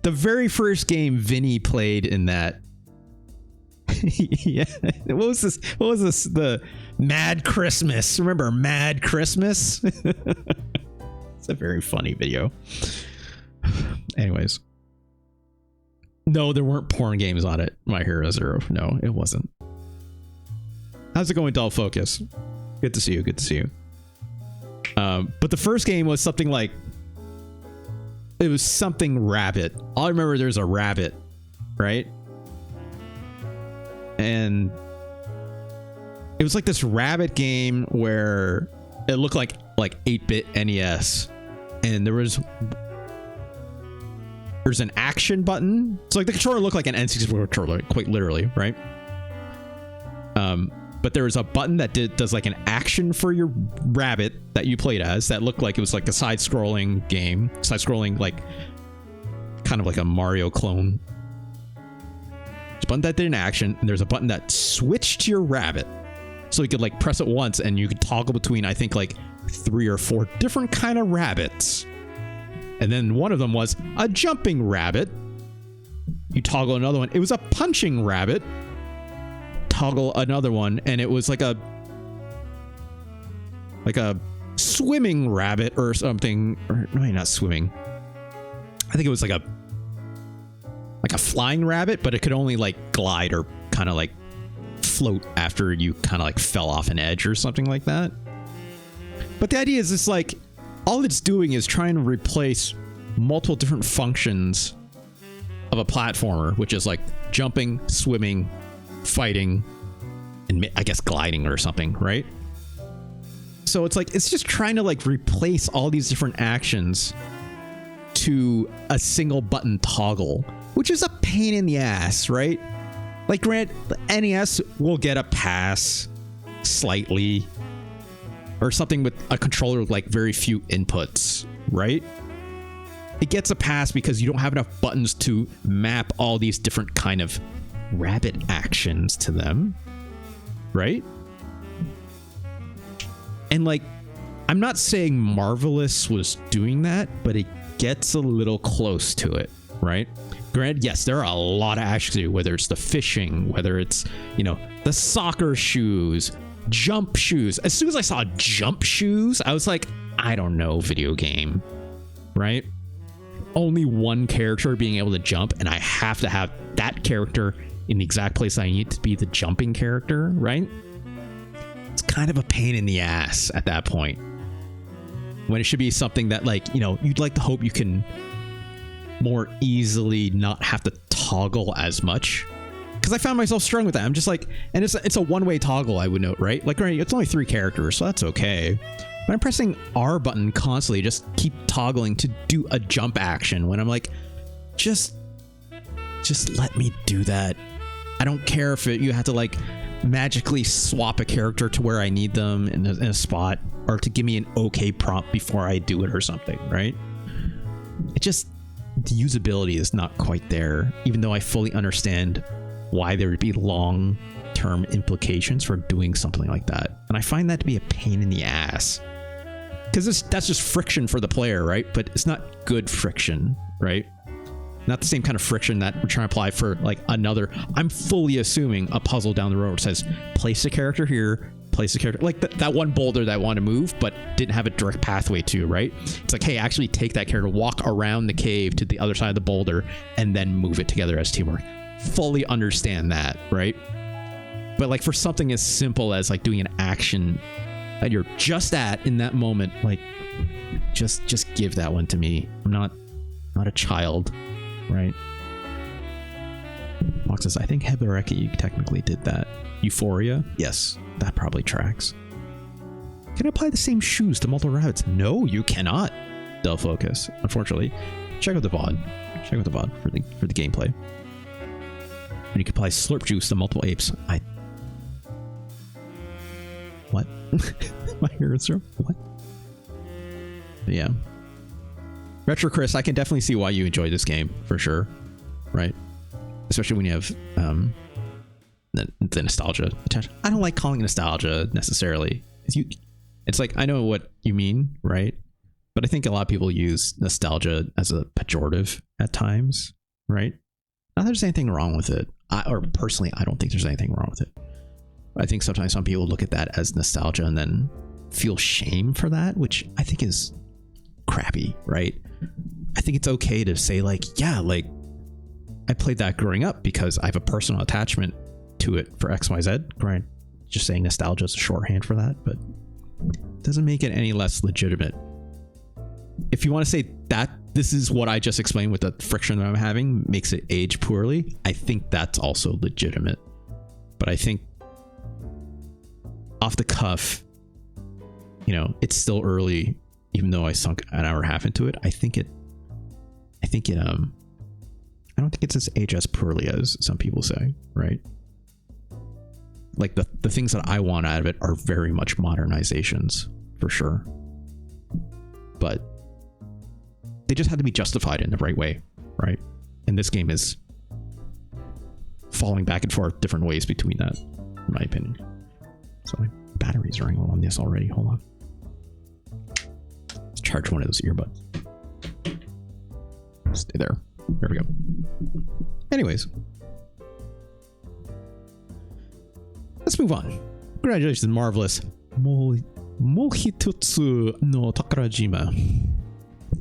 [SPEAKER 1] The very first game Vinny played in that. Yeah. What was this? The Mad Christmas. Remember Mad Christmas? It's a very funny video. Anyways. No, there weren't porn games on it. My Hero Zero. No, it wasn't. How's it going, Dull Focus? Good to see you. Good to see you. But the first game was something like, it was something rabbit. All I remember, there's a rabbit, right? And it was like this rabbit game where it looked like 8-bit NES, and there's an action button. So like the controller looked like an N64 controller, quite literally, right? But there was a button that does like an action for your rabbit that you played as, that looked like it was like a side-scrolling game, like kind of like a Mario clone. There's a button that did an action, and there's a button that switched to your rabbit, so you could like press it once and you could toggle between, I think, like 3 or 4 different kind of rabbits. And then one of them was a jumping rabbit. You toggle another one. It was a punching rabbit. Toggle another one, and it was like a swimming rabbit or something. Or no, not swimming. I think it was like a flying rabbit, but it could only like glide or kind of like float after you kind of like fell off an edge or something like that. But the idea is, it's like all it's doing is trying to replace multiple different functions of a platformer, which is like jumping, swimming, fighting, and I guess gliding or something, right? So it's like, it's just trying to like replace all these different actions to a single button toggle, which is a pain in the ass, right? Like, granted, the NES will get a pass slightly, or something with a controller with like very few inputs, right? It gets a pass because you don't have enough buttons to map all these different kind of rabbit actions to them, right? And like, I'm not saying Marvelous was doing that, but it gets a little close to it, right? Granted, yes, there are a lot of actions to do, whether it's the fishing, whether it's, you know, the soccer shoes, Jump shoes. As soon as I saw jump shoes, I was like, I don't know, video game, right? Only one character being able to jump, and I have to have that character in the exact place I need to be the jumping character, right? It's kind of a pain in the ass at that point. When it should be something that, like, you know, you'd like to hope you can more easily not have to toggle as much. Because I found myself struggling with that. I'm just like, and it's a one-way toggle, I would note, right? Like, right, it's only 3 characters, so that's okay. But I'm pressing R button constantly, just keep toggling to do a jump action when I'm like, just let me do that. I don't care if you have to, like, magically swap a character to where I need them in a spot, or to give me an okay prompt before I do it or something, right? It just, the usability is not quite there, even though I fully understand why there would be long-term implications for doing something like that. And I find that to be a pain in the ass. Because that's just friction for the player, right? But it's not good friction, right? Not the same kind of friction that we're trying to apply for, like, another. I'm fully assuming a puzzle down the road where it says, place a character here, place a character. Like that one boulder that I want to move, but didn't have a direct pathway to, right? It's like, hey, actually take that character, walk around the cave to the other side of the boulder, and then move it together as teamwork. Fully understand that, right? But, like, for something as simple as, like, doing an action that you're just at in that moment, like, just give that one to me. I'm not a child, right? Fox says, I think Hebereki technically did that. Euphoria? Yes, that probably tracks. Can I apply the same shoes to multiple rabbits? No, you cannot. Del Focus, unfortunately. Check out the VOD. Check out the VOD for the gameplay. And you can apply slurp juice to multiple apes. What? My ears are what? But yeah. Retro Chris, I can definitely see why you enjoy this game for sure, right? Especially when you have the nostalgia attached. I don't like calling it nostalgia necessarily. It's like, I know what you mean, right? But I think a lot of people use nostalgia as a pejorative at times, right? Not that there's anything wrong with it. Or personally, I don't think there's anything wrong with it. I think sometimes some people look at that as nostalgia and then feel shame for that, which I think is crappy, right? I think it's okay to say, like, yeah, like, I played that growing up because I have a personal attachment to it for XYZ. Right? Just saying nostalgia is a shorthand for that, but it doesn't make it any less legitimate. If you want to say that this is what I just explained with the friction that I'm having makes it age poorly, I think that's also legitimate. But I think off the cuff, you know, it's still early, even though I sunk an hour and a half into it. I don't think it's as age as poorly as some people say, right? Like the things that I want out of it are very much modernizations for sure. But they just had to be justified in the right way, right? And this game is falling back and forth different ways between that, in my opinion. So my battery's running low on this already. Hold on. Let's charge one of those earbuds. Stay there. There we go. Anyways. Let's move on. Congratulations, marvelous Mōhitotsu no Takarajima.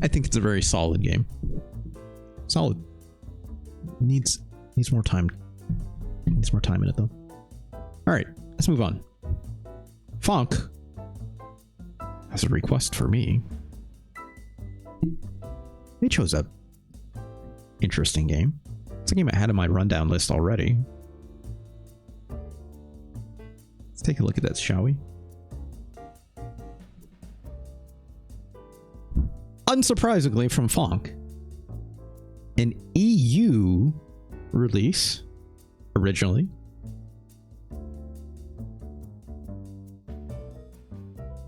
[SPEAKER 1] I think it's a very solid game. Solid. Needs more time. Needs more time in it though. Alright, let's move on. Funk has a request for me. They chose a interesting game. It's a game I had on my rundown list already. Let's take a look at that, shall we? Unsurprisingly from Funk, an EU release originally.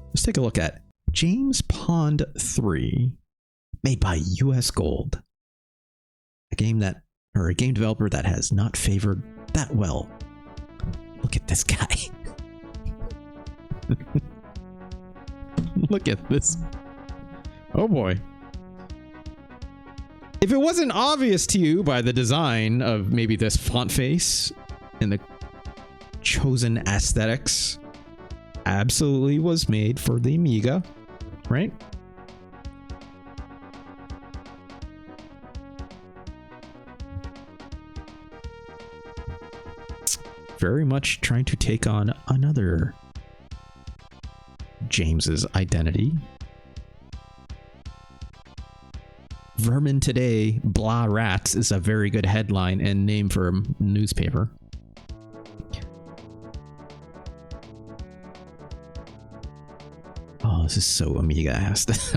[SPEAKER 1] Let's take a look at James Pond 3, made by US Gold. A game developer that has not favored that well. Look at this guy. Look at this. Oh boy. If it wasn't obvious to you by the design of maybe this font face and the chosen aesthetics absolutely was made for the Amiga, right? Very much trying to take on another James's identity. Vermin Today, Blah Rats is a very good headline and name for a newspaper. Oh, this is so Amiga-ass. This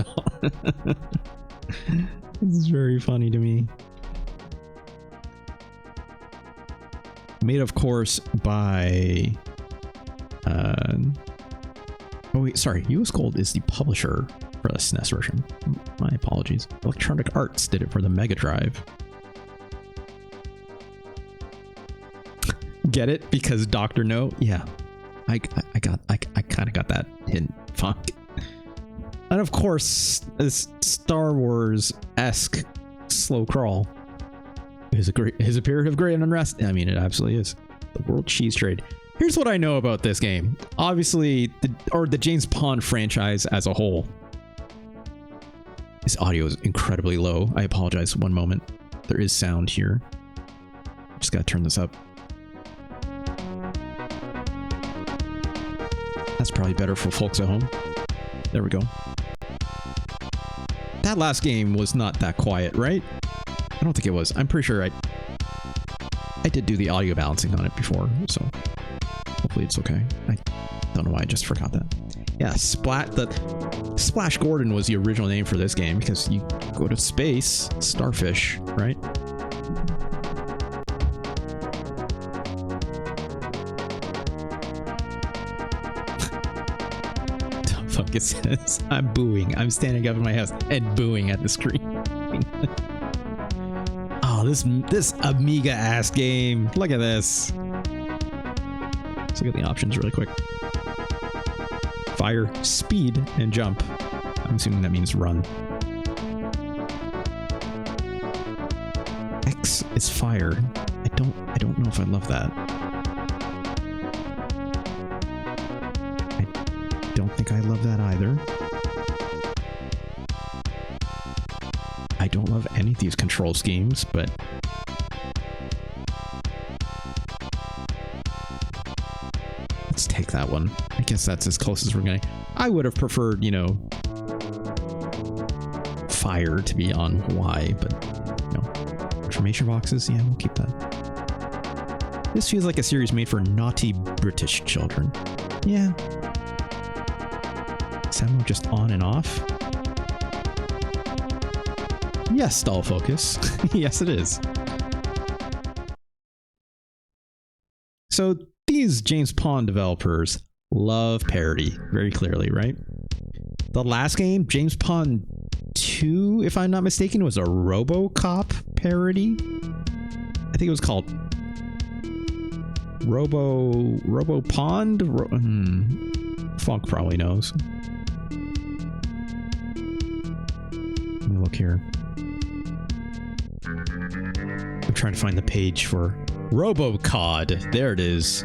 [SPEAKER 1] is very funny to me. Made, of course, by... oh, wait, sorry. US Gold is the publisher for the SNES version. My apologies. Electronic Arts did it for the Mega Drive. Get it? Because Dr. No? Yeah. I kind of got that hint. Fuck. And of course, this Star Wars-esque slow crawl is a period of great unrest. I mean, it absolutely is. The World Cheese Trade. Here's what I know about this game. Obviously, the James Pond franchise as a whole. This audio is incredibly low. I apologize. One moment. There is sound here. Just gotta turn this up. That's probably better for folks at home. There we go. That last game was not that quiet, right? I don't think it was. I'm pretty sure I did do the audio balancing on it before, so hopefully it's okay. I don't know why I just forgot that. Yeah, Splash Gordon was the original name for this game because you go to space, Starfish, right? It says, I'm booing. I'm standing up in my house and booing at the screen. Oh, this Amiga ass game. Look at this. Let's look at the options really quick. Fire, speed, and jump. I'm assuming that means run. X is fire. I don't know if I love that. Don't think I love that either. I don't love any of these control schemes, but let's take that one. I guess that's as close as we're getting. I would have preferred, you know, fire to be on Y, but you know, information boxes, yeah, we'll keep that. This feels like a series made for naughty British children. Yeah. Sound just on and off? Yes, stall focus. Yes, it is. So these James Pond developers love parody, very clearly, right? The last game, James Pond 2, if I'm not mistaken, was a RoboCop parody. I think it was called RoboPond? Funk probably knows. Let me look here. I'm trying to find the page for RoboCod. There it is.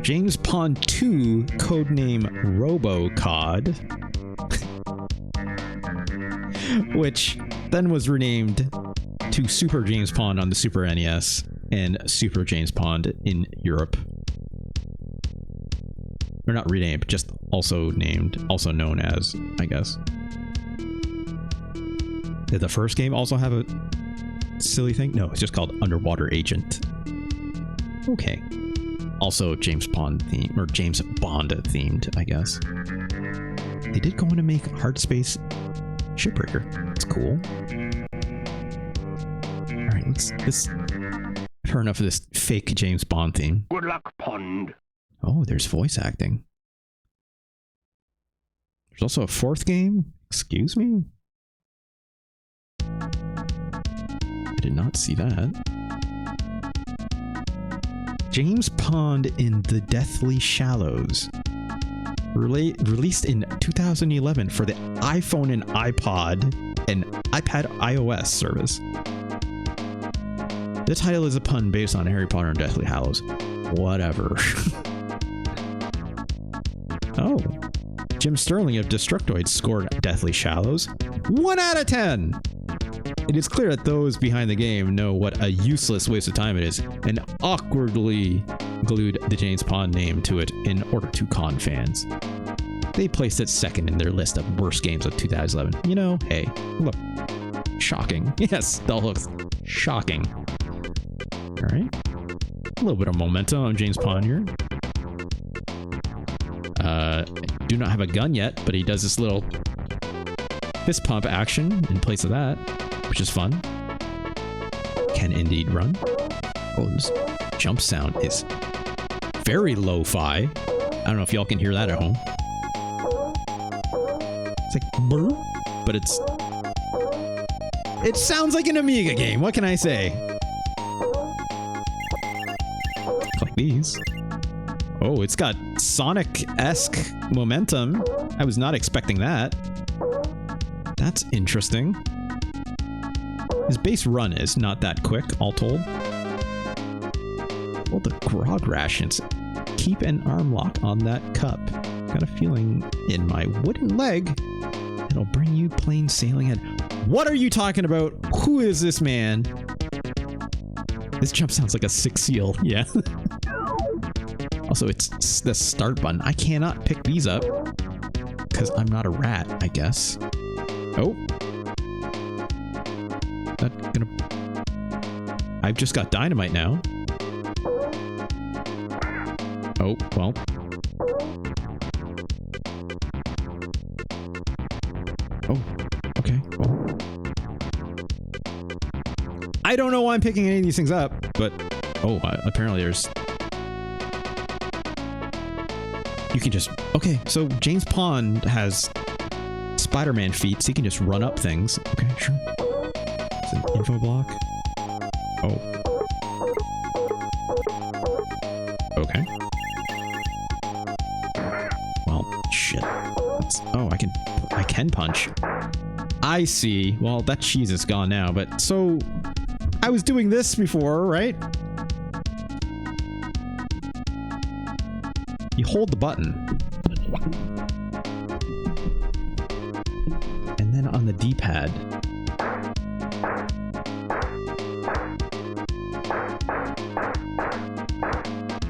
[SPEAKER 1] James Pond 2, codename RoboCod, which then was renamed to Super James Pond on the Super NES and Super James Pond in Europe. Or not renamed, just also named, also known as, I guess. Did the first game also have a silly thing? No, it's just called Underwater Agent. Okay. Also James Pond themed, or James Bond themed, I guess. They did go on to make Hard Space Shipbreaker. That's cool. Alright, let's heard enough of this fake James Bond theme.
[SPEAKER 2] Good luck, Pond.
[SPEAKER 1] Oh, there's voice acting. There's also a fourth game? Excuse me? I did not see that. James Pond in the Deathly Shallows. Released in 2011 for the iPhone and iPod and iPad iOS service. The title is a pun based on Harry Potter and Deathly Hallows. Whatever. Oh. Jim Sterling of Destructoid scored Deathly Shallows 1 out of 10. It is clear that those behind the game know what a useless waste of time it is and awkwardly glued the James Pond name to it in order to con fans. They placed it second in their list of worst games of 2011. You know, hey, look. Shocking. Yes, that looks shocking. All right. A little bit of momentum on James Pond here. Do not have a gun yet, but he does this little fist pump action in place of that, which is fun. Can indeed run. Oh, this jump sound is very lo-fi. I don't know if y'all can hear that at home. It's like brr, but it sounds like an Amiga game. What can I say? Click these. Oh, it's got Sonic-esque momentum. I was not expecting that. That's interesting. His base run is not that quick, all told. Well, the grog rations. Keep an arm lock on that cup. Got a feeling in my wooden leg it'll bring you plain sailing in. What are you talking about? Who is this man? This jump sounds like a sick seal. Yeah. Also, it's the start button. I cannot pick these up because I'm not a rat, I guess. Oh. I've just got dynamite now. Oh, well. Oh, okay. Well. I don't know why I'm picking any of these things up, but... Oh, apparently there's... You can just... Okay, so James Pond has Spider-Man feet, so he can just run up things. Okay, sure. It's an info block. Oh. Okay. Well, shit. Oh, I can punch. I see. Well, that cheese is gone now, but so... I was doing this before, right? You hold the button. And then on the D-pad.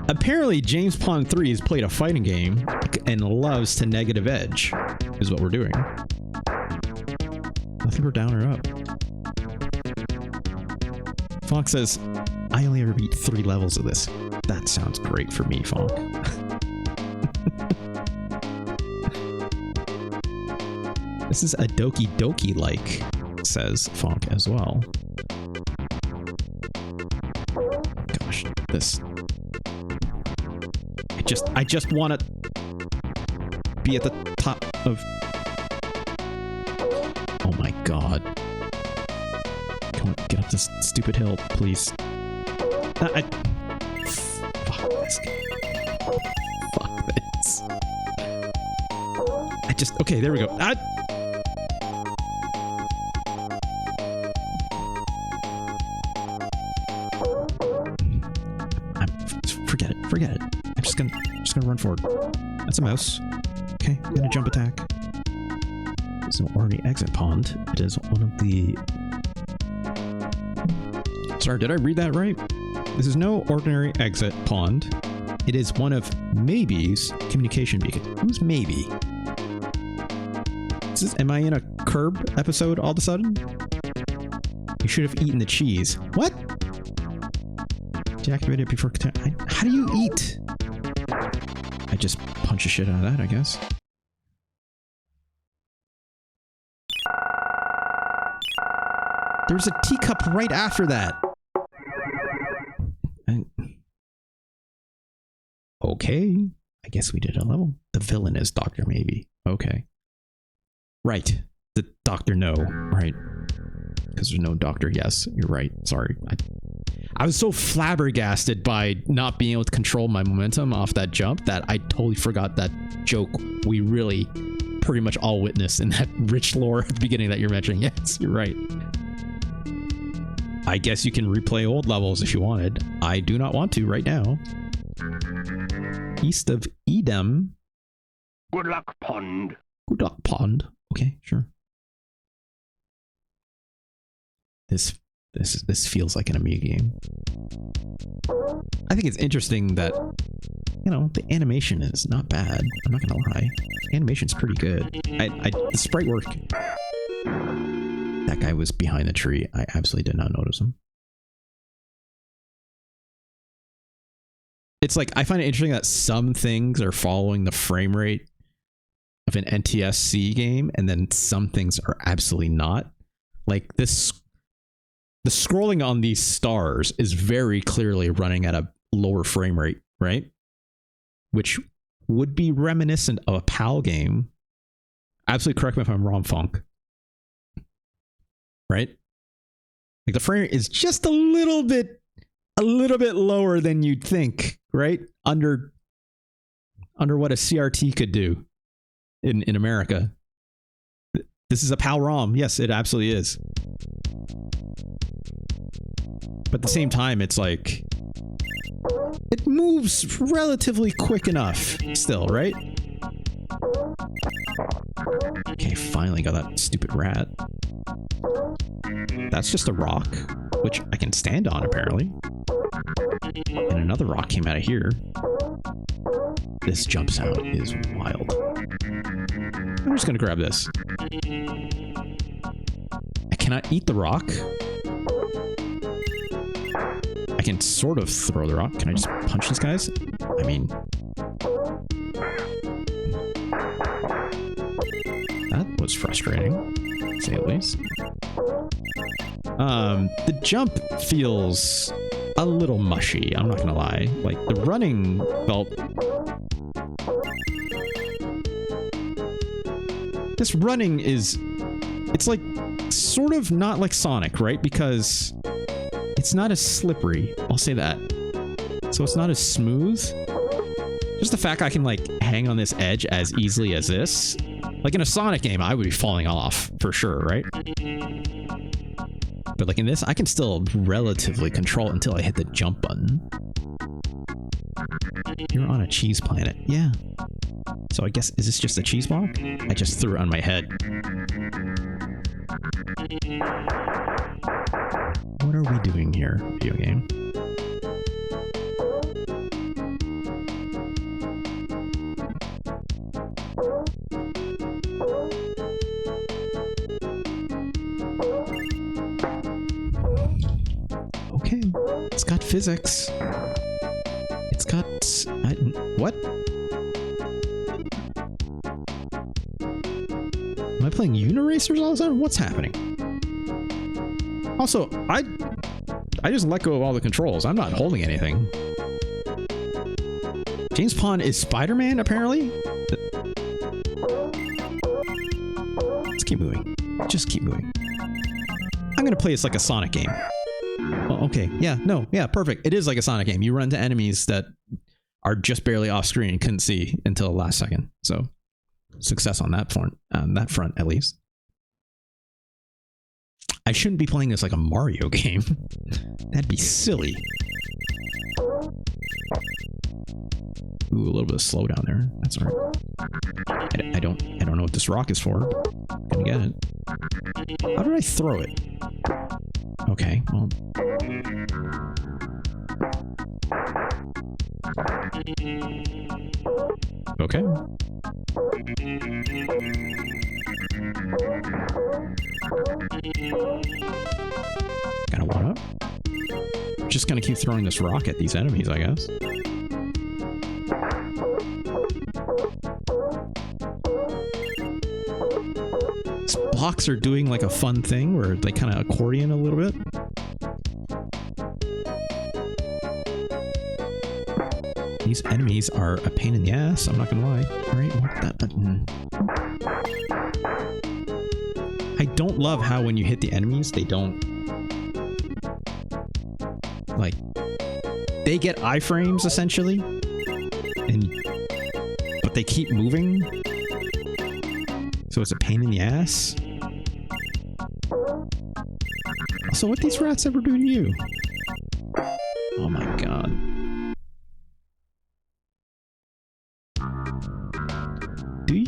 [SPEAKER 1] Apparently, James Pond 3 has played a fighting game and loves to negative edge, is what we're doing. I think we're down or up. Fonk says, I only ever beat 3 levels of this. That sounds great for me, Fonk. This is a Doki Doki-like, says Fonk as well. Gosh, this... I just want to be at the top of... Oh my god. Come on, get up this stupid hill, please. Fuck this game. Fuck this. Okay, there we go. Forget it. I'm just gonna run forward. That's a mouse. Okay, I'm gonna jump attack. It's an ordinary exit pond. It is one of the... Sorry, did I read that right? This is no ordinary exit pond. It is one of Maybe's communication beacon. Who's Maybe? Am I in a Curb episode all of a sudden? You should have eaten the cheese. What? Deactivate it before... How do you eat? I just punch the shit out of that, I guess. There's a teacup right after that. Okay. I guess we did a level. The villain is Dr. Maybe. Okay. Right. The Dr. No. Right. Because there's no doctor. Yes, you're right. Sorry. I was so flabbergasted by not being able to control my momentum off that jump that I totally forgot that joke we really pretty much all witnessed in that rich lore at the beginning that you're mentioning. Yes, you're right. I guess you can replay old levels if you wanted. I do not want to right now. East of Edom.
[SPEAKER 2] Good luck, Pond.
[SPEAKER 1] Good luck, Pond. Okay, sure. This feels like an Amiga game. I think it's interesting that, you know, the animation is not bad. I'm not gonna lie. The animation's pretty good. The sprite work. That guy was behind the tree. I absolutely did not notice him. It's like, I find it interesting that some things are following the frame rate of an NTSC game, and then some things are absolutely not. Like this, the scrolling on these stars is very clearly running at a lower frame rate, right? Which would be reminiscent of a PAL game. Absolutely correct me if I'm wrong, Funk. Right? Like the frame rate is just a little bit lower than you'd think, right? Under what a CRT could do in America. This is a PAL ROM. Yes, it absolutely is. But at the same time, it's like, it moves relatively quick enough still, right? Okay, finally got that stupid rat. That's just a rock, which I can stand on apparently. And another rock came out of here. This jump sound is wild. I'm just gonna grab this. I cannot eat the rock. I can sort of throw the rock. Can I just punch these guys? I mean, that was frustrating, to say the least. The jump feels a little mushy, I'm not gonna lie. Like, the running felt... This running is... It's like, sort of not like Sonic, right? Because it's not as slippery, I'll say that. So it's not as smooth. Just the fact I can, like, hang on this edge as easily as this. Like, in a Sonic game, I would be falling off, for sure, right? But like in this, I can still relatively control it until I hit the jump button. You're on a cheese planet. Yeah. So I guess, is this just a cheese block? I just threw it on my head. What are we doing here, video game? Okay, it's got physics. It's got... what? Am I playing Uniracers all of a sudden? What's happening? Also, I just let go of all the controls. I'm not holding anything. James Pond is Spider-Man, apparently? Let's keep moving. Just keep moving. I'm gonna play this like a Sonic game. Oh, okay. Yeah, no, yeah, perfect. It is like a Sonic game. You run into enemies that are just barely off screen and couldn't see until the last second. So, success on that front, at least. I shouldn't be playing this like a Mario game. That'd be silly. Ooh, a little bit of slowdown there. That's all right. I don't know what this rock is for. Gonna get it. How did I throw it? Okay, well. Okay. Gotta one up. Just gonna keep throwing this rock at these enemies, I guess. These blocks are doing like a fun thing where they kind of accordion a little bit. These enemies are a pain in the ass, I'm not gonna lie. Alright, what that button? I don't love how when you hit the enemies, they don't... like... they get iframes, essentially. But they keep moving. So it's a pain in the ass. Also, what these rats ever do to you? Oh my god.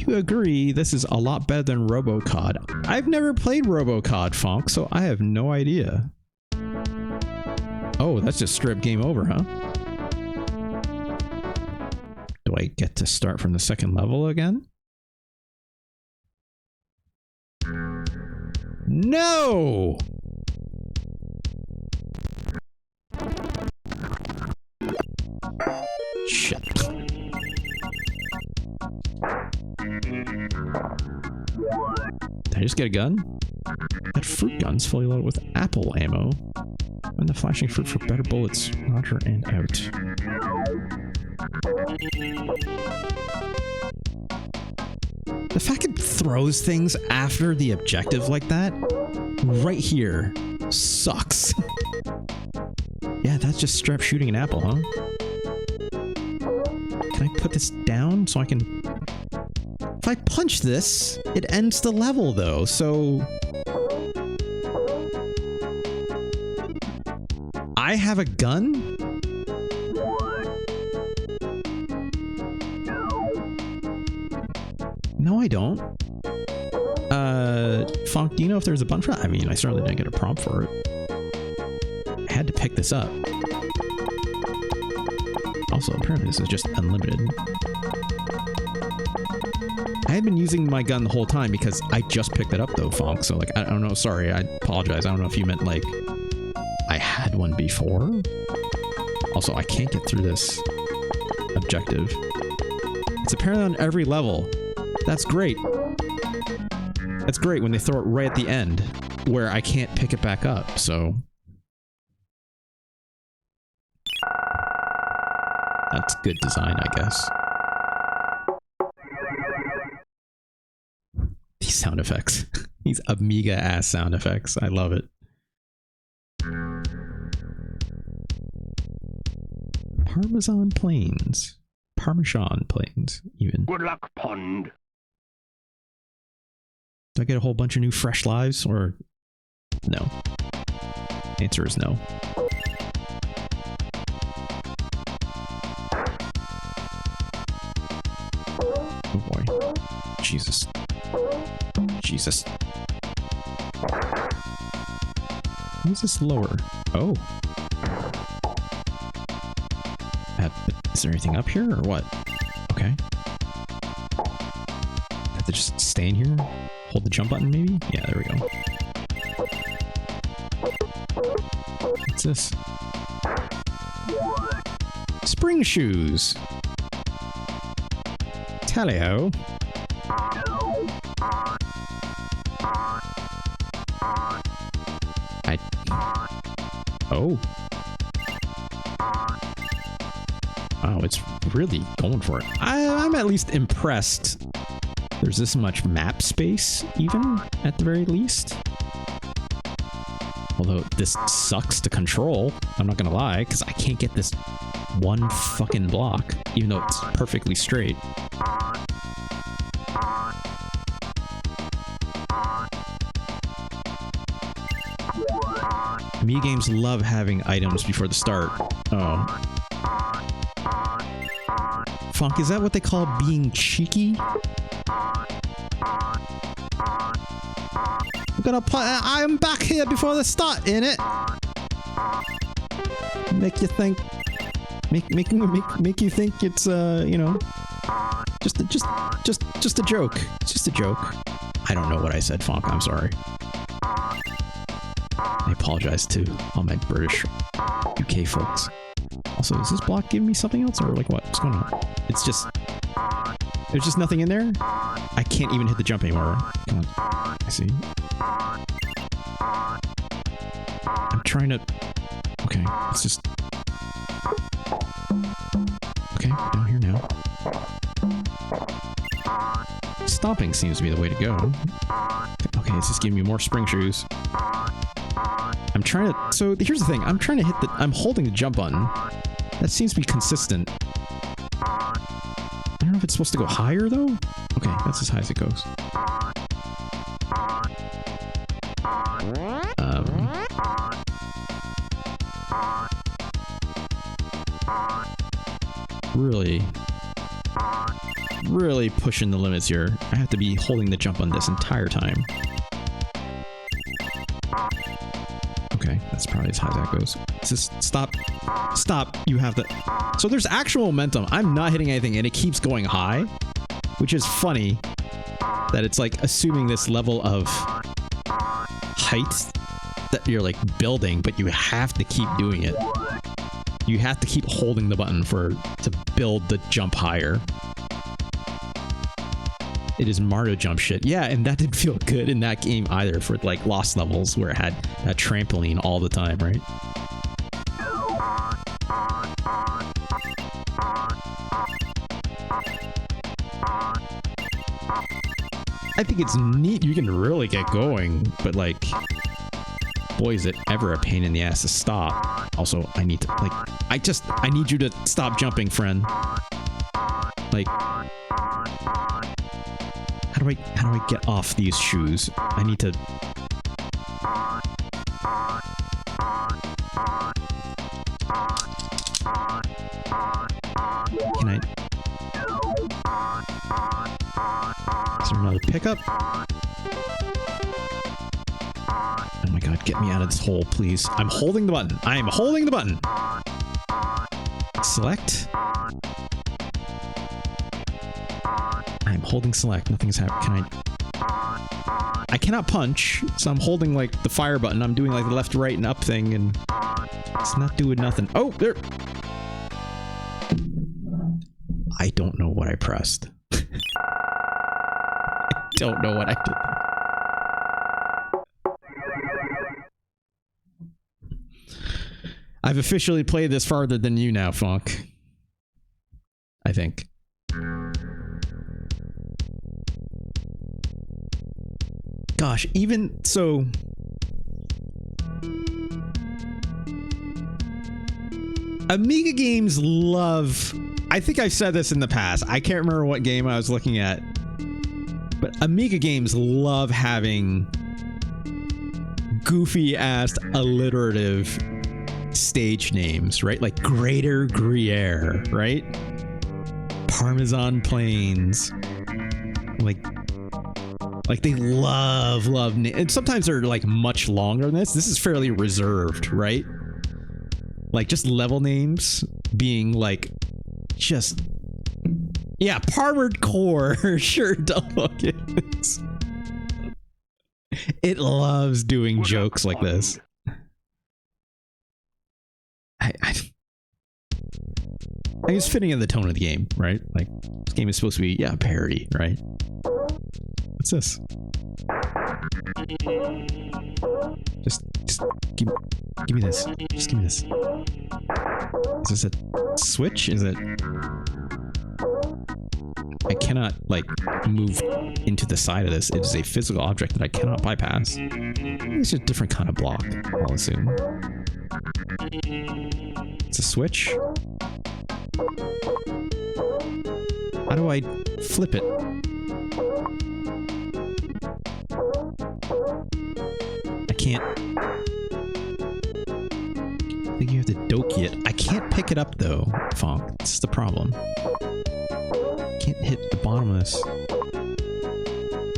[SPEAKER 1] do agree this is a lot better than RoboCod. I've never played RoboCod, Funk, so I have no idea. Oh, that's just straight game over, huh? Do I get to start from the second level again? No! Shit. Did I just get a gun? That fruit gun's fully loaded with apple ammo. And the flashing fruit for better bullets. Roger and out. The fact it throws things after the objective like that, right here, sucks. Yeah, that's just straight up shooting an apple, huh? Can I put this down so I can... If I punch this, it ends the level though, so... I have a gun? No, I don't. Funk, do you know if there's a button for that? I mean, I certainly didn't get a prompt for it. I had to pick this up. Also, apparently this is just unlimited. I had been using my gun the whole time because I just picked it up though, Funk. So like, I don't know, sorry, I apologize. I don't know if you meant like, I had one before? Also, I can't get through this objective. It's apparently on every level. That's great. That's great when they throw it right at the end, where I can't pick it back up, so... That's good design, I guess. These sound effects. These Amiga-ass sound effects. I love it. Parmesan Plains. Parmesan Plains, even.
[SPEAKER 2] Good luck, Pond.
[SPEAKER 1] Do I get a whole bunch of new fresh lives, or no? Answer is no. Oh boy. Jesus. Jesus. Why is this lower? Oh. Is there anything up here, or what? Okay. Have to just stay in here? Hold the jump button, maybe? Yeah, there we go. What's this? Spring shoes! Tally-ho. Oh. Wow, it's really going for it. I'm at least impressed. There's this much map space, even, at the very least. Although this sucks to control, I'm not gonna lie, because I can't get this one fucking block, even though it's perfectly straight. Amiga games love having items before the start. Oh. Funk, is that what they call being cheeky? I'm back here before the start, innit? Make you think, make you think it's you know, just a joke. It's just a joke. I don't know what I said, Funk. I'm sorry. I apologize to all my British UK folks. Also, is this block giving me something else, or like what? What's going on? It's just... There's just nothing in there? I can't even hit the jump anymore. Come on. I see. I'm trying to... Okay, let's just... Okay, down here now. Stomping seems to be the way to go. Okay, it's just giving me more spring shoes. I'm trying to... So, here's the thing. I'm trying to hit the... I'm holding the jump button. That seems to be consistent. I don't know if it's supposed to go higher, though? Okay, that's as high as it goes. Really? really pushing the limits here. I have to be holding the jump on this entire time. Okay, that's probably as high as that goes. Just stop. Stop. You have to... So there's actual momentum. I'm not hitting anything and it keeps going high, which is funny that it's like assuming this level of height that you're like building, but you have to keep doing it. You have to keep holding the button to build the jump higher. It is Mario jump shit. Yeah, and that didn't feel good in that game either for like lost levels where it had that trampoline all the time, right? I think it's neat. You can really get going, but like, boy, is it ever a pain in the ass to stop. Also, I need to like, I need you to stop jumping, friend. Like, how do I get off these shoes? I need to. Can I? Is there another pickup? Oh my god, get me out of this hole, please. I'm holding the button. I am holding the button. Select. I'm holding select. Nothing's happening. Can I cannot punch, so I'm holding like the fire button. I'm doing like the left, right, and up thing, and it's not doing nothing. Oh, there. I don't know what I pressed. I don't know what I did. I've officially played this farther than you now, Funk. I think. Gosh, even so... Amiga games love... I think I've said this in the past. I can't remember what game I was looking at. But Amiga games love having goofy-ass alliterative stage names, right? Like Greater Gruyere, right? Parmesan Plains. Like they love and sometimes they're like much longer than this. This is fairly reserved, right? Like just level names being like just yeah, Parmored Core sure is. It loves doing jokes like this. I think it's fitting in the tone of the game, right? Like this game is supposed to be parody, right? What's this? Just give me this. Just give me this. Is this a switch? Is it? I cannot like move into the side of this. It is a physical object that I cannot bypass. It's a different kind of block, I'll assume. It's a switch. How do I flip it? I can't. I think you have to doki it. I can't pick it up though, Funk. That's the problem. Can't hit the bottom of this. Is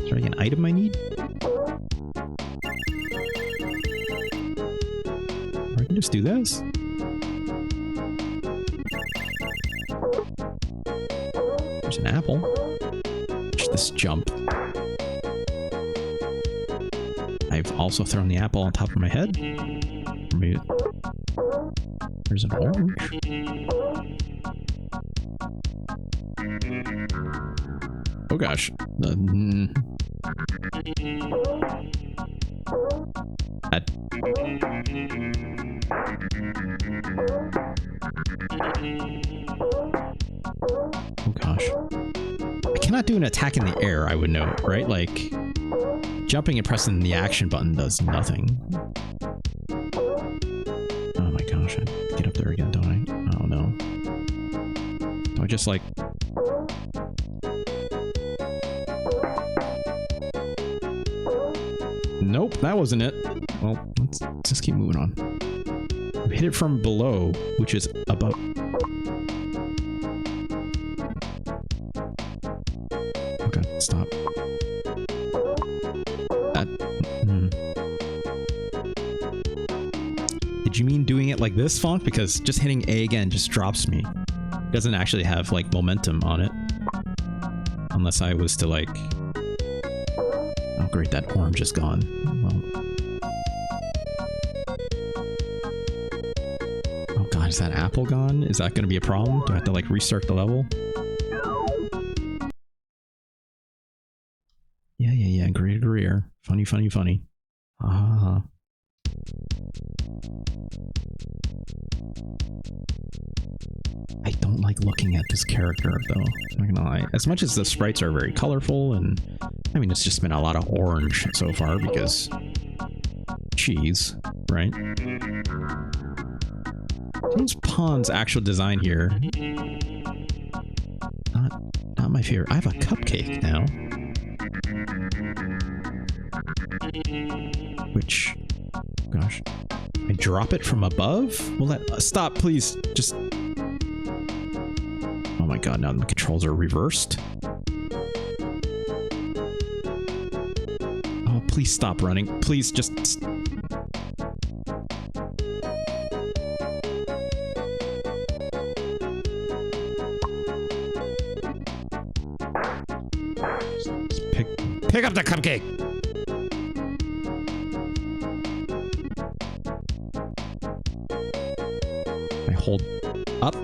[SPEAKER 1] there like an item I need? Or I can just do this. There's an apple. Just this jump. I've also thrown the apple on top of my head. Maybe there's an orange. Oh gosh. Oh gosh. I cannot do an attack in the air, I would note, right? Like, jumping and pressing the action button does nothing. Oh my gosh, I get up there again, don't I? Oh no. Do I just like... Nope, that wasn't it. Well, let's just keep moving on. Hit it from below, which is above. it like this, Funk, because just hitting A again just drops me. It doesn't actually have like momentum on it. Unless I was to like... Oh great, that orange is gone. Well... Oh god, is that apple gone? Is that going to be a problem? Do I have to like restart the level? Yeah, Greer. Funny. Ah. I don't like looking at this character, though. I'm not gonna lie. As much as the sprites are very colorful, and I mean, it's just been a lot of orange so far because cheese, right? James Pond's actual design here, not my favorite. I have a cupcake now, which, gosh, I drop it from above. Will that stop, please? Just. Oh my god! Now the controls are reversed. Oh, please stop running. Please just. Pick up the cupcake! I hold up.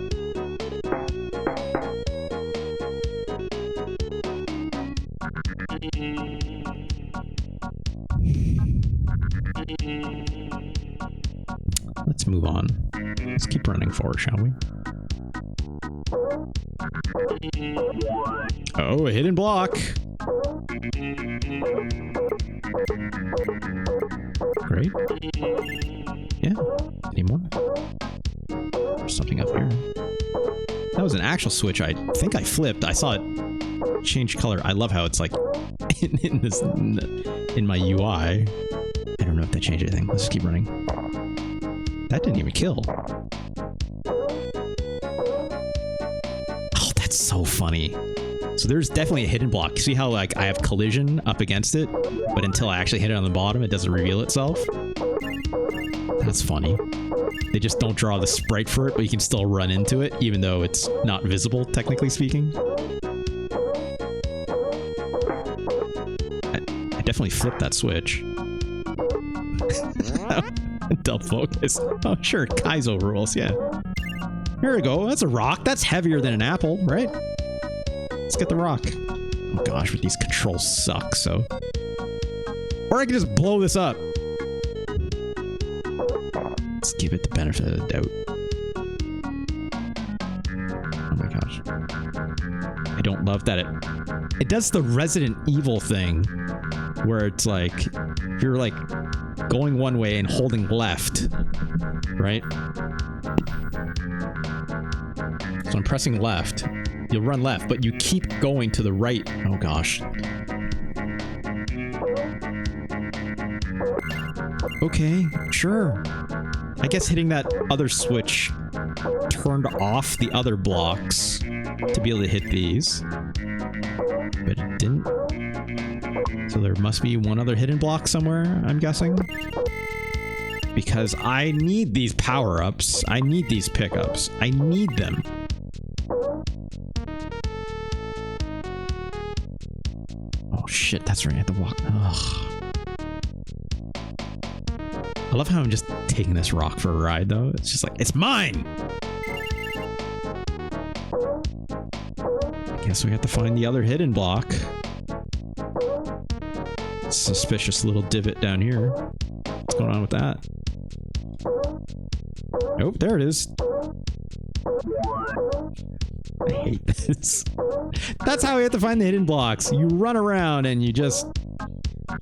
[SPEAKER 1] Let's move on. Let's keep running forward, shall we? Oh, a hidden block! Great. Yeah. Any more? There's something up here. That was an actual switch. I think I flipped. I saw it change color. I love how it's like in my UI. I don't know if that changed anything. Let's just keep running. That didn't even kill. Oh, that's so funny. So there's definitely a hidden block. See how like I have collision up against it, but until I actually hit it on the bottom, it doesn't reveal itself? That's funny. They just don't draw the sprite for it, but you can still run into it, even though it's not visible, technically speaking. I definitely flipped that switch. Double focus. Oh, sure. Kaizo rules, yeah. Here we go. That's a rock. That's heavier than an apple, right? Let's get the rock. Oh gosh, but these controls suck, so... Or I can just blow this up. Let's give it the benefit of the doubt. Oh my gosh. I don't love that it does the Resident Evil thing, where it's like, if you're like going one way and holding left, right? So I'm pressing left. You'll run left, but you keep going to the right. Oh gosh. Okay, sure. I guess hitting that other switch turned off the other blocks to be able to hit these. But it didn't. So there must be one other hidden block somewhere, I'm guessing. Because I need these power-ups. I need these pickups. I need them. Oh shit, that's right. I have to walk. Ugh. I love how I'm just taking this rock for a ride, though. It's just like, it's mine! I guess we have to find the other hidden block. Suspicious little divot down here. What's going on with that? Oh, there it is. I hate this. That's how we have to find the hidden blocks. You run around and you just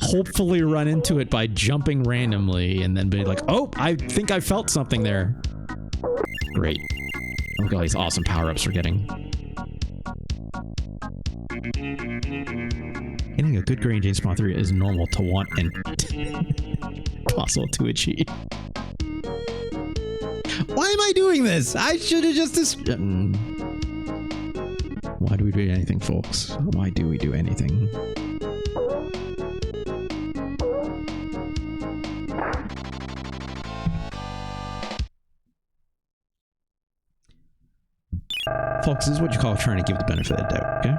[SPEAKER 1] hopefully run into it by jumping randomly and then be like, oh, I think I felt something there. Great. Look at all these awesome power-ups we're getting. Getting a good grade in James Bond 3 is normal to want and possible to achieve. Why am I doing this? I should have just... Why do we do anything, folks? Why do we do anything? Folks, this is what you call trying to give the benefit of the doubt, okay?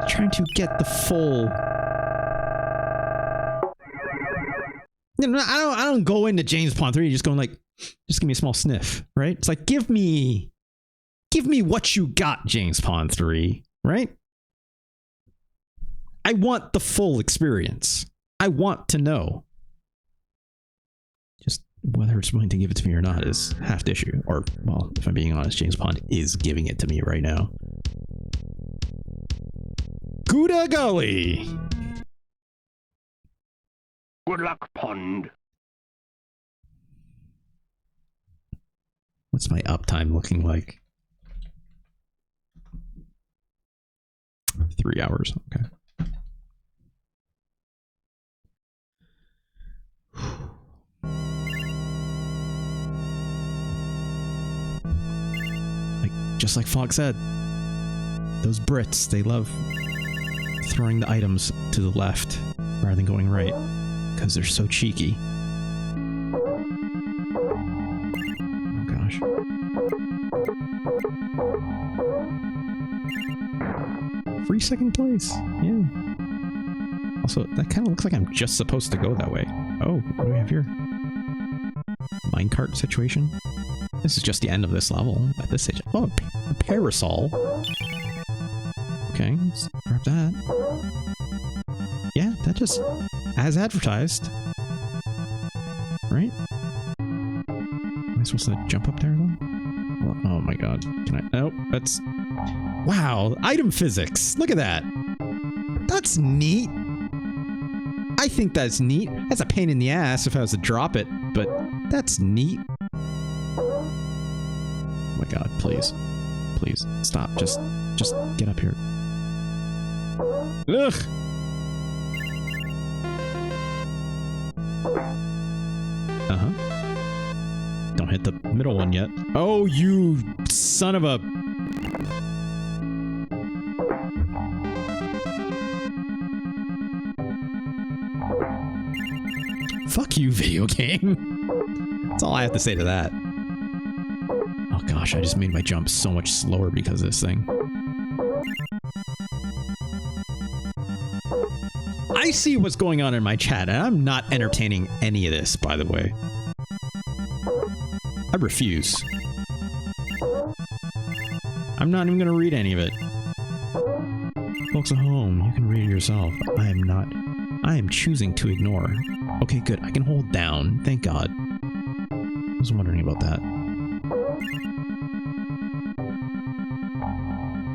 [SPEAKER 1] Trying to get the full... No, I don't go into James Bond 3 just going like, just give me a small sniff, right? It's like, give me what you got, James Bond 3, right? I want the full experience. I want to know. Just whether it's willing to give it to me or not is half the issue. Or, well, if I'm being honest, James Bond is giving it to me right now. Gouda Gully!
[SPEAKER 2] Good luck, Pond.
[SPEAKER 1] What's my uptime looking like? 3 hours, okay. Just like Fogg said, those Brits, they love throwing the items to the left rather than going right because they're so cheeky. Oh gosh. Free second place. Yeah. Also, that kind of looks like I'm just supposed to go that way. Oh, what do we have here? Minecart situation? This is just the end of this level at this stage. Oh, a parasol. Okay, let's grab that. Yeah, that just, as advertised. Right? Am I supposed to jump up there though? Well, oh my god. Can I? Nope, that's... Wow, item physics. Look at that. That's neat. I think that's neat. That's a pain in the ass if I was to drop it, but that's neat. Oh my god, please. Please, stop. Just get up here. Ugh! Uh-huh. Don't hit the middle one yet. Oh, you son of a... Fuck you, video game. That's all I have to say to that. Oh gosh, I just made my jump so much slower because of this thing. I see what's going on in my chat, and I'm not entertaining any of this, by the way. I refuse. I'm not even going to read any of it. Folks at home, you can read it yourself. I am not. I am choosing to ignore. Okay, good. I can hold down. Thank God. I was wondering about that.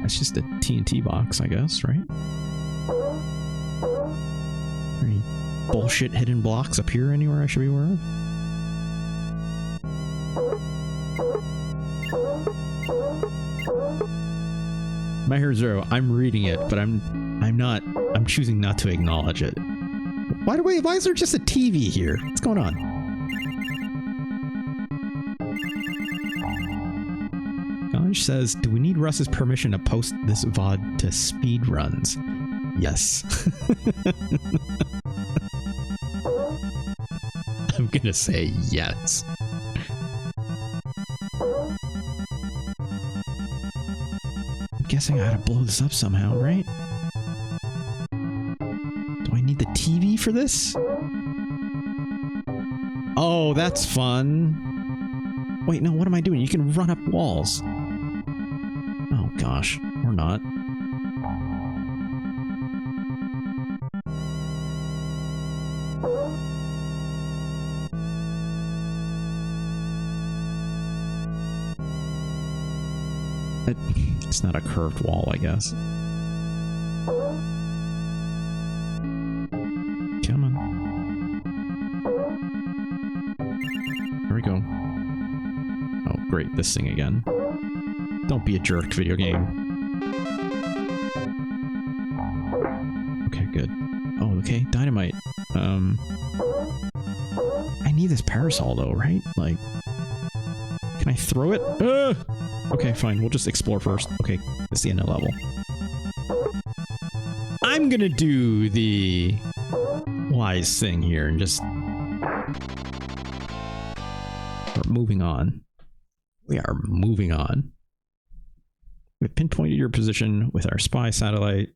[SPEAKER 1] That's just a TNT box, I guess, right? Any bullshit hidden blocks up here anywhere I should be aware of? My Hero Zero, I'm reading it, but I'm choosing not to acknowledge it. Why is there just a TV here? What's going on? Ganj says, do we need Russ's permission to post this VOD to speedruns? Yes. I'm gonna say yes. I'm guessing I gotta blow this up somehow, right? Do I need the TV for this? Oh, that's fun. Wait, no, what am I doing? You can run up walls. Oh gosh, or not. It's not a curved wall, I guess. Come on. There we go. Oh, great. This thing again. Don't be a jerk, video game. Okay, good. Oh, okay. Dynamite. I need this parasol, though, right? Like... Can I throw it? Okay, fine. We'll just explore first. Okay, it's the end of the level. I'm gonna do the wise thing here and just... We're moving on. We are moving on. We've pinpointed your position with our spy satellite.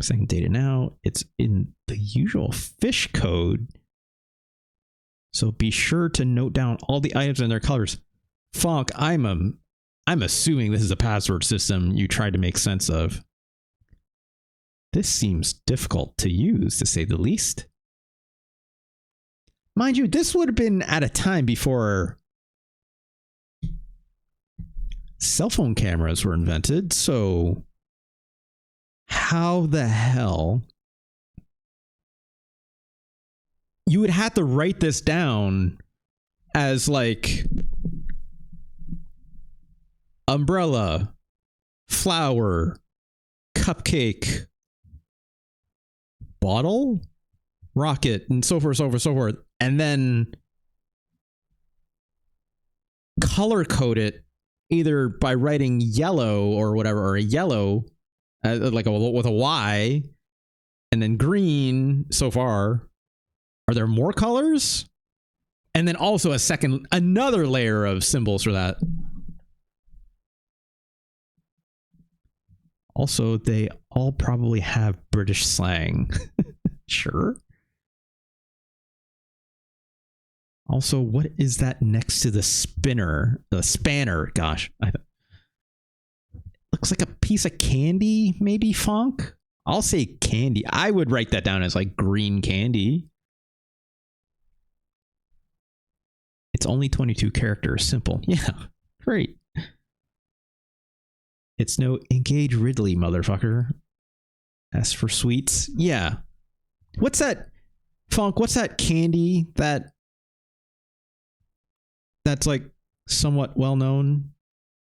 [SPEAKER 1] Sending data now. It's in the usual fish code. So be sure to note down all the items and their colors. Fonk, I'm assuming this is a password system you tried to make sense of. This seems difficult to use, to say the least. Mind you, this would have been at a time before cell phone cameras were invented, so how the hell you would have to write this down as like umbrella, flower, cupcake, bottle, rocket, and so forth, so forth, so forth, and then color code it either by writing yellow or whatever, or a yellow with a Y, and then green. So far, are there more colors? And then also another layer of symbols for that. Also, they all probably have British slang. Sure. Also, what is that next to the spinner? The spanner. Gosh. Looks like a piece of candy, maybe, Fonk? I'll say candy. I would write that down as like green candy. It's only 22 characters. Simple. Yeah. Great. It's no engage Ridley, motherfucker. S for sweets. Yeah. What's that, Fonk? What's that candy that's like somewhat well known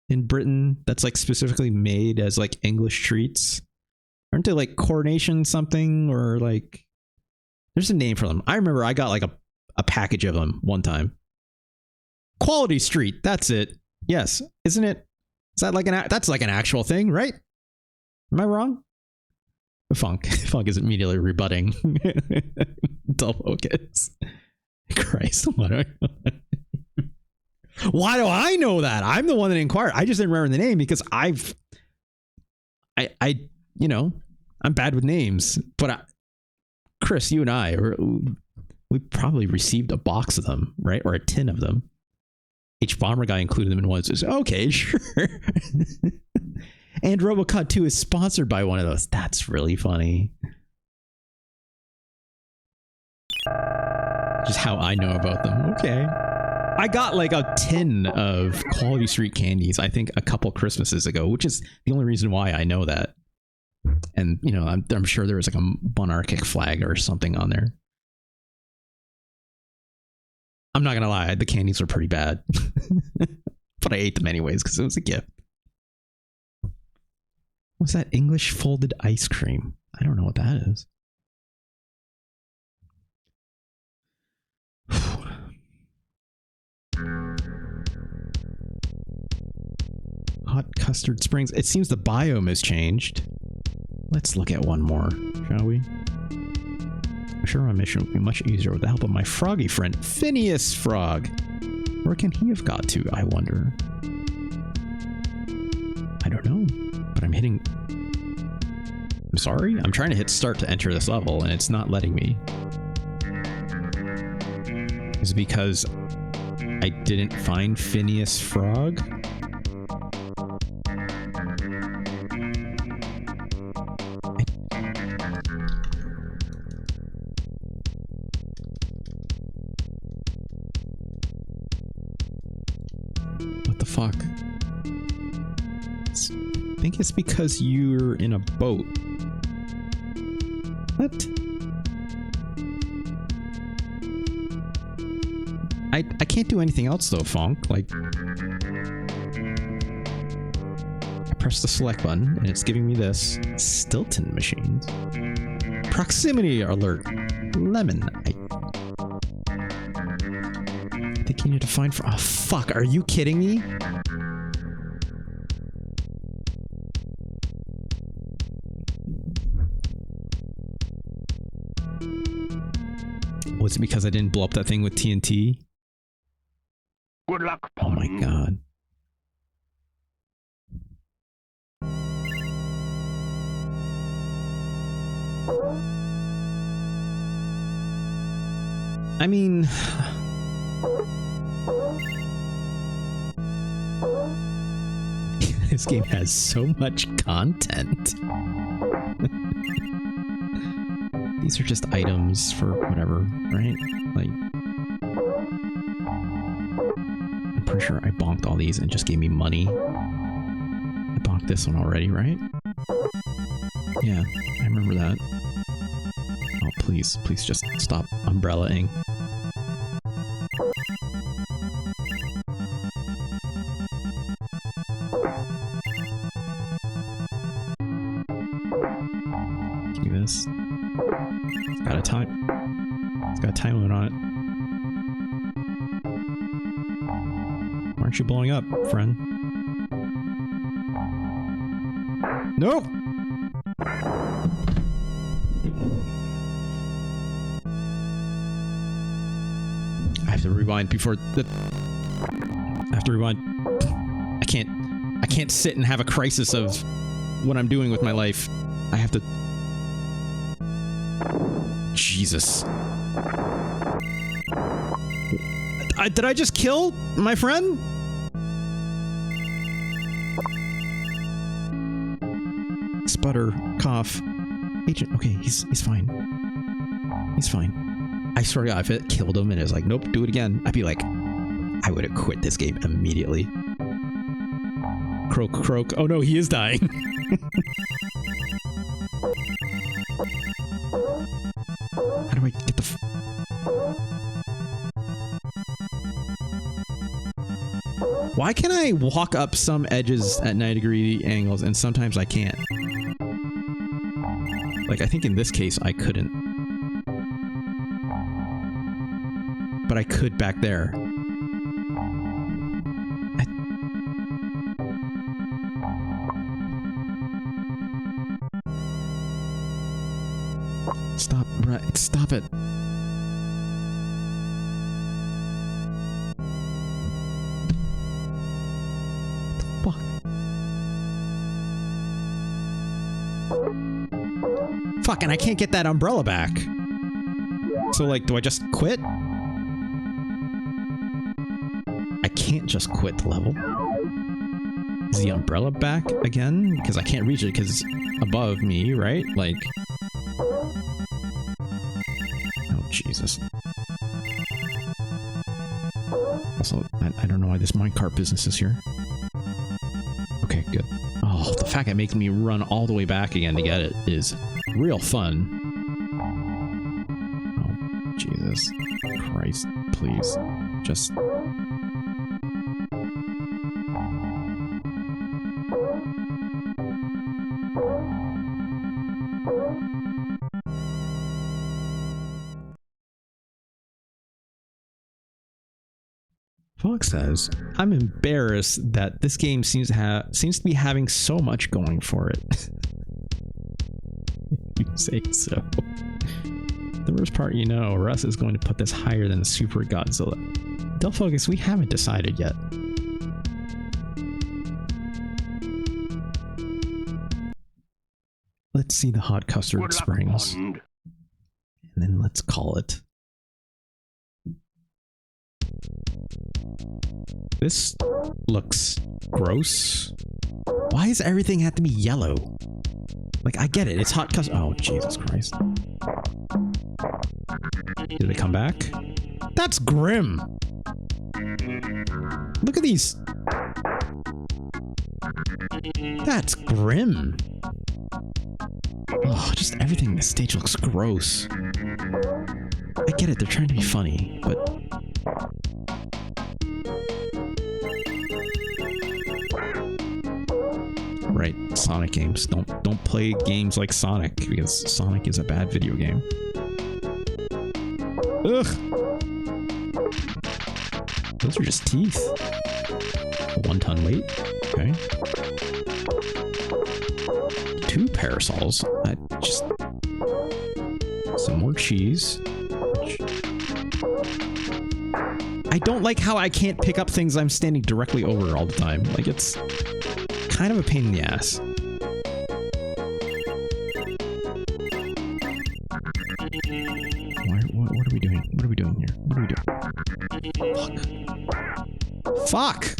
[SPEAKER 1] in Britain, that's like specifically made as like English treats? Aren't they like Coronation something, or like there's a name for them? I remember I got like a package of them one time. Quality Street, that's it. Yes, isn't it? Is that like that's like an actual thing, right? Am I wrong? Funk is immediately rebutting. Dull focus. Christ, why do I know that? I'm the one that inquired. I just didn't remember the name because I I'm bad with names. But Chris, you and we probably received a box of them, right? Or a tin of them. H Bomber Guy included them in one. Says, okay, sure. And RoboCut 2 is sponsored by one of those. That's really funny. Just how I know about them. Okay. I got like a tin of Quality Street candies, I think a couple Christmases ago, which is the only reason why I know that. And, I'm sure there was like a monarchic flag or something on there. I'm not going to lie, the candies were pretty bad. But I ate them anyways because it was a gift. What's that? English folded ice cream? I don't know what that is. Hot Custard Springs. It seems the biome has changed. Let's look at one more, shall we? I'm sure my mission would be much easier with the help of my froggy friend, Phineas Frog. Where can he have got to, I wonder? I don't know, but I'm hitting... I'm sorry? I'm trying to hit start to enter this level, and it's not letting me. Is it because I didn't find Phineas Frog? What the fuck? I think it's because you're in a boat. What? I can't do anything else though, Fonk. Like, I press the select button and it's giving me this. Stilton machines. Proximity alert. Lemon. I think you need to find for... Oh, fuck. Are you kidding me? Was it because I didn't blow up that thing with TNT?
[SPEAKER 2] Good luck,
[SPEAKER 1] Oh my god. I mean... this game has so much content. These are just items for whatever, right? Like... I'm pretty sure I bonked all these and just gave me money. I bonked this one already, right? Yeah, I remember that. Oh, please, please just stop umbrella-ing. Give me this. It's got a time. It's got a time limit on it. Why aren't you blowing up, friend? Nope! I have to rewind before the... I have to rewind. I can't sit and have a crisis of what I'm doing with my life. I have to... Jesus. Did I just kill my friend? Sputter, cough. Agent, okay, he's fine. He's fine. I swear to God, if it killed him and it was like, nope, do it again, I'd be like, I would have quit this game immediately. Croak, croak. Oh no, he is dying. How do I get the... Why can I walk up some edges at 90-degree angles and sometimes I can't? Like, I think in this case I couldn't. But I could back there. Stop, Brett. Stop it. What the fuck? Fuck, and I can't get that umbrella back. So, like, do I just quit? I can't just quit the level. Is the umbrella back again? Because I can't reach it because it's above me, right? Like... Oh, Jesus. Also, I don't know why this minecart business is here. Okay, good. Oh, the fact that it makes me run all the way back again to get it is real fun. Oh, Jesus Christ, please. Just... Fox says, I'm embarrassed that this game seems to be having so much going for it. You say so. The worst part, you know, Russ is going to put this higher than Super Godzilla. Del Focus, we haven't decided yet. Let's see the hot custard springs. And then let's call it. This looks gross. Why does everything have to be yellow? Like, I get it. It's hot custard. Oh, Jesus Christ. Did they come back? That's grim. Look at these. That's grim. Oh, just everything in this stage looks gross. I get it. They're trying to be funny, but... Right, Sonic games. Don't play games like Sonic, because Sonic is a bad video game. Ugh! Those are just teeth. 1 ton weight. Okay. 2 parasols. Just... Some more cheese. I don't like how I can't pick up things I'm standing directly over all the time. Like, it's... kind of a pain in the ass. Fuck!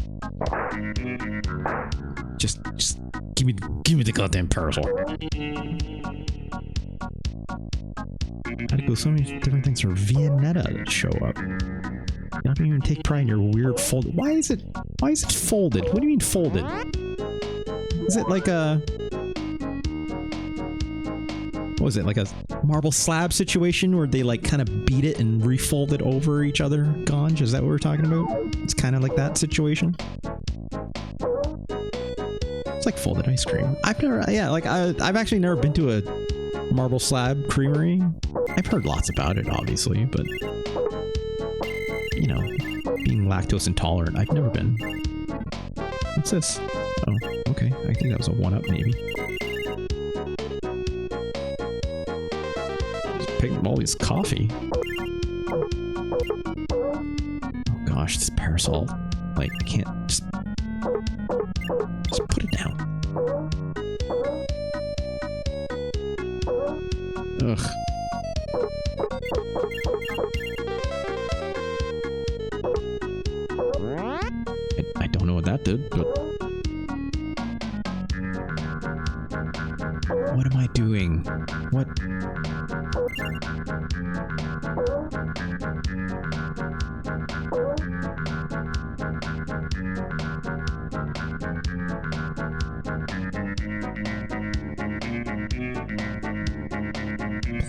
[SPEAKER 1] Just give me the goddamn parasol. How to go so many different things for Viennetta to show up. You don't even take pride in your weird folded. Why is it folded? What do you mean folded? Is it like a... What was it, like a marble slab situation where they like kind of beat it and refold it over each other? Ganj, is that what we're talking about? It's kind of like that situation. It's like folded ice cream. I've actually never been to a marble slab creamery. I've heard lots about it, obviously, but you know, being lactose intolerant, I've never been. What's this? Oh, okay. I think that was a 1-up, maybe. Pink Molly's coffee. Oh gosh, this parasol. Like, I can't just put it down. Ugh. I don't know what that did, but what am I doing? What?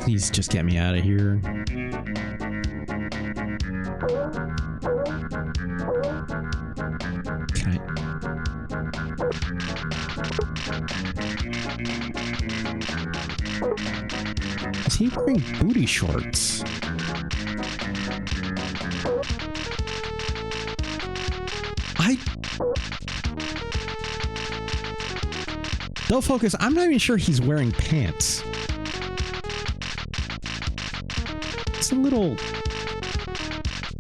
[SPEAKER 1] Please just get me out of here. Can I? Is he wearing booty shorts? Don't focus. I'm not even sure he's wearing pants. It's a little...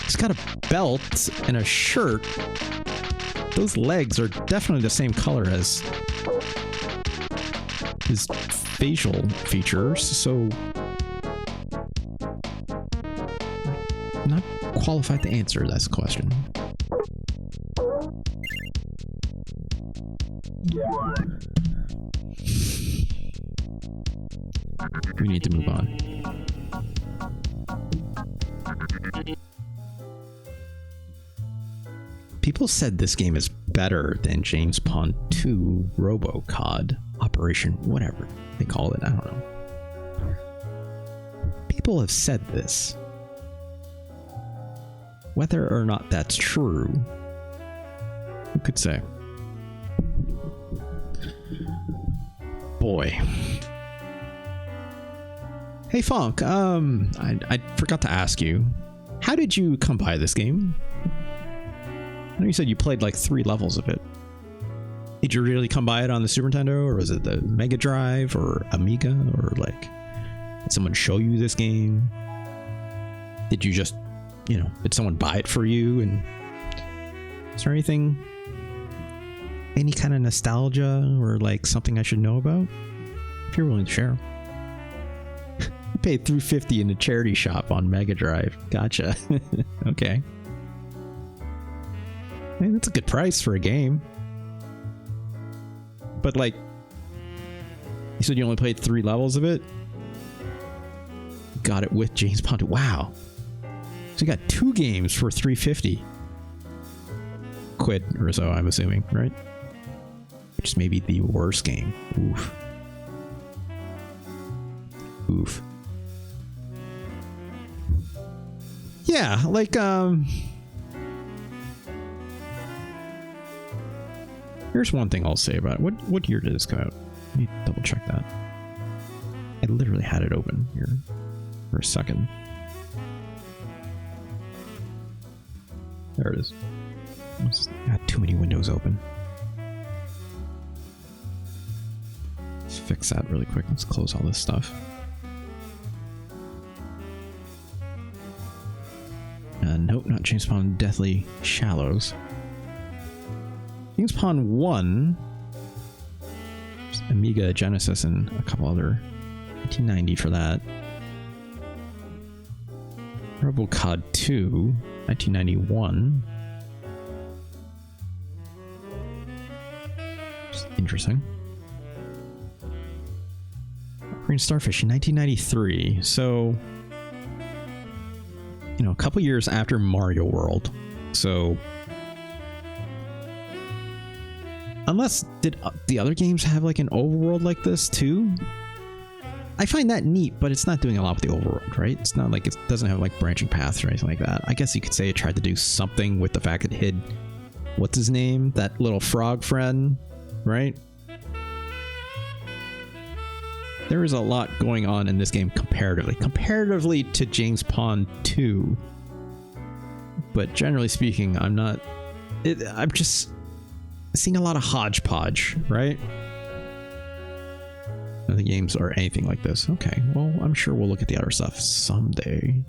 [SPEAKER 1] He's got a belt and a shirt. Those legs are definitely the same color as his facial features, so... I'm not qualified to answer this question. We need to move on. People said this game is better than James Pond 2 RoboCod Operation, whatever they call it. I don't know. People have said this. Whether or not that's true, who could say? Boy. Hey Funk, I forgot to ask you, how did you come by this game? I know you said you played like 3 levels of it. Did you really come by it on the Super Nintendo, or was it the Mega Drive or Amiga, or like, did someone show you this game? Did you just, you know, did someone buy it for you? And is there anything, any kind of nostalgia or like something I should know about? If you're willing to share. I paid $3.50 in a charity shop on Mega Drive. Gotcha. Okay. Hey, that's a good price for a game. But like, you said you only played 3 levels of it? Got it with James Pond. Wow. So you got 2 games for $3.50. Quid or so, I'm assuming, right? Which is maybe the worst game. Oof. Oof. Yeah, like, here's one thing I'll say about it. What year did this come out? Let me double check that. I literally had it open here for a second. There it is. I got too many windows open. Let's fix that really quick. Let's close all this stuff. Nope, not James Pond Deathly Shallows. James Pond 1, Amiga, Genesis, and a couple other. 1990 for that. RoboCod 2, 1991. Interesting. Green Starfish in 1993. So, you know, a couple years after Mario World. So, unless did the other games have like an overworld like this too? I find that neat, but it's not doing a lot with the overworld, right? It's not like it doesn't have like branching paths or anything like that. I guess you could say it tried to do something with the fact it hid, what's his name? That little frog friend, right? There is a lot going on in this game comparatively to James Pond 2. But generally speaking, I'm just seeing a lot of hodgepodge, right? None of the games are anything like this. Okay, well, I'm sure we'll look at the other stuff someday.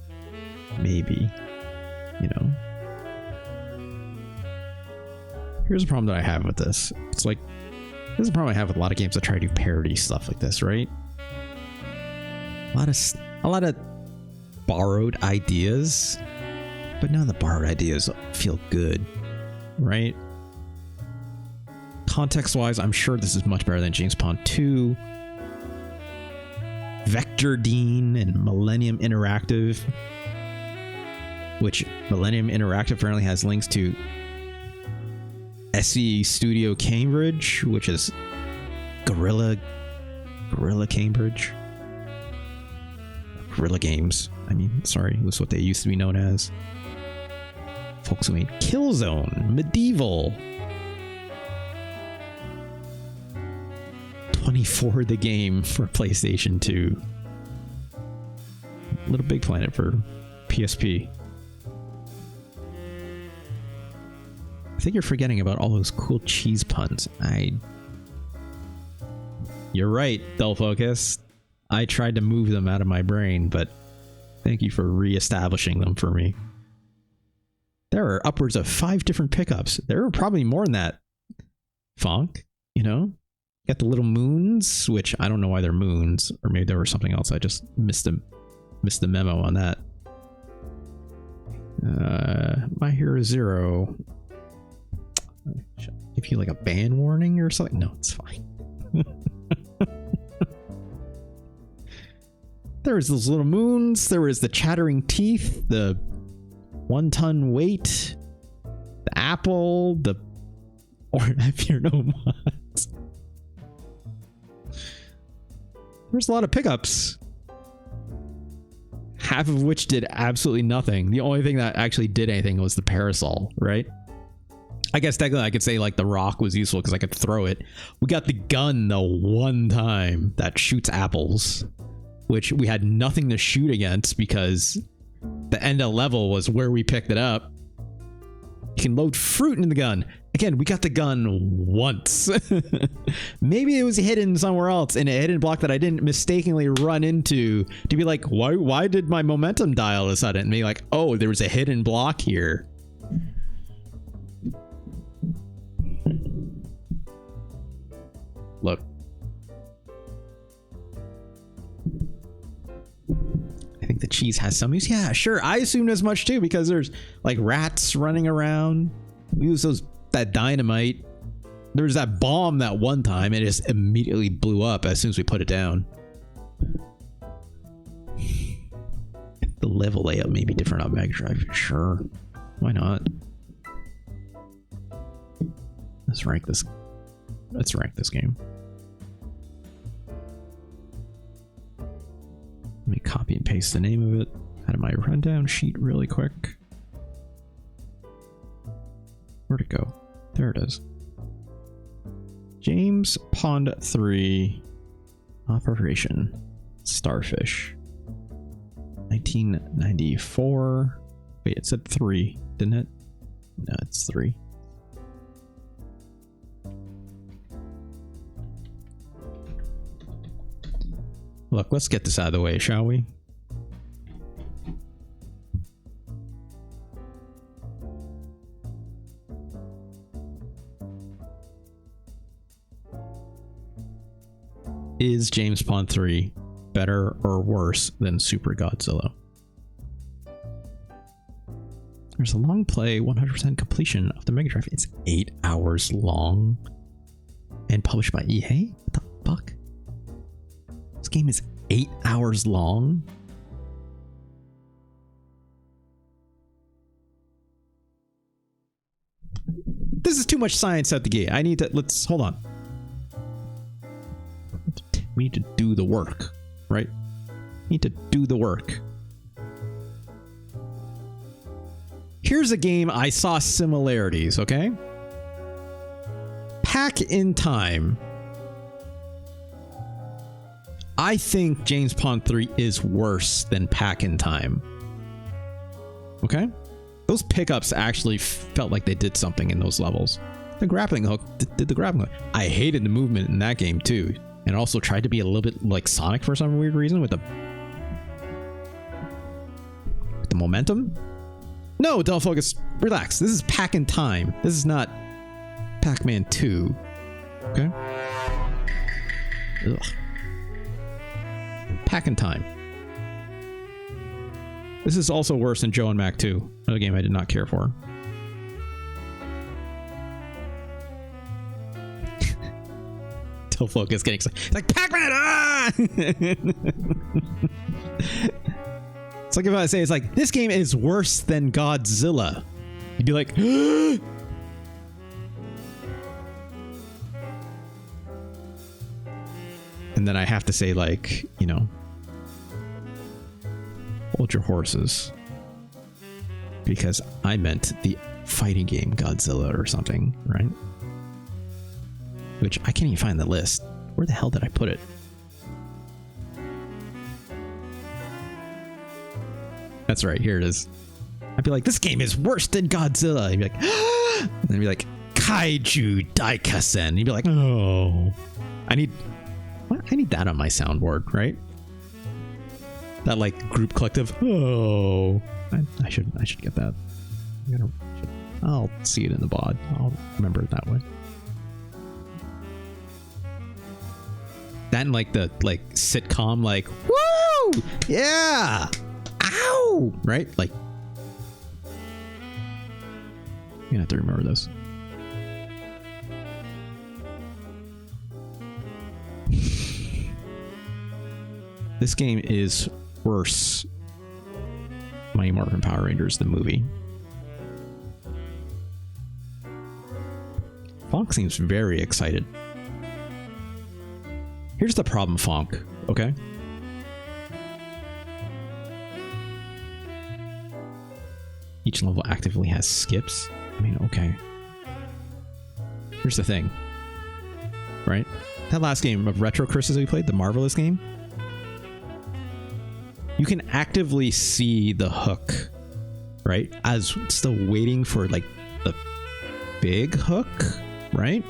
[SPEAKER 1] Maybe. You know. Here's a problem that I have with this. It's like, this is a problem I have with a lot of games that try to do parody stuff like this, right? A lot of borrowed ideas, but none of the borrowed ideas feel good, right? Context-wise, I'm sure this is much better than James Pond 2, VectorDean, and Millennium Interactive, which Millennium Interactive apparently has links to SE Studio Cambridge, which is Gorilla Cambridge. Gorilla Games. I mean, sorry, was what they used to be known as. Folks who made Killzone, Medieval, 24 the game for PlayStation 2. Little Big Planet for PSP. I think you're forgetting about all those cool cheese puns. You're right, Dull Focus. I tried to move them out of my brain, but thank you for re-establishing them for me. There are upwards of 5 different pickups. There are probably more than that. Fonk, you know? Got the little moons, which I don't know why they're moons, or maybe there was something else. I just missed the memo on that. My Hero Zero. Should I give you like a ban warning or something? No, it's fine. There was those little moons. There was the chattering teeth, the 1-ton weight, the apple, or if you know what. There's a lot of pickups. Half of which did absolutely nothing. The only thing that actually did anything was the parasol, right? I guess technically I could say like the rock was useful because I could throw it. We got the gun the one time that shoots apples, which we had nothing to shoot against because the end of level was where we picked it up. You can load fruit in the gun. Again, we got the gun once. Maybe it was hidden somewhere else in a hidden block that I didn't mistakenly run into to be like, why did my momentum die all of a sudden? And be like, oh, there was a hidden block here. Look. I think the cheese has some use. Yeah, sure. I assumed as much too because there's like rats running around. We use that dynamite. There was that bomb that one time and it just immediately blew up as soon as we put it down. The level layout may be different on Mega Drive. Sure. Why not? Let's rank this game. Let me copy and paste the name of it out of my rundown sheet really quick. Where'd it go? There it is. James Pond 3 Operation Starfish. 1994. Wait, it said 3, didn't it? No, it's 3. Look, let's get this out of the way, shall we? Is James Pond 3 better or worse than Super Godzilla? There's a long play, 100% completion of the Mega Drive. It's 8 hours long. and published by EA? What the fuck? This game is 8 hours long. This is too much science out the gate. I need to, let's, hold on. We need to do the work, right? Need to do the work. Here's a game I saw similarities, okay? Pack in Time. I think James Pond 3 is worse than Pack in Time. Okay? Those pickups actually felt like they did something in those levels. The grappling hook did the grappling hook. I hated the movement in that game too. And also tried to be a little bit like Sonic for some weird reason with the momentum. No, don't focus. Relax. This is Pack in Time. This is not Pac-Man 2. Okay? Ugh. Pack in Time. This is also worse than Joe and Mac 2, another game I did not care for. Don't focus. Getting excited. It's like Pac-Man! Ah! It's like if I say, it's like, this game is worse than Godzilla. You'd be like, and then I have to say, like, you know, hold your horses. Because I meant the fighting game Godzilla or something, right? Which I can't even find the list. Where the hell did I put it? That's right, here it is. I'd be like, this game is worse than Godzilla. You'd be like, and then I'd be like, Kaiju Daikasen. And you'd be like, oh. I need that on my soundboard, right? That like group collective. Oh. I should get that. I'll see it in the bod. I'll remember it that way. That and like the sitcom, like, woo! Yeah! Ow! Right? Like, you're gonna have to remember this. This game is worse, Mighty Morphin Power Rangers, the movie. Fonk seems very excited. Here's the problem, Fonk, okay? Each level actively has skips. I mean, okay. Here's the thing, right? That last game of Retro Curses that we played, the Marvelous game, you can actively see the hook, right? As still waiting for like the big hook, right?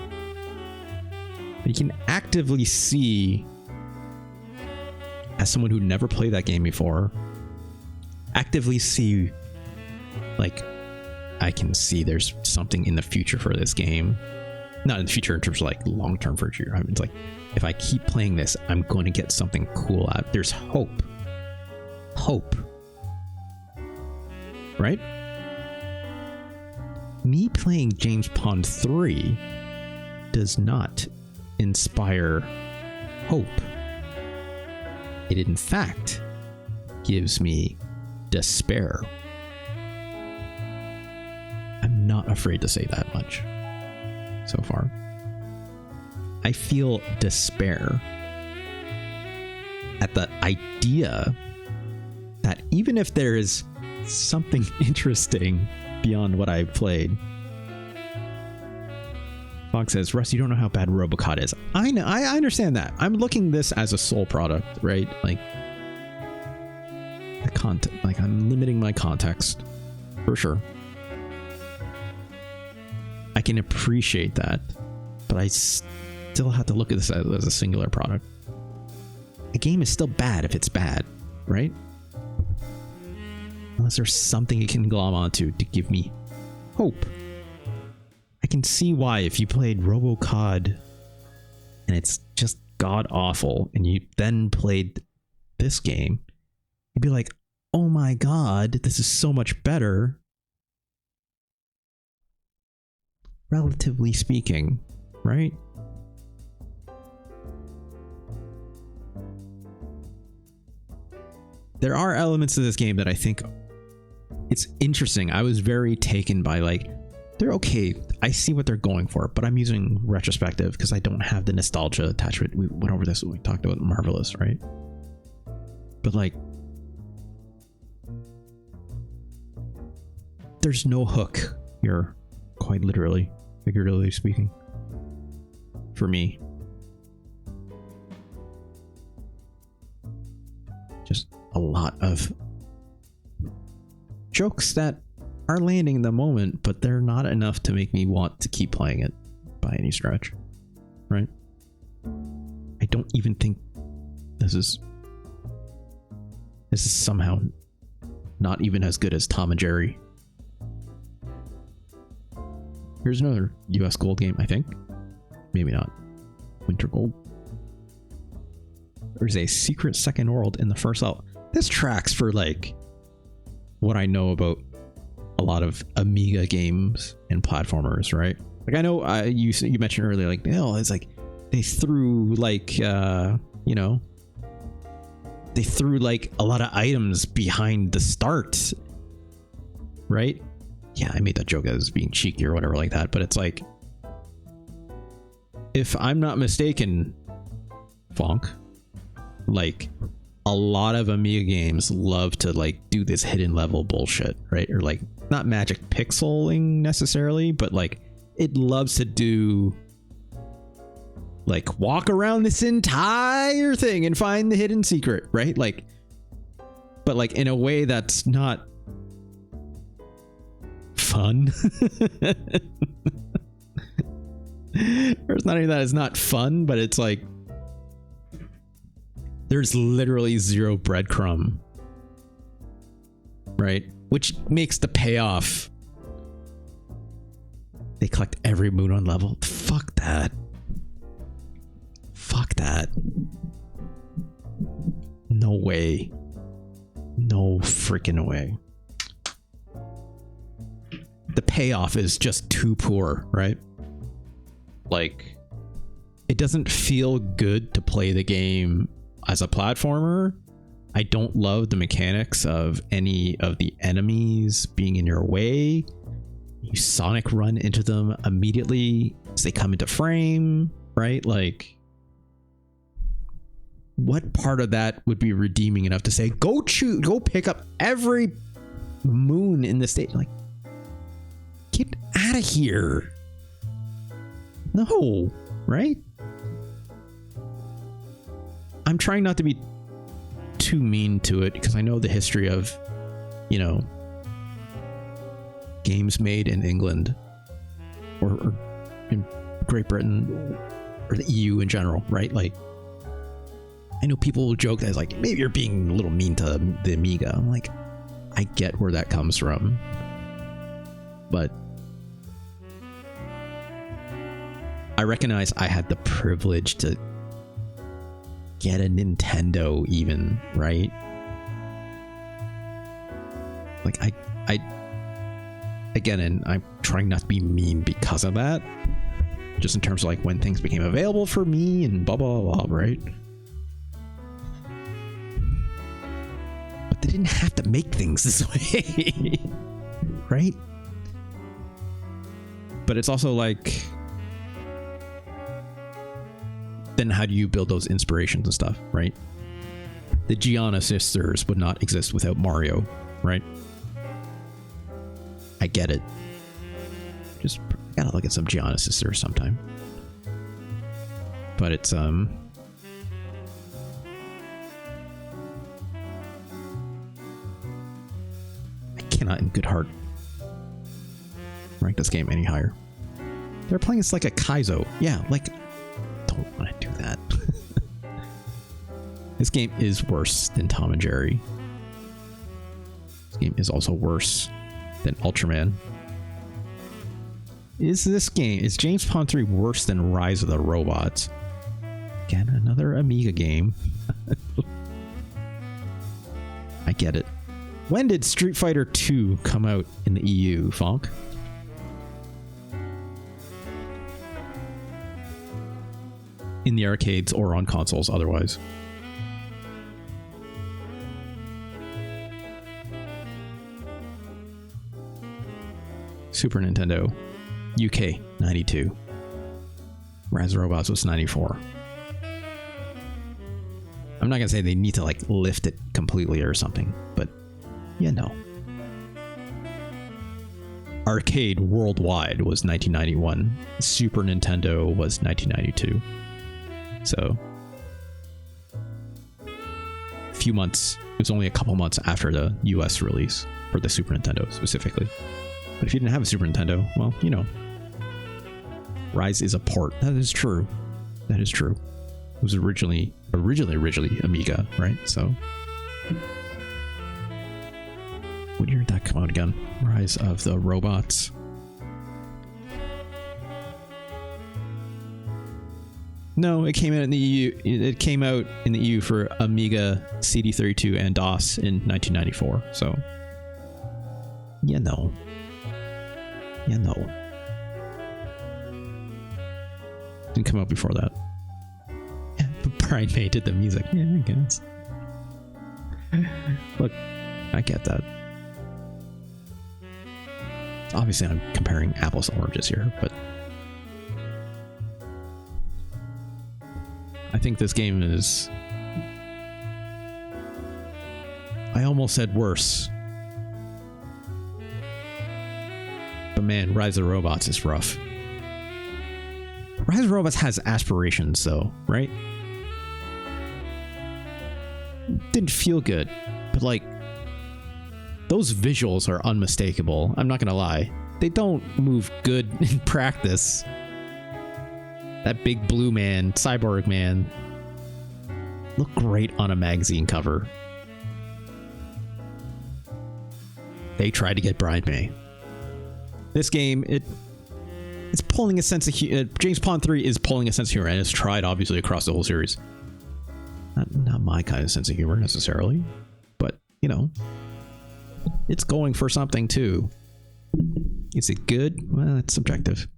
[SPEAKER 1] You can actively see, as someone who never played that game before, actively see, like, I can see there's something in the future for this game. Not in the future in terms of like long-term future. I mean, it's like, if I keep playing this, I'm going to get something cool out. There's hope. Hope. Right? Me playing James Pond 3 does not inspire hope. It in fact gives me despair. I'm not afraid to say that much so far. I feel despair at the idea that even if there is something interesting beyond what I've played. Fox says, Russ, you don't know how bad Robocod is. I know, I understand that. I'm looking this as a sole product, right? Like the content, like I'm limiting my context for sure. I can appreciate that, but I still have to look at this as a singular product. A game is still bad if it's bad, right? Unless there's something it can glom onto to give me hope. I can see why if you played Robocod and it's just god awful and you then played this game, you'd be like, oh my god, this is so much better. Relatively speaking, right? there are elements of this game that I think it's interesting. I was very taken by, like, they're okay. I see what they're going for, but I'm using retrospective because I don't have the nostalgia attachment. We went over this when we talked about Marvelous, right? But like, there's no hook here, quite literally, figuratively speaking, for me. Just a lot of jokes that are landing in the moment, but they're not enough to make me want to keep playing it by any stretch, right? I don't even think this is somehow not even as good as Tom and Jerry. Here's another US Gold game, I think. Maybe not. Winter Gold. There's a secret second world in the first level. This tracks for like what I know about a lot of Amiga games and platformers, right? Like, I know you mentioned earlier, like, it's like they threw like they threw like a lot of items behind the start, right? Yeah, I made that joke as being cheeky or whatever like that, but it's like, if I'm not mistaken, Fonk, like, a lot of Amiga games love to like do this hidden level bullshit, right? Or like, not magic pixeling necessarily, but like it loves to do like walk around this entire thing and find the hidden secret, right? Like, but like in a way that's not fun. Or it's not even that it's not fun, but it's like there's literally zero breadcrumb, right? Which makes the payoff. They collect every moon on level. Fuck that. Fuck that. No way. No freaking way. The payoff is just too poor, right? Like, it doesn't feel good to play the game as a platformer. I don't love the mechanics of any of the enemies being in your way. You sonic run into them immediately as they come into frame, right? Like, what part of that would be redeeming enough to say, go pick up every moon in the state? Like, get out of here. No, right? I'm trying not to be too mean to it because I know the history of, games made in England or in Great Britain or the EU in general, right? Like, I know people will joke that it's like, maybe you're being a little mean to the Amiga. I'm like, I get where that comes from, but I recognize I had the privilege to get a Nintendo even, right? Like, I again, and I'm trying not to be mean because of that, just in terms of like when things became available for me and blah blah blah, right? But they didn't have to make things this way. Right? But it's also like, then how do you build those inspirations and stuff, right? The Gianna sisters would not exist without Mario, right? I get it. Just gotta look at some Gianna sisters sometime. But it's I cannot in good heart rank this game any higher. They're playing it's like a Kaizo. Yeah, like, don't want to do that. This game is worse than Tom and Jerry. This game is also worse than Ultraman. Is James Pond 3 worse than Rise of the Robots? Again, another Amiga game. I get it. When did Street Fighter 2 come out in the EU, Fonk? In the arcades or on consoles otherwise. Super Nintendo, UK 92. Rise of Robots was 94. I'm not gonna say they need to like lift it completely or something, but you know. Arcade worldwide was 1991. Super Nintendo was 1992. So a few months. It was only a couple months after the US release for the Super Nintendo specifically. But if you didn't have a Super Nintendo, well, you know, Rise is a port. That is true. That is true. It was originally Amiga, right? So what year did that come out again? Rise of the Robots. No, it came out in the EU. It came out in the EU for Amiga, CD32, and DOS in 1994. So, you know. Didn't come out before that. Yeah, but Brian May did the music. Yeah, I guess. Look, I get that. Obviously, I'm comparing apples and oranges here, but I think this game is... I almost said worse. But man, Rise of the Robots is rough. Rise of the Robots has aspirations, though, right? Didn't feel good, but like, those visuals are unmistakable. I'm not gonna lie. They don't move good in practice. That big blue man, cyborg man, look great on a magazine cover. They tried to get Brian May. This game, it's pulling a sense of James Pond 3 is pulling a sense of humor, and it's tried obviously across the whole series. Not my kind of sense of humor necessarily, but you know, it's going for something too. Is it good? Well, it's subjective.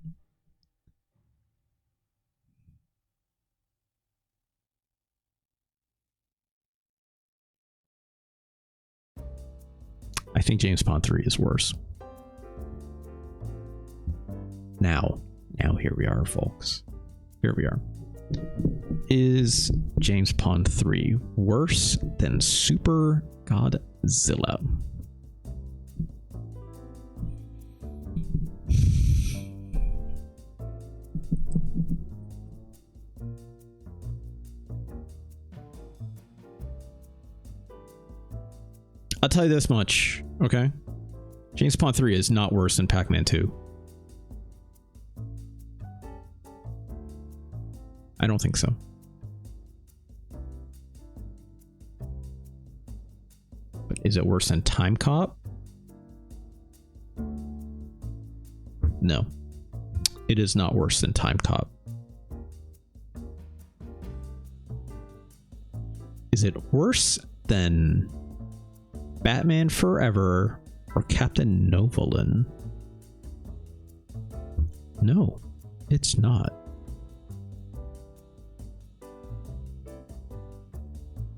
[SPEAKER 1] I think James Pond 3 is worse. Now here we are, folks. Here we are. Is James Pond 3 worse than Super Godzilla? I'll tell you this much, okay? James Pond 3 is not worse than Pac-Man 2. I don't think so. But is it worse than Time Cop? No. It is not worse than Time Cop. Is it worse than Batman Forever or Captain Novolin? No, it's not.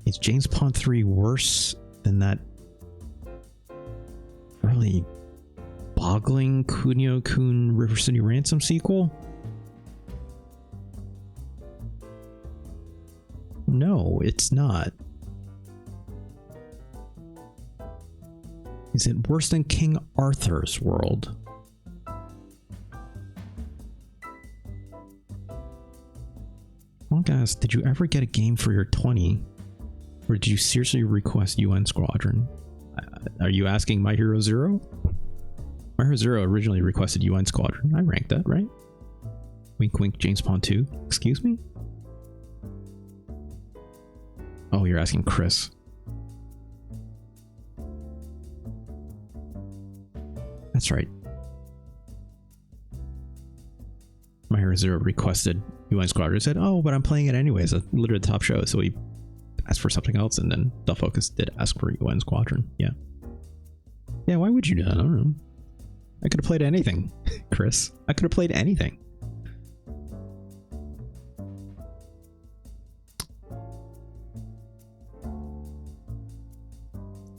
[SPEAKER 1] Is James Pond 3 worse than that really boggling Kunio-kun River City Ransom sequel? No, it's not. Is it worse than King Arthur's World? Well, guys, did you ever get a game for your 20? Or did you seriously request UN Squadron? Are you asking My Hero Zero? My Hero Zero originally requested UN Squadron. I ranked that, right? Wink wink, James Pond 2. Excuse me? Oh, you're asking Chris. That's right. My Hero Zero requested UN Squadron. Said, oh, but I'm playing it anyways. It's literally the top show. So he asked for something else, and then Dull Focus did ask for UN Squadron. Yeah. Yeah, why would you do that? I don't know. I could have played anything, Chris. I could have played anything.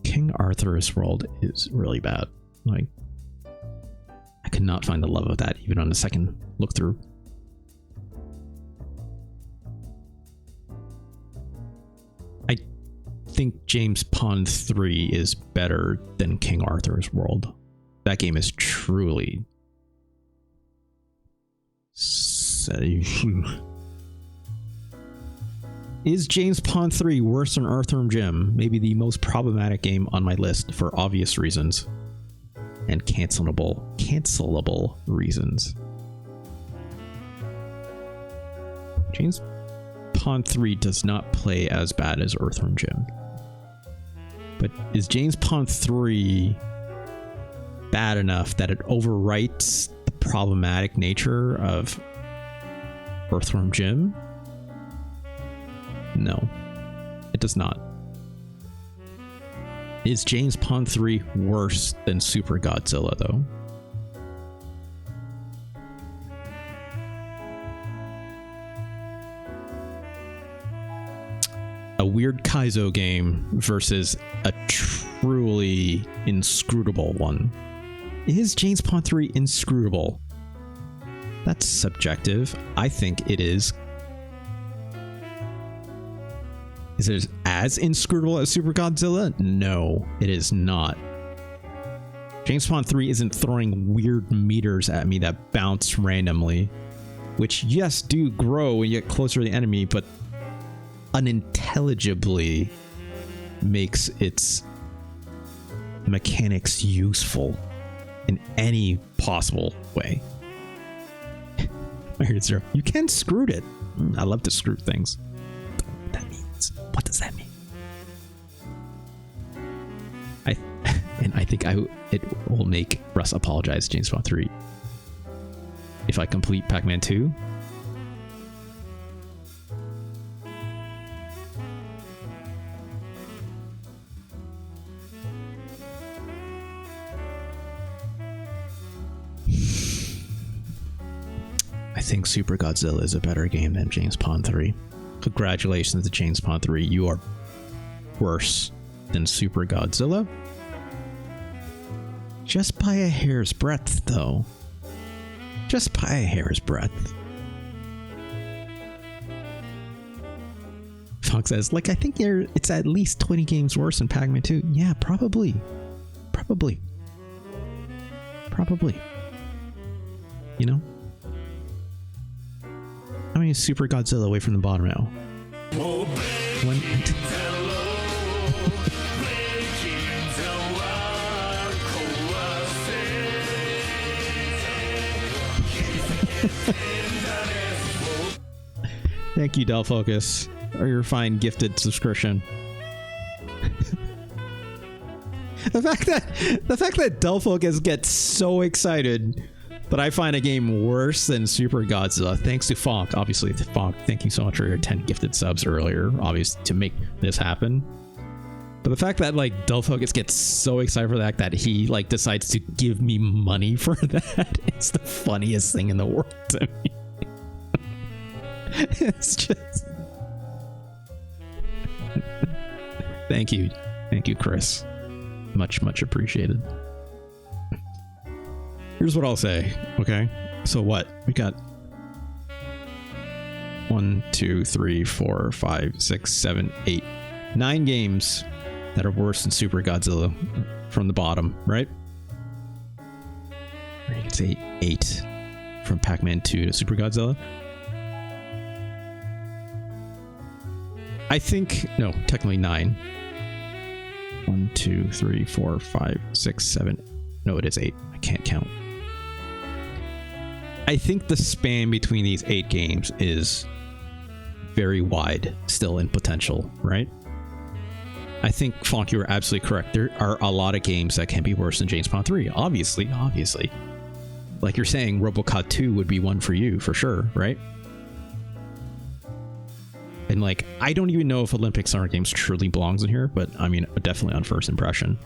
[SPEAKER 1] King Arthur's World is really bad. Like, I could cannot find the love of that even on a second look through. I think James Pond 3 is better than King Arthur's World. That game is truly... Is James Pond 3 worse than Earthworm Jim? Maybe the most problematic game on my list for obvious reasons. And cancelable reasons. James Pond 3 does not play as bad as Earthworm Jim. But is James Pond 3 bad enough that it overwrites the problematic nature of Earthworm Jim? No, it does not. Is James Pond 3 worse than Super Godzilla, though? A weird Kaizo game versus a truly inscrutable one. Is James Pond 3 inscrutable? That's subjective. I think it is. Is it as inscrutable as Super Godzilla? No, it is not. James Pond 3 isn't throwing weird meters at me that bounce randomly, which, yes, do grow when you get closer to the enemy, but unintelligibly makes its mechanics useful in any possible way. Zero. You can screw it. I love to screw things. What does that mean? I think it will make Russ apologize to James Bond 3 if I complete Pac-Man 2. I think Super Godzilla is a better game than James Pond 3. Congratulations to James Pond 3. You are worse than Super Godzilla. Just by a hair's breadth, though. Just by a hair's breadth. Fox says, like, I think it's at least 20 games worse than Pac-Man 2. Yeah, probably. Probably. You know? How many is Super Godzilla away from the bottom now? One. Thank you, Del Focus, or your fine gifted subscription. The fact that Del Focus gets so excited that I find a game worse than Super Godzilla, thanks to Fonk. Obviously, Fonk, thank you so much for your 10 gifted subs earlier, obviously, to make this happen. But the fact that, like, Del Focus gets so excited for that he, like, decides to give me money for that, it's the funniest thing in the world to me. It's just... Thank you, Chris. Much appreciated. Here's what I'll say, okay? So what? We got 1, 2, 3, 4, 5, 6, 7, 8, 9 games that are worse than Super Godzilla from the bottom, right? Or you could say 8 from Pac-Man 2 to Super Godzilla. I think, no, technically 9. 1, 2, 3, 4, 5, 6, 7. No, it is 8. I can't count. I think the span between these 8 games is very wide still in potential, right? I think, Fonk, you are absolutely correct. There are a lot of games that can be worse than James Pond 3. Obviously. Like you're saying, RoboCop 2 would be one for you, for sure, right? And, like, I don't even know if Olympic Summer Games truly belongs in here, but, I mean, definitely on first impression,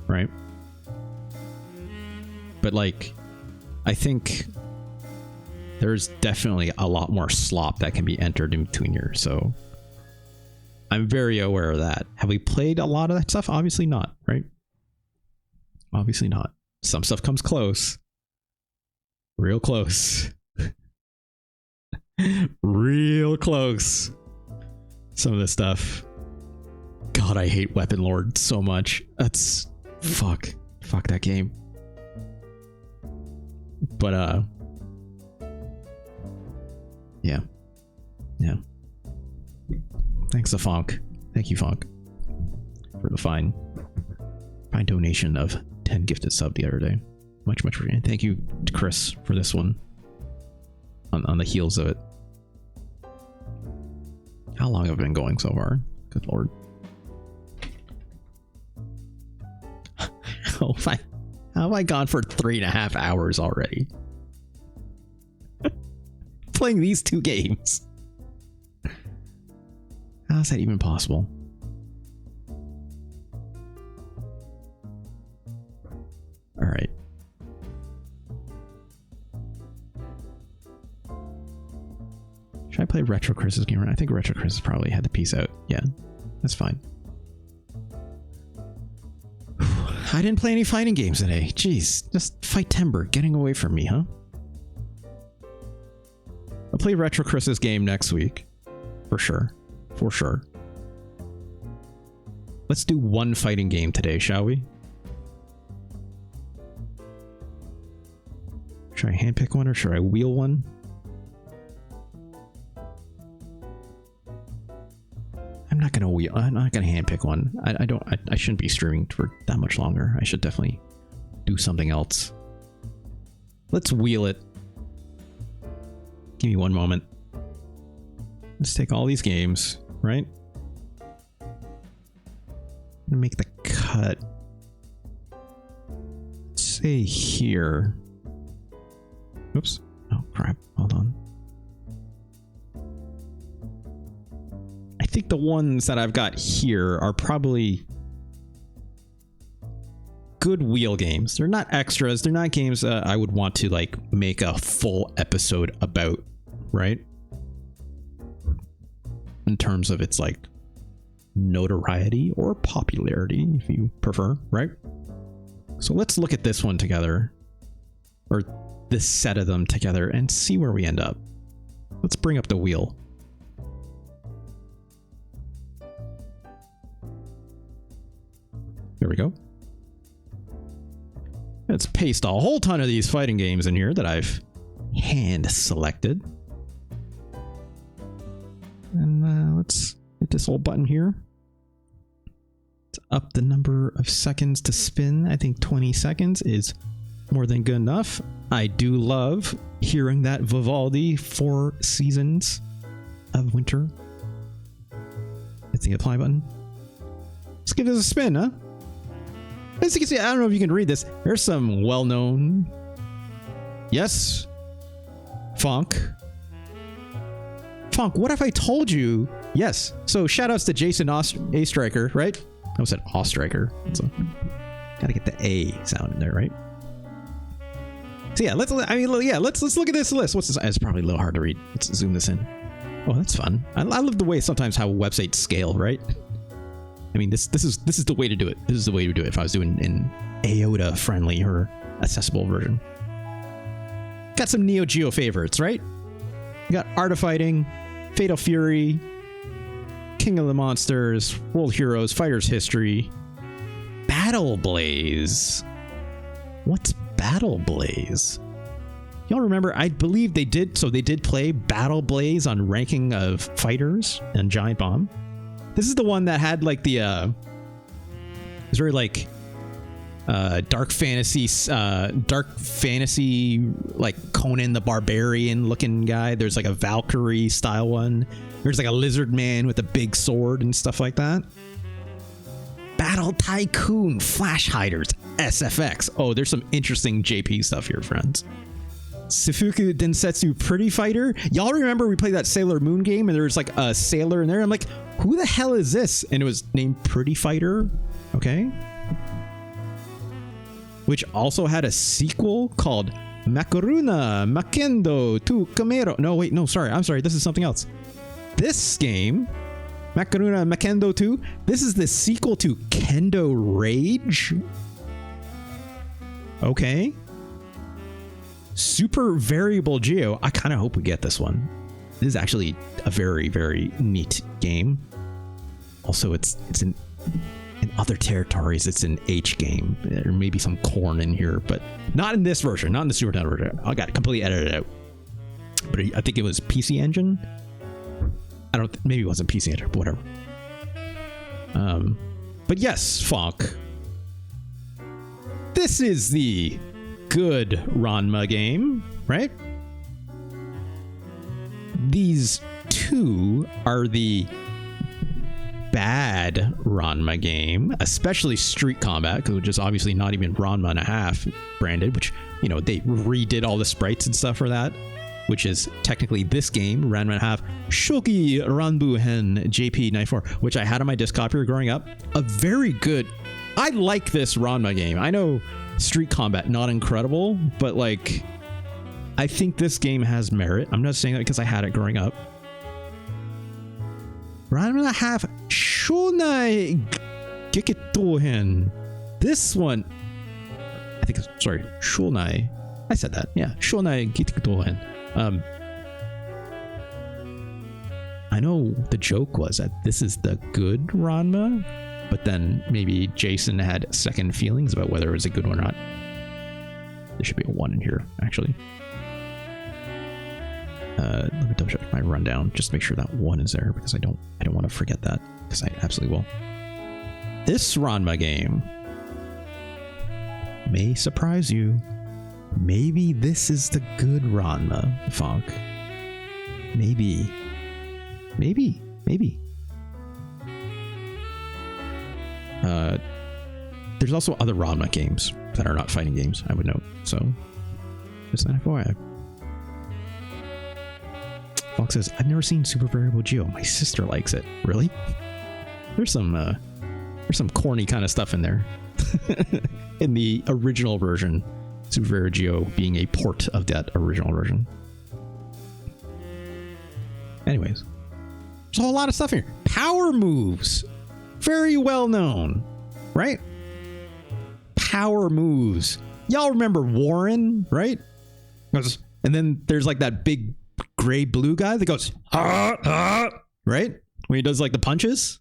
[SPEAKER 1] right? But, like, I think there's definitely a lot more slop that can be entered in between here, so I'm very aware of that. Have we played a lot of that stuff? Obviously not, right? Obviously not. Some stuff comes close, Real close. Real close. Some of this stuff. God, I hate Weapon Lord so much. That's... Fuck that game. But, yeah. Thanks to Fonk. Thank you, Fonk, for the fine donation of 10 gifted sub the other day. Much appreciated. Thank you to Chris for this one. On the heels of it. How long have I been going so far? Good lord. How have I gone for 3.5 hours already? Playing these two games. How is that even possible? All right. Should I play Retro Chris's game? I think Retro Chris probably had the piece out. Yeah, that's fine. I didn't play any fighting games today. Jeez, just Fightember getting away from me, huh? I'll play Retro Chris's game next week. For sure. For sure. Let's do one fighting game today, shall we? Should I handpick one or should I wheel one? I'm not gonna handpick one. I shouldn't be streaming for that much longer. I should definitely do something else. Let's wheel it. Give me one moment. Let's take all these games, right? I'm gonna make the cut. Let's say here. Oops. Oh crap. Hold on. I think the ones that I've got here are probably good wheel games. They're not extras. They're not games that I would want to like make a full episode about, right? In terms of its like notoriety or popularity, if you prefer, right? So let's look at this one together, or this set of them together, and see where we end up. Let's bring up the wheel. There we go. Let's paste a whole ton of these fighting games in here that I've hand selected. And let's hit this little button here. Let's up the number of seconds to spin. I think 20 seconds is more than good enough. I do love hearing that Vivaldi 4 Seasons of Winter. Hit the apply button. Let's give this a spin, huh? As you can see, I don't know if you can read this. There's some well-known... Yes. Fonk. Fonk, what if I told you? Yes. So shout-outs to Jason A. Striker, right? I almost said Ostriker. So gotta get the A sound in there, right? So yeah, let's look at this list. What's this? It's probably a little hard to read. Let's zoom this in. Oh, that's fun. I love the way sometimes how websites scale, right? I mean, this is the way to do it. This is the way to do it if I was doing an AOTA friendly or accessible version. Got some Neo Geo favorites, right? We got Art of Fighting, Fatal Fury, King of the Monsters, World Heroes, Fighters History, Battle Blaze. What's Battle Blaze? Y'all remember? I believe they did play Battle Blaze on Ranking of Fighters and Giant Bomb. This is the one that had like the it was very like dark fantasy like Conan the Barbarian looking guy. There's like a Valkyrie style one. There's like a lizard man with a big sword and stuff like that. Battle Tycoon, Flash Hiders, SFX. Oh, there's some interesting JP stuff here, friends. Sifuku Densetsu Pretty Fighter. Y'all remember we played that Sailor Moon game and there was like a sailor in there? I'm like, who the hell is this? And it was named Pretty Fighter. Okay. Which also had a sequel called Makaruna Makendo to Kamero. No, wait, no, sorry. I'm sorry. This is something else. This game, Makaruna Makendo 2, this is the sequel to Kendo Rage. Okay. Super Variable Geo. I kind of hope we get this one. This is actually a very, very neat game. Also, it's in other territories, it's an H game. There may be some corn in here, but not in this version, not in the Super Nintendo version. I got it completely edited out. But I think it was PC Engine. Maybe it wasn't PC Engine, but whatever. But yes, Fonk. This is the good Ranma game, right? These two are the bad Ranma game, especially Street Combat, which is obviously not even Ranma and a half branded, which, you know, they redid all the sprites and stuff for that, which is technically this game, Ranma and a half Shogi Ranbu Hen JP94, which I had on my disc copier growing up. A very good, I like this Ranma game. I know Street Combat, not incredible, but like, I think this game has merit. I'm not saying that because I had it growing up. Ranma and a half Shonai Geketohen. This one, I think, sorry, Shonai. I said that. Yeah, Shonai Geketohen. I know the joke was that this is the good Ranma, but then maybe Jason had second feelings about whether it was a good one or not. There should be a 1 in here, actually. Let me double check my rundown just to make sure that 1 is there, because I don't want to forget that, because I absolutely will. This Ranma game may surprise you. Maybe this is the good Ranma, Funk. Maybe. There's also other Ranma games that are not fighting games, I would note. So, just an FYI. Fox says, I've never seen Super Variable Geo. My sister likes it. Really? There's some corny kind of stuff in there. In the original version, Super Variable Geo being a port of that original version. Anyways, there's a whole lot of stuff here. Power moves. Very well known, right? Power moves. Y'all remember Warren, right? And then there's like that big gray blue guy that goes, right? When he does like the punches.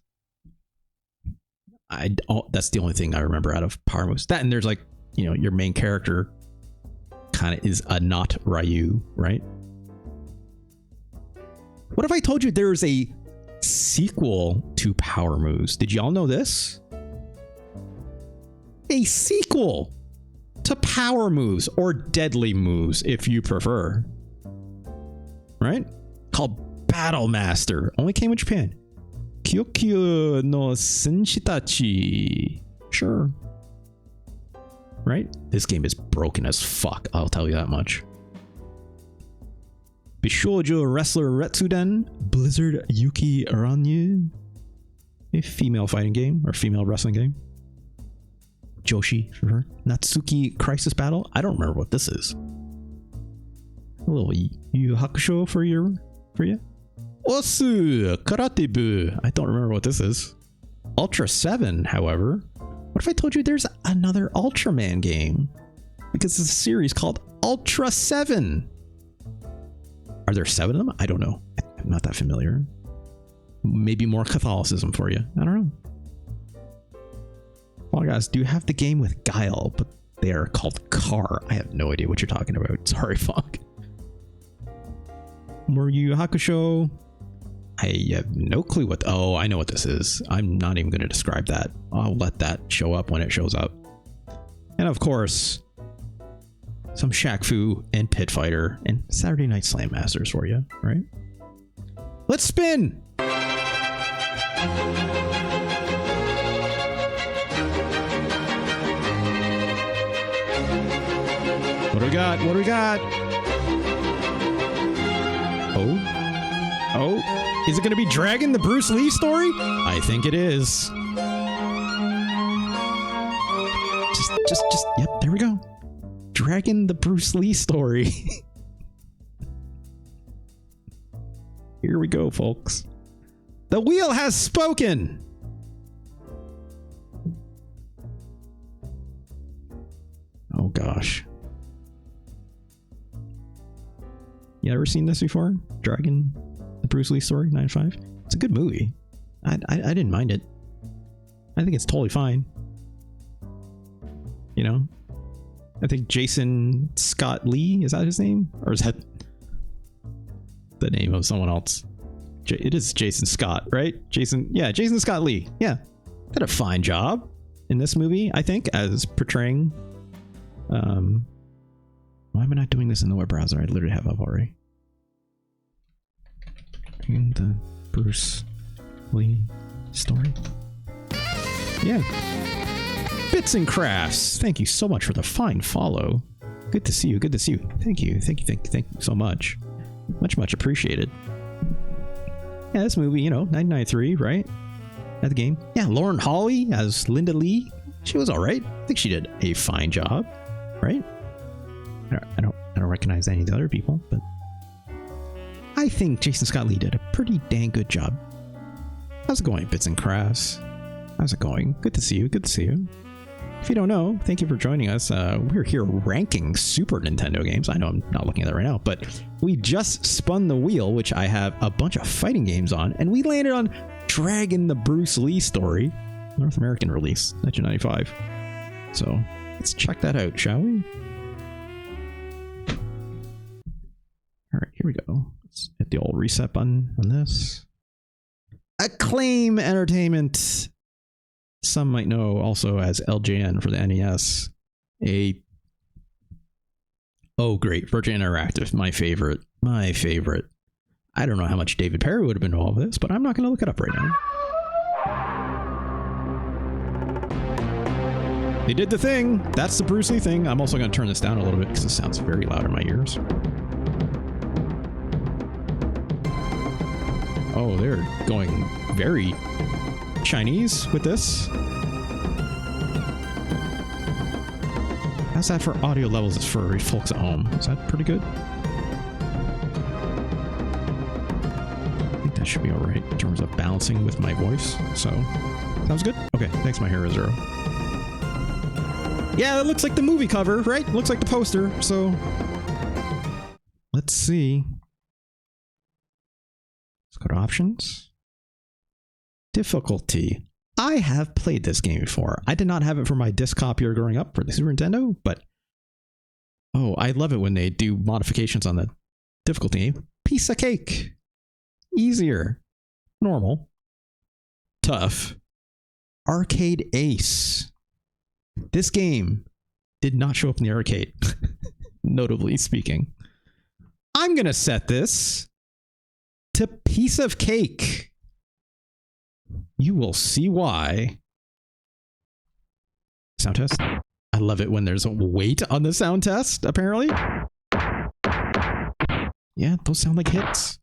[SPEAKER 1] That's the only thing I remember out of power moves. That, and there's like, you know, your main character kind of is a not Ryu, right? What if I told you there is a sequel to Power Moves? Did y'all know this? A sequel to Power Moves, or Deadly Moves if you prefer. Right? Called Battle Master. Only came in Japan. Kyokyo no Senshitachi. Sure. Right? This game is broken as fuck, I'll tell you that much. Bishoujo Wrestler Retsuden Blizzard Yuki Aranyu. A female fighting game, or female wrestling game. Joshi for her. Natsuki Crisis Battle. I don't remember what this is. A little Yu Hakusho for you. Osu Karate Bu. I don't remember what this is. Ultra 7, however. What if I told you there's another Ultraman game? Because it's a series called Ultra 7. Are there 7 of them? I don't know. I'm not that familiar. Maybe more Catholicism for you. I don't know. Well, guys, do you have the game with Guile, but they are called Car? I have no idea what you're talking about. Sorry, fuck. More Yu Hakusho. I have no clue what... Oh, I know what this is. I'm not even going to describe that. I'll let that show up when it shows up. And of course, some Shaq Fu and Pit Fighter and Saturday Night Slam Masters for you, right? Let's spin! What do we got? What do we got? Oh, is it going to be Dragon, the Bruce Lee story? I think it is. Just, yep, there we go. Dragon, the Bruce Lee story. Here we go, folks. The wheel has spoken. Oh, gosh. You ever seen this before? Dragon, the Bruce Lee story, 9-5. It's a good movie. I didn't mind it. I think it's totally fine. You know? I think Jason Scott Lee, is that his name? Or is that the name of someone else? It is Jason Scott, right? Jason Scott Lee. Yeah. Did a fine job in this movie, I think, as portraying. Why am I not doing this in the web browser? I literally have up already. In the Bruce Lee story. Yeah. Bits and Crafts. Thank you so much for the fine follow. Good to see you. Good to see you. Thank you. Thank you so much. Much appreciated. Yeah, this movie, you know, 1993, right? At the game. Yeah, Lauren Holly as Linda Lee. She was all right. I think she did a fine job, right? I don't recognize any of the other people, but I think Jason Scott Lee did a pretty dang good job. How's it going, Bits and Crafts? How's it going? Good to see you. Good to see you. If you don't know, thank you for joining us. We're here ranking Super Nintendo games. I know I'm not looking at that right now, but we just spun the wheel, which I have a bunch of fighting games on, and we landed on Dragon the Bruce Lee story, North American release, 1995. So let's check that out, shall we? All right, here we go. Let's hit the old reset button on this. Acclaim Entertainment. Some might know also as LJN for the NES. Oh, great. Virgin Interactive. My favorite. My favorite. I don't know how much David Perry would have been involved with this, but I'm not going to look it up right now. They did the thing. That's the Bruce Lee thing. I'm also going to turn this down a little bit because it sounds very loud in my ears. Oh, they're going very Chinese with this. How's that for audio levels as for folks at home? Is that pretty good? I think that should be all right in terms of balancing with my voice. So, sounds good? Okay, thanks, my hero Zero. Yeah, it looks like the movie cover, right? It looks like the poster, so let's see. Let's go to options. Difficulty. I have played this game before. I did not have it for my disc copier growing up for the Super Nintendo, but oh, I love it when they do modifications on the difficulty. Piece of cake. Easier. Normal. Tough. Arcade Ace. This game did not show up in the arcade, notably speaking. I'm going to set this to piece of cake. You will see why. Sound test. I love it when there's a weight on the sound test, apparently. Yeah, those sound like hits.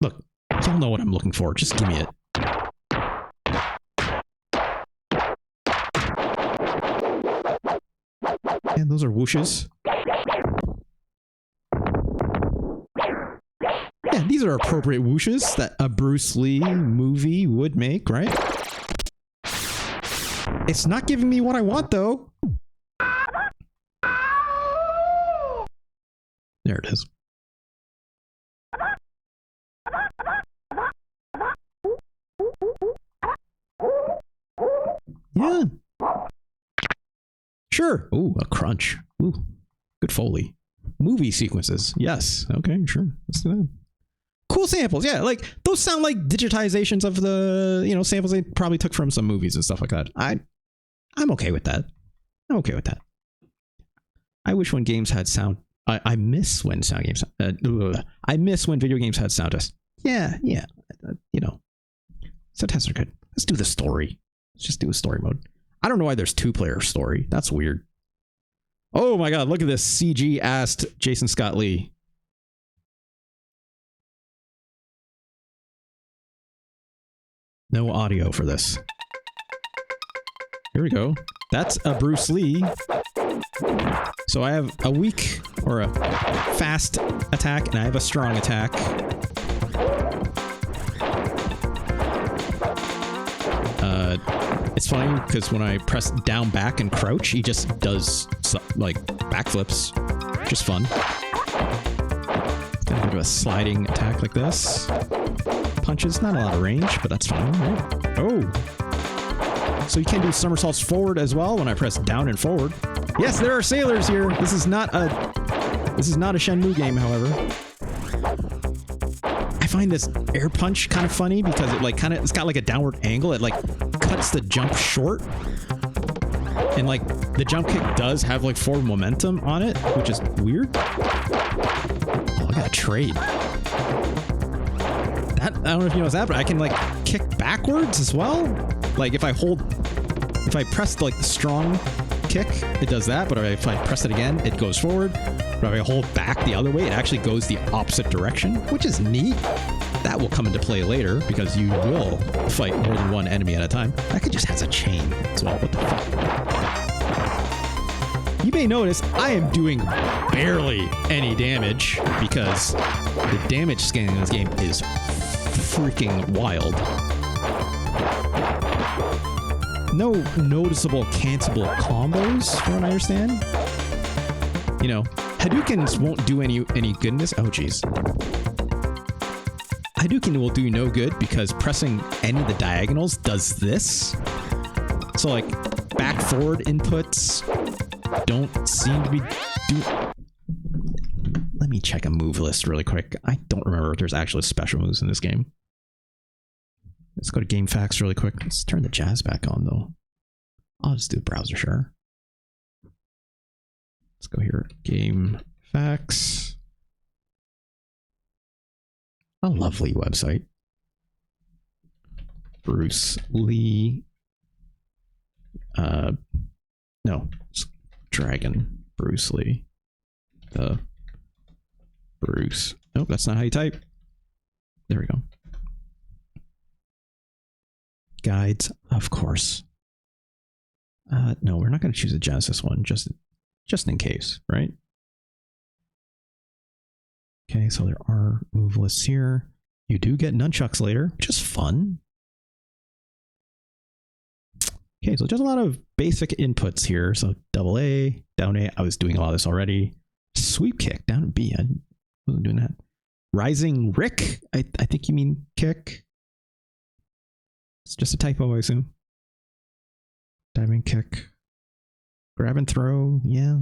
[SPEAKER 1] Look, y'all know what I'm looking for. Just give me it. And those are whooshes. Yeah, these are appropriate whooshes that a Bruce Lee movie would make, right? It's not giving me what I want, though. There it is. Yeah. Sure. Ooh, a crunch. Ooh, good Foley. Movie sequences. Yes. Okay, sure. Let's do that. Cool samples. Yeah, like those sound like digitizations of the, you know, samples they probably took from some movies and stuff like that. I'm okay with that. I'm okay with that. I wish when games had sound. I miss when sound games. I miss when video games had sound tests. Yeah. You know, sound tests are good. Let's do the story. Let's just do a story mode. I don't know why there's 2-player story. That's weird. Oh my god, look at this CG asked Jason Scott Lee. No audio for this. Here we go. That's a Bruce Lee. So I have a weak or a fast attack, and I have a strong attack. It's funny because when I press down, back, and crouch, he just does like backflips. Just fun. Gonna do a sliding attack like this. Punches, not a lot of range, but that's fine, right? Oh! So you can do somersaults forward as well when I press down and forward. Yes, there are sailors here! This is not a Shenmue game, however. I find this air punch kind of funny because it like it's got like a downward angle. It like cuts the jump short. And like the jump kick does have like forward momentum on it, which is weird. Oh, I got a trade. That, I don't know if you know that, but I can like kick backwards as well. Like if I press like the strong kick, it does that. But if I press it again, it goes forward. But if I hold back the other way, it actually goes the opposite direction, which is neat. That will come into play later because you will fight more than one enemy at a time. That could just has a chain as well. What the fuck? You may notice I am doing barely any damage because the damage scaling in this game is freaking wild. No noticeable cancelable combos, from what I understand. You know, Hadoukens won't do any goodness. Oh, jeez. Hadouken will do no good because pressing any of the diagonals does this. So like back forward inputs don't seem to be Let me check a move list really quick. I don't remember if there's actually special moves in this game. Let's go to game facts really quick. Let's turn the jazz back on though. I'll just do browser share. Let's go here. Game facts. A lovely website. Bruce Lee. No, it's Dragon Bruce Lee. Bruce. Nope, that's not how you type. There we go. Guides, of course. No, we're not going to choose a Genesis one, just in case, right? Okay, so there are move lists here. You do get nunchucks later, which is fun. Okay, so just a lot of basic inputs here. So double A, down A. I was doing a lot of this already. Sweep kick, down B. I wasn't doing that. Rising Rick. I think you mean kick. It's just a typo, I assume. Diving kick. Grab and throw. Yeah.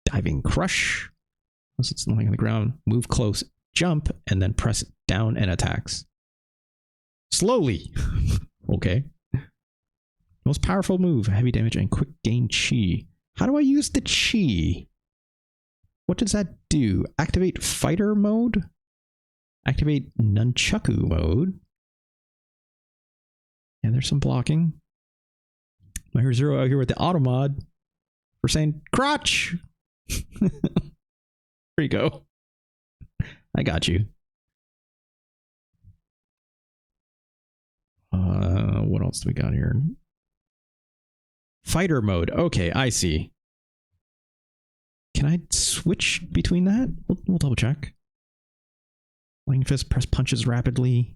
[SPEAKER 1] Diving crush. Once it's lying on the ground, move close, jump, and then press down and attacks. Slowly. Okay. Most powerful move, heavy damage and quick gain chi. How do I use the chi? What does that do? Activate fighter mode? Activate nunchaku mode? And there's some blocking. My Hero Zero out here with the auto mod for saying crotch. There you go. I got you. What else do we got here? Fighter mode. Okay, I see. Can I switch between that? We'll double check. Lightning fist, press punches rapidly.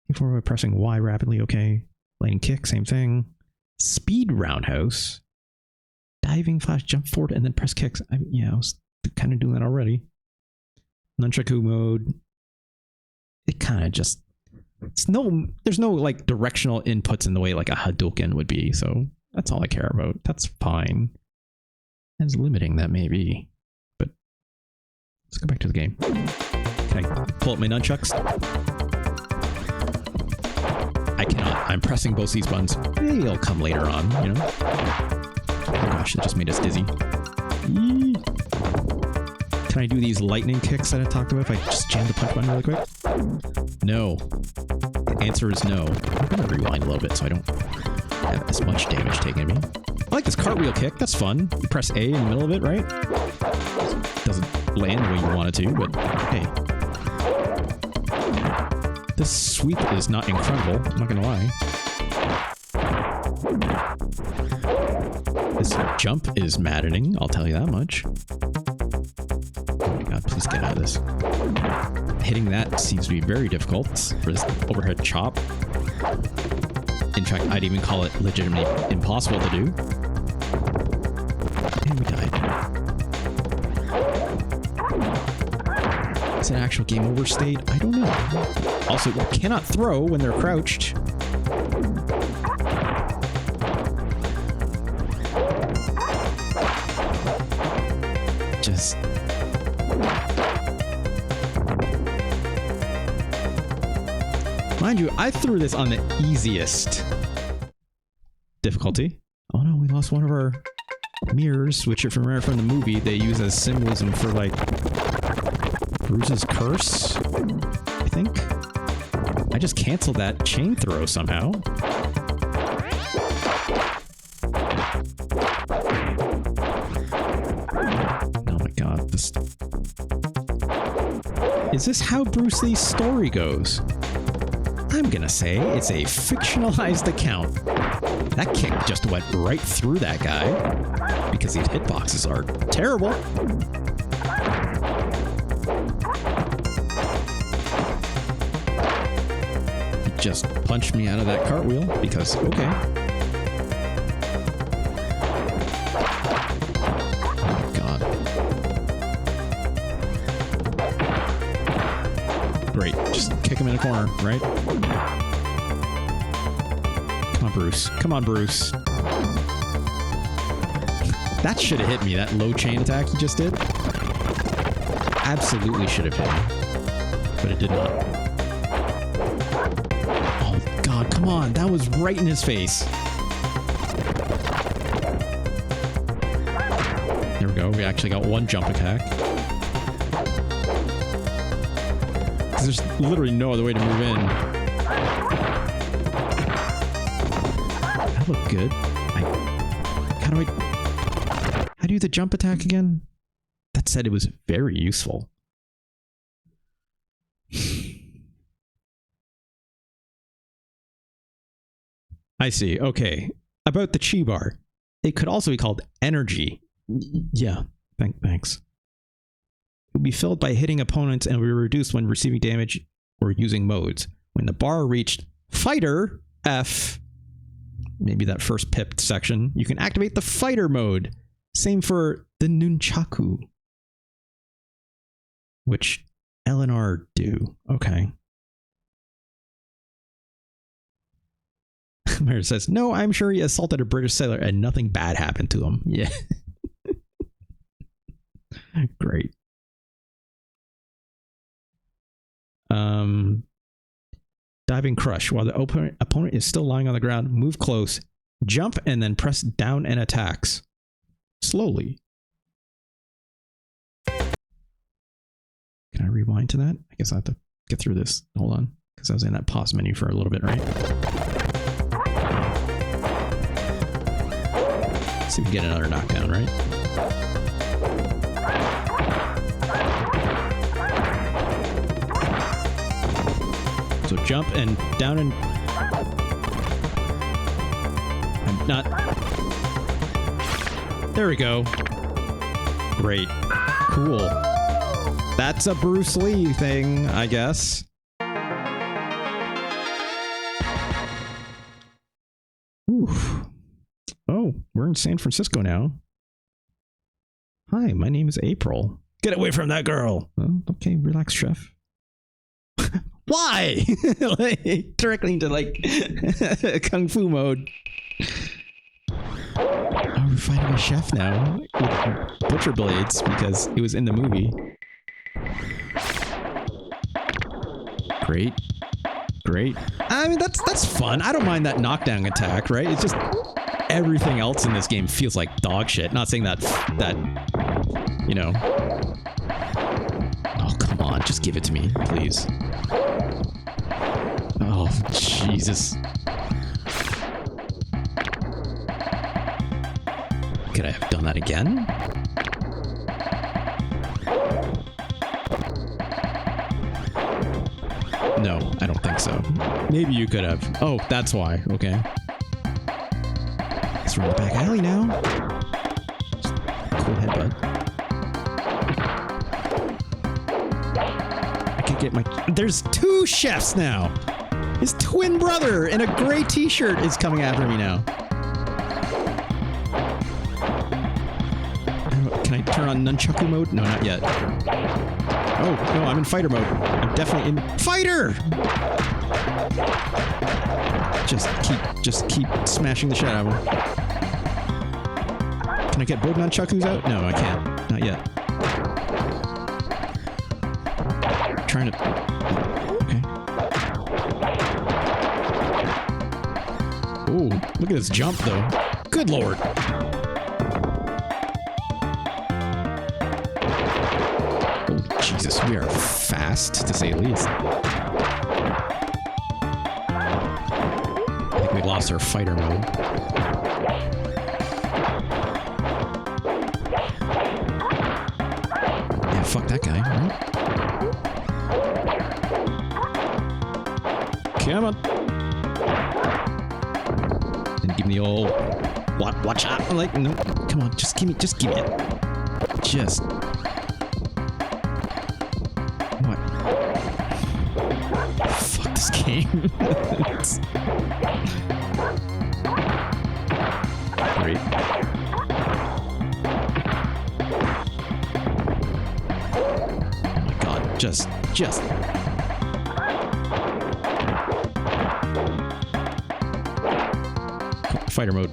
[SPEAKER 1] Before we're pressing Y rapidly, okay. Lightning kick, same thing. Speed roundhouse. Diving flash, jump forward, and then press kicks. I was kind of doing that already. Nunchaku mode. It kind of just... there's no like directional inputs in the way like a Hadouken would be, so that's all I care about. That's fine. As limiting that may be. But let's go back to the game. Can I pull up my nunchucks? I cannot. I'm pressing both these buttons. They'll come later on, you know? Oh gosh, that just made us dizzy. Yee. Can I do these lightning kicks that I talked about if I just jam the punch button really quick? No. The answer is no. I'm going to rewind a little bit so I don't have as much damage taken at me. I like this cartwheel kick. That's fun. You press A in the middle of it, right? Doesn't land the way you want it to, but hey. This sweep is not incredible. I'm not going to lie. This jump is maddening. I'll tell you that much. Oh my god, please get out of this. Hitting that seems to be very difficult for this overhead chop. In fact, I'd even call it legitimately impossible to do. And we died. Is it an actual game over state? I don't know. Also, you cannot throw when they're crouched. Just... Mind you, I threw this on the easiest difficulty. Oh no, we lost one of our mirrors, which if you remember from the movie, they use as symbolism for like Bruce's curse, I think. I just canceled that chain throw somehow. Oh my god, this... Is this how Bruce Lee's story goes? I'm gonna say it's a fictionalized account. That kick just went right through that guy because these hitboxes are terrible. He just punched me out of that cartwheel because, okay. Oh god. Great, just kick him in the corner, right? Come on, Bruce. Come on, Bruce. That should have hit me, that low chain attack he just did. Absolutely should have hit me. But it did not. Oh, God, come on. That was right in his face. There we go. We actually got one jump attack. There's literally no other way to move in. That looked good. How do I do the jump attack again? That said, it was very useful. I see. Okay. About the chi bar. It could also be called energy. Yeah. Thanks. It will be filled by hitting opponents and will be reduced when receiving damage or using modes. When the bar reached Fighter F, maybe that first pipped section, you can activate the Fighter mode. Same for the Nunchaku, which L and R do. Okay. Mary says, no, I'm sure he assaulted a British sailor and nothing bad happened to him. Yeah. Great. Diving crush. While the opponent is still lying on the ground, move close, jump, and then press down and attacks. Slowly. Can I rewind to that? I guess I have to get through this. Hold on. Because I was in that pause menu for a little bit, right? Let's see if we can get another knockdown, right? So jump and down and... I'm not... There we go. Great. Cool. That's a Bruce Lee thing, I guess. Oof. Oh, we're in San Francisco now. Hi, my name is April. Get away from that girl. Oh, okay, relax, chef. Why? Like, directly into like kung fu mode. Oh, we're fighting a chef now with butcher blades because it was in the movie. Great. Great. I mean, that's fun. I don't mind that knockdown attack, right? It's just everything else in this game feels like dog shit. Not saying that, you know. Oh, come on. Just give it to me, please. Oh, Jesus. Could I have done that again? No, I don't think so. Maybe you could have. Oh, that's why. Okay. Let's run the back alley now. Cool headbutt. I can get my... There's two chefs now! There's two twin brother in a gray t-shirt is coming after me now. Can I turn on nunchaku mode? No, not yet. Oh, no, I'm in fighter mode. I'm definitely in fighter! Just keep smashing the shit out of him. Can I get both nunchakus out? No, I can't. Not yet. I'm trying to... Okay. Ooh, look at this jump, though. Good lord. Oh, Jesus, we are fast, to say the least. I think we lost our fighter mode. Yeah, fuck that guy, right? Come on. And give me the old watch out. I'm like, no, come on, just give me it. Just what? Fuck this game. Great. Oh my god, just fighter mode.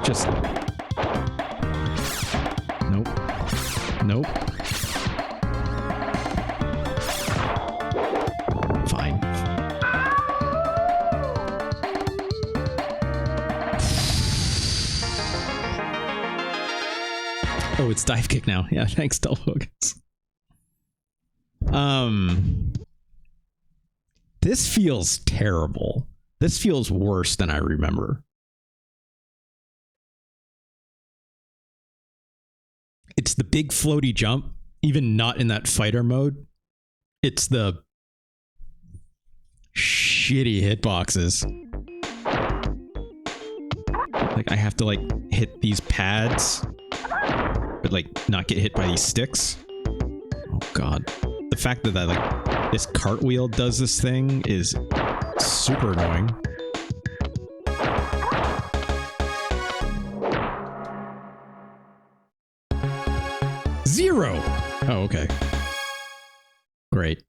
[SPEAKER 1] Just nope. Fine. Oh, it's dive kick now. Yeah, thanks, Del Focus. This feels terrible. This feels worse than I remember. It's the big floaty jump, even not in that fighter mode. It's the shitty hitboxes. Like, I have to, like, hit these pads, but, like, not get hit by these sticks. Oh, God. The fact that, like, this cartwheel does this thing is super annoying. Zero! Oh, okay. Great.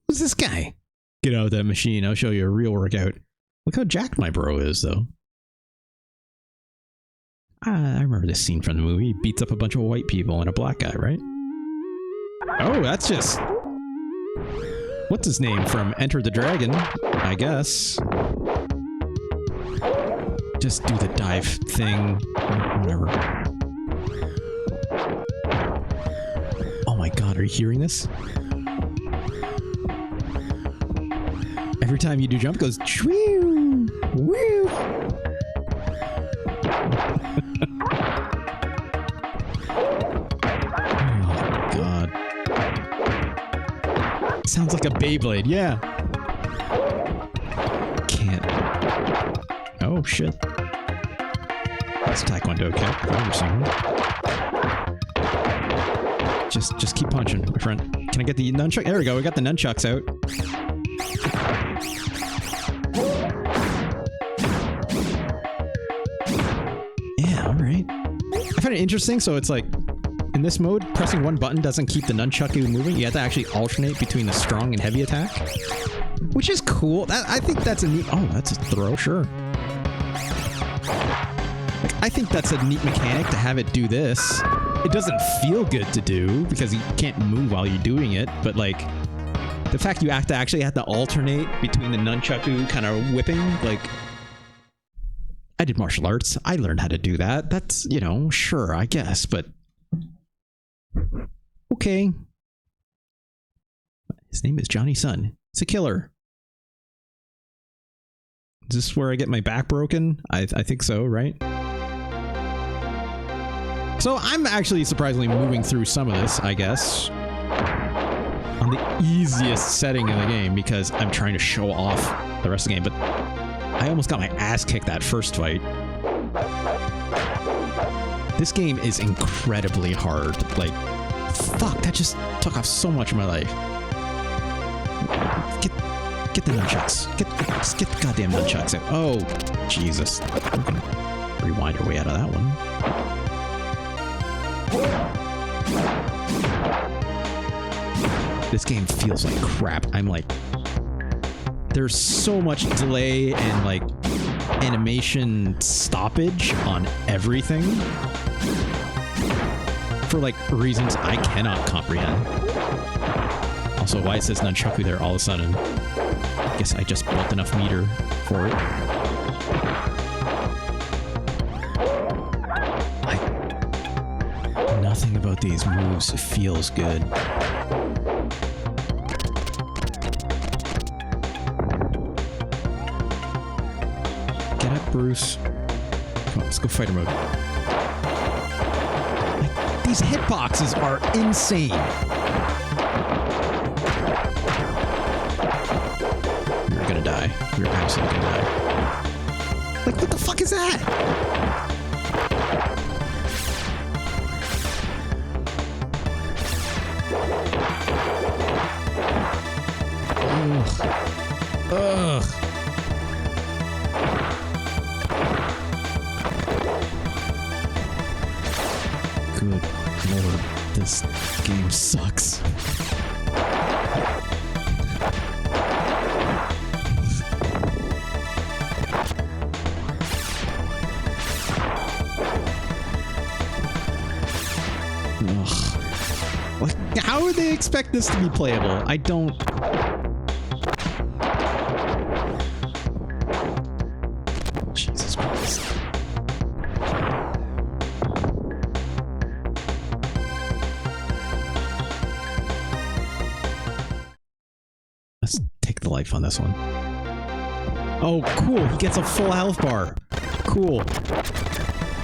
[SPEAKER 1] Who's this guy? Get out of that machine, I'll show you a real workout. Look how jacked my bro is, though. I remember this scene from the movie. He beats up a bunch of white people and a black guy, right? Oh, that's just... What's his name from Enter the Dragon, I guess. Just do the dive thing. Whatever. Oh my god, are you hearing this? Every time you do jump, it goes chwee, woo. Oh god. Sounds like a Beyblade, yeah. Can't. Oh shit. That's a Taekwondo kick. I've never seen one. Just keep punching, my friend. Can I get the nunchuck? There we go. We got the nunchucks out. Yeah, all right. I find it interesting. So it's like, in this mode, pressing one button doesn't keep the nunchuck moving. You have to actually alternate between the strong and heavy attack, which is cool. I think that's a neat... Oh, that's a throw, sure. I think that's a neat mechanic to have it do this. It doesn't feel good to do because you can't move while you're doing it, but like the fact you have to actually have to alternate between the nunchaku kind of whipping, like I did martial arts. I learned how to do that. That's, you know, sure, I guess, but okay. His name is Johnny Sun. It's a killer. Is this where I get my back broken? I think so, right? So I'm actually surprisingly moving through some of this, I guess, on the easiest setting in the game because I'm trying to show off the rest of the game, but I almost got my ass kicked that first fight. This game is incredibly hard. Like, fuck, that just took off so much of my life. Get the nunchucks. Just get the goddamn nunchucks out. Oh, Jesus. We're gonna rewind our way out of that one. This game feels like crap. I'm like... There's so much delay and, like, animation stoppage on everything. For, like, reasons I cannot comprehend. Also, why it says nunchaku there all of a sudden? I guess I just built enough meter for it. Nothing about these moves feels good. Get up, Bruce. Come on, let's go fighter mode. Like, these hitboxes are insane. You're gonna die. You're absolutely gonna die. Like, what the fuck is that? Ugh. Good lord, this game sucks. Ugh. How would they expect this to be playable? I don't... Jesus Christ. Let's take the life on this one. Oh, cool. He gets a full health bar. Cool.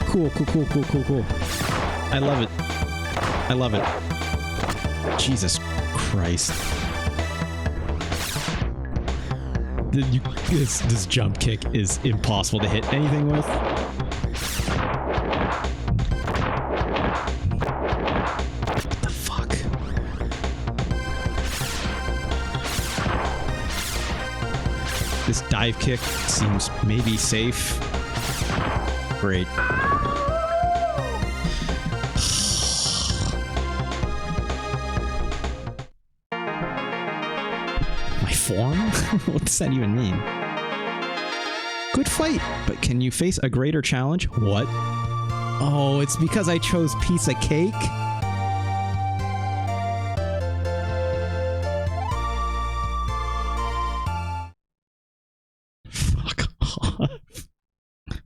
[SPEAKER 1] Cool. I love it. I love it. Jesus Christ. This jump kick is impossible to hit anything with. What the fuck? This dive kick seems maybe safe. Great. Form? What does that even mean? Good fight, but can you face a greater challenge? What? Oh, it's because I chose piece of cake? Fuck off.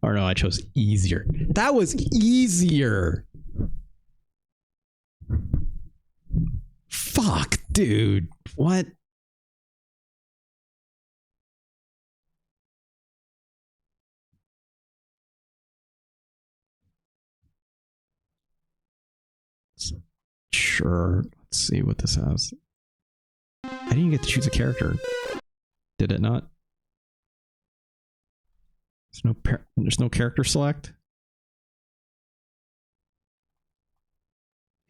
[SPEAKER 1] Or no, I chose easier. That was easier! Fuck, dude. What? Sure. Let's see what this has. I didn't even get to choose a character. Did it not? There's no character select.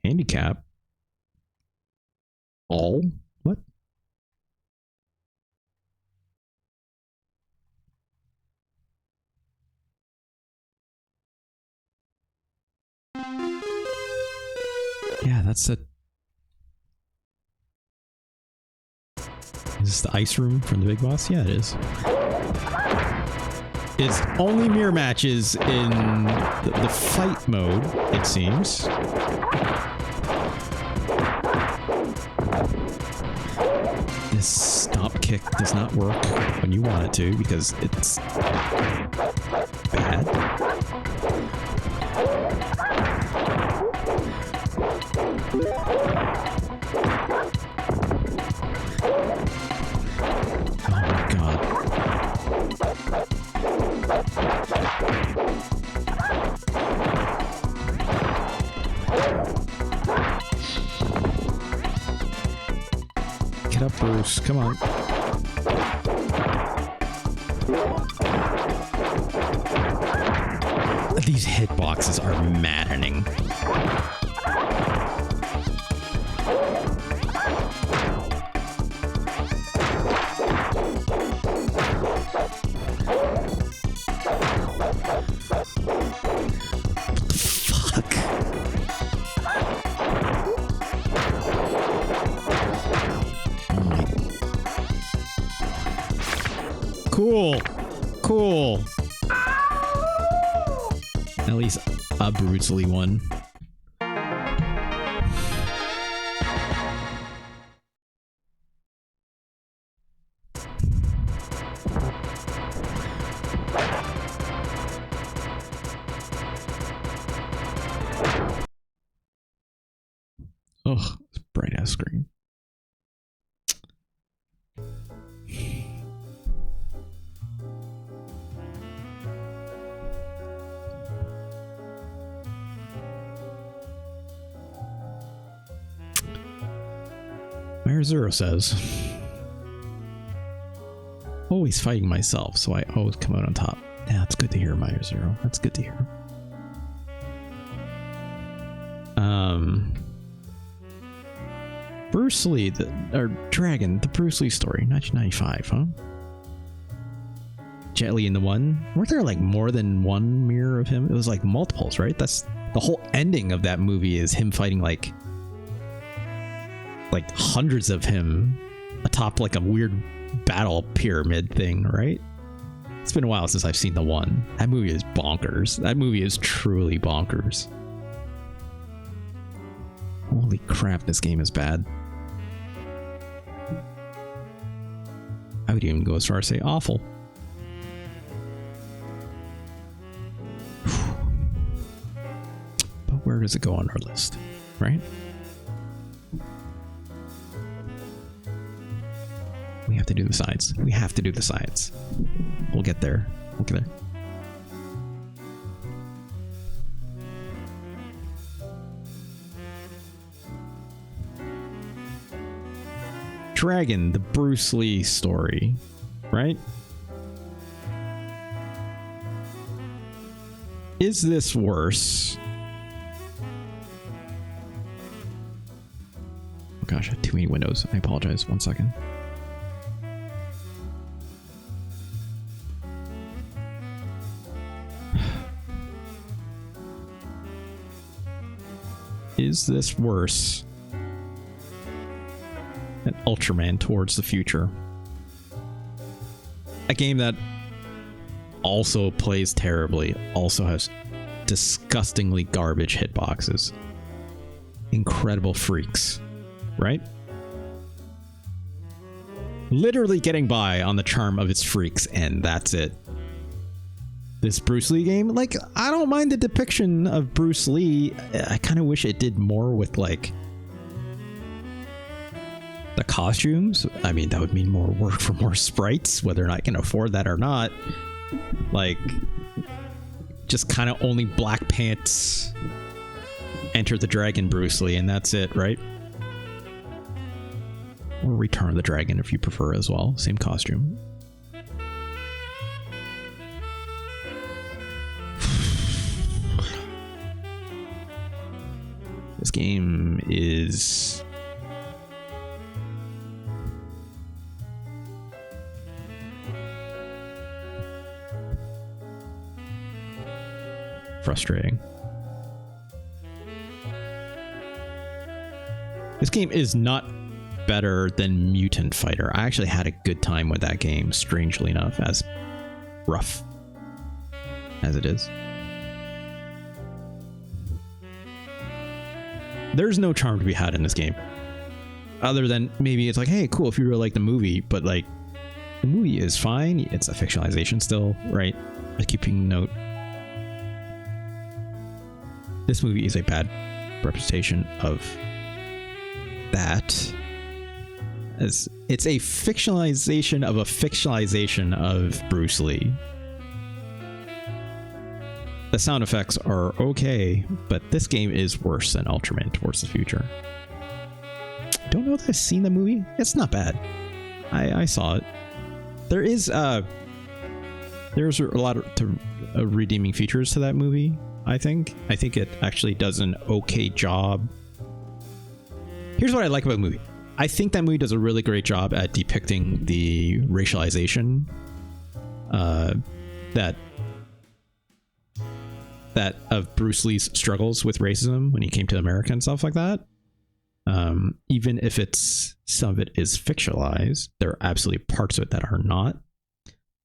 [SPEAKER 1] Handicap. All? What? Yeah, that's a... Is this the ice room from the big boss? Yeah, it is. It's only mirror matches in the fight mode, it seems. This stop kick does not work when you want it to because it's bad. Oh my god. Get up, Bruce. Come on. These hitboxes are maddening. Fuck. Oh my. Cool. Cool. At least a Bruce Lee one. Ugh, bright ass screen. Mayor Zero says, always fighting myself, so I always come out on top. Yeah, that's good to hear, Mayor Zero. That's good to hear. Bruce Lee, or Dragon, the Bruce Lee story, 1995, huh? Jet Li in the one. Weren't there like more than one mirror of him? It was like multiples, right? That's the whole ending of that movie is him fighting like hundreds of him atop like a weird battle pyramid thing, right? It's been a while since I've seen the one. That movie is bonkers. That movie is truly bonkers. Holy crap, this game is bad. I would even go as far as say awful. But where does it go on our list, right? We have to do the sides. We have to do the sides. We'll get there. We'll get there. Dragon, the Bruce Lee story, right? Is this worse? Oh gosh, I have too many windows. I apologize. 1 second. Is this worse than Ultraman Towards the Future? A game that also plays terribly, also has disgustingly garbage hitboxes. Incredible freaks, right? Literally getting by on the charm of its freaks, and that's it. This Bruce Lee game, like, I don't mind the depiction of Bruce Lee. I kind of wish it did more with, like, the costumes. I mean, that would mean more work for more sprites, whether or not I can afford that or not. Like, just kind of only black pants, Enter the Dragon Bruce Lee, and that's it, right? Or Return of the Dragon if you prefer as well. Same costume. This game is frustrating. This game is not better than Mutant Fighter. I actually had a good time with that game, strangely enough, as rough as it is. There's no charm to be had in this game. Other than maybe it's like, hey, cool if you really like the movie, but like, the movie is fine. It's a fictionalization still, right? I keep keeping note. This movie is a bad representation of that. As it's a fictionalization of a fictionalization of Bruce Lee. The sound effects are okay, but this game is worse than Ultraman Towards the Future. Don't know if I've seen the movie. It's not bad. I saw it. There's a lot of redeeming features to that movie. I think it actually does an okay job. Here's what I like about the movie. I think that movie does a really great job at depicting the racialization that that of Bruce Lee's struggles with racism when he came to America and stuff like that. Even if some of it is fictionalized, there are absolutely parts of it that are not.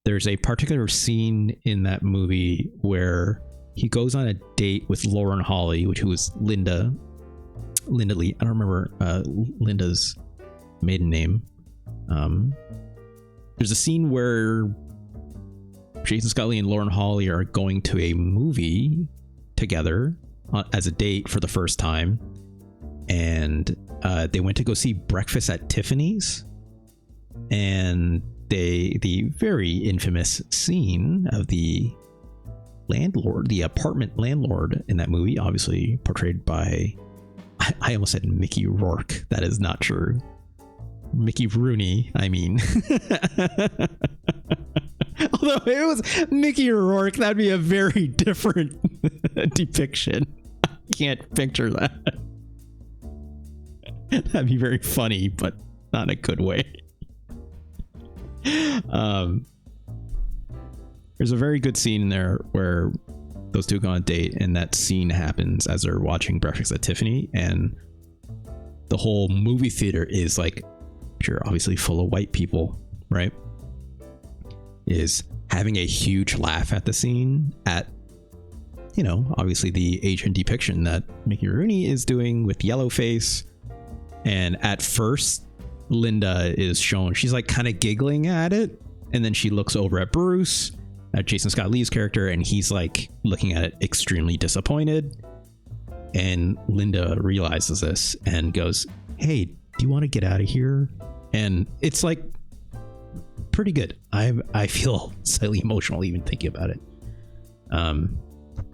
[SPEAKER 1] There's a particular scene in that movie where he goes on a date with Lauren Holly, who was Linda Lee. I don't remember Linda's maiden name. There's a scene where Jason Scott Lee and Lauren Holly are going to a movie together as a date for the first time, and they went to go see Breakfast at Tiffany's, and the very infamous scene of the apartment landlord in that movie, obviously portrayed by, I almost said Mickey Rourke. That is not true. Mickey Rooney, I mean. Although if it was Mickey Rourke, that'd be a very different depiction. I can't picture that. That'd be very funny, but not in a good way. There's a very good scene in there where those two go on a date, and that scene happens as they're watching Breakfast at Tiffany, and the whole movie theater is like, sure, obviously full of white people, right? Is having a huge laugh at the scene, at, you know, obviously the Asian depiction that Mickey Rooney is doing with yellow face. And at first, Linda is shown, she's like kind of giggling at it, and then she looks over at Bruce, at Jason Scott Lee's character, and he's like looking at it extremely disappointed. And Linda realizes this and goes, "Hey, do you want to get out of here?" And it's like pretty good. I feel slightly emotional even thinking about it.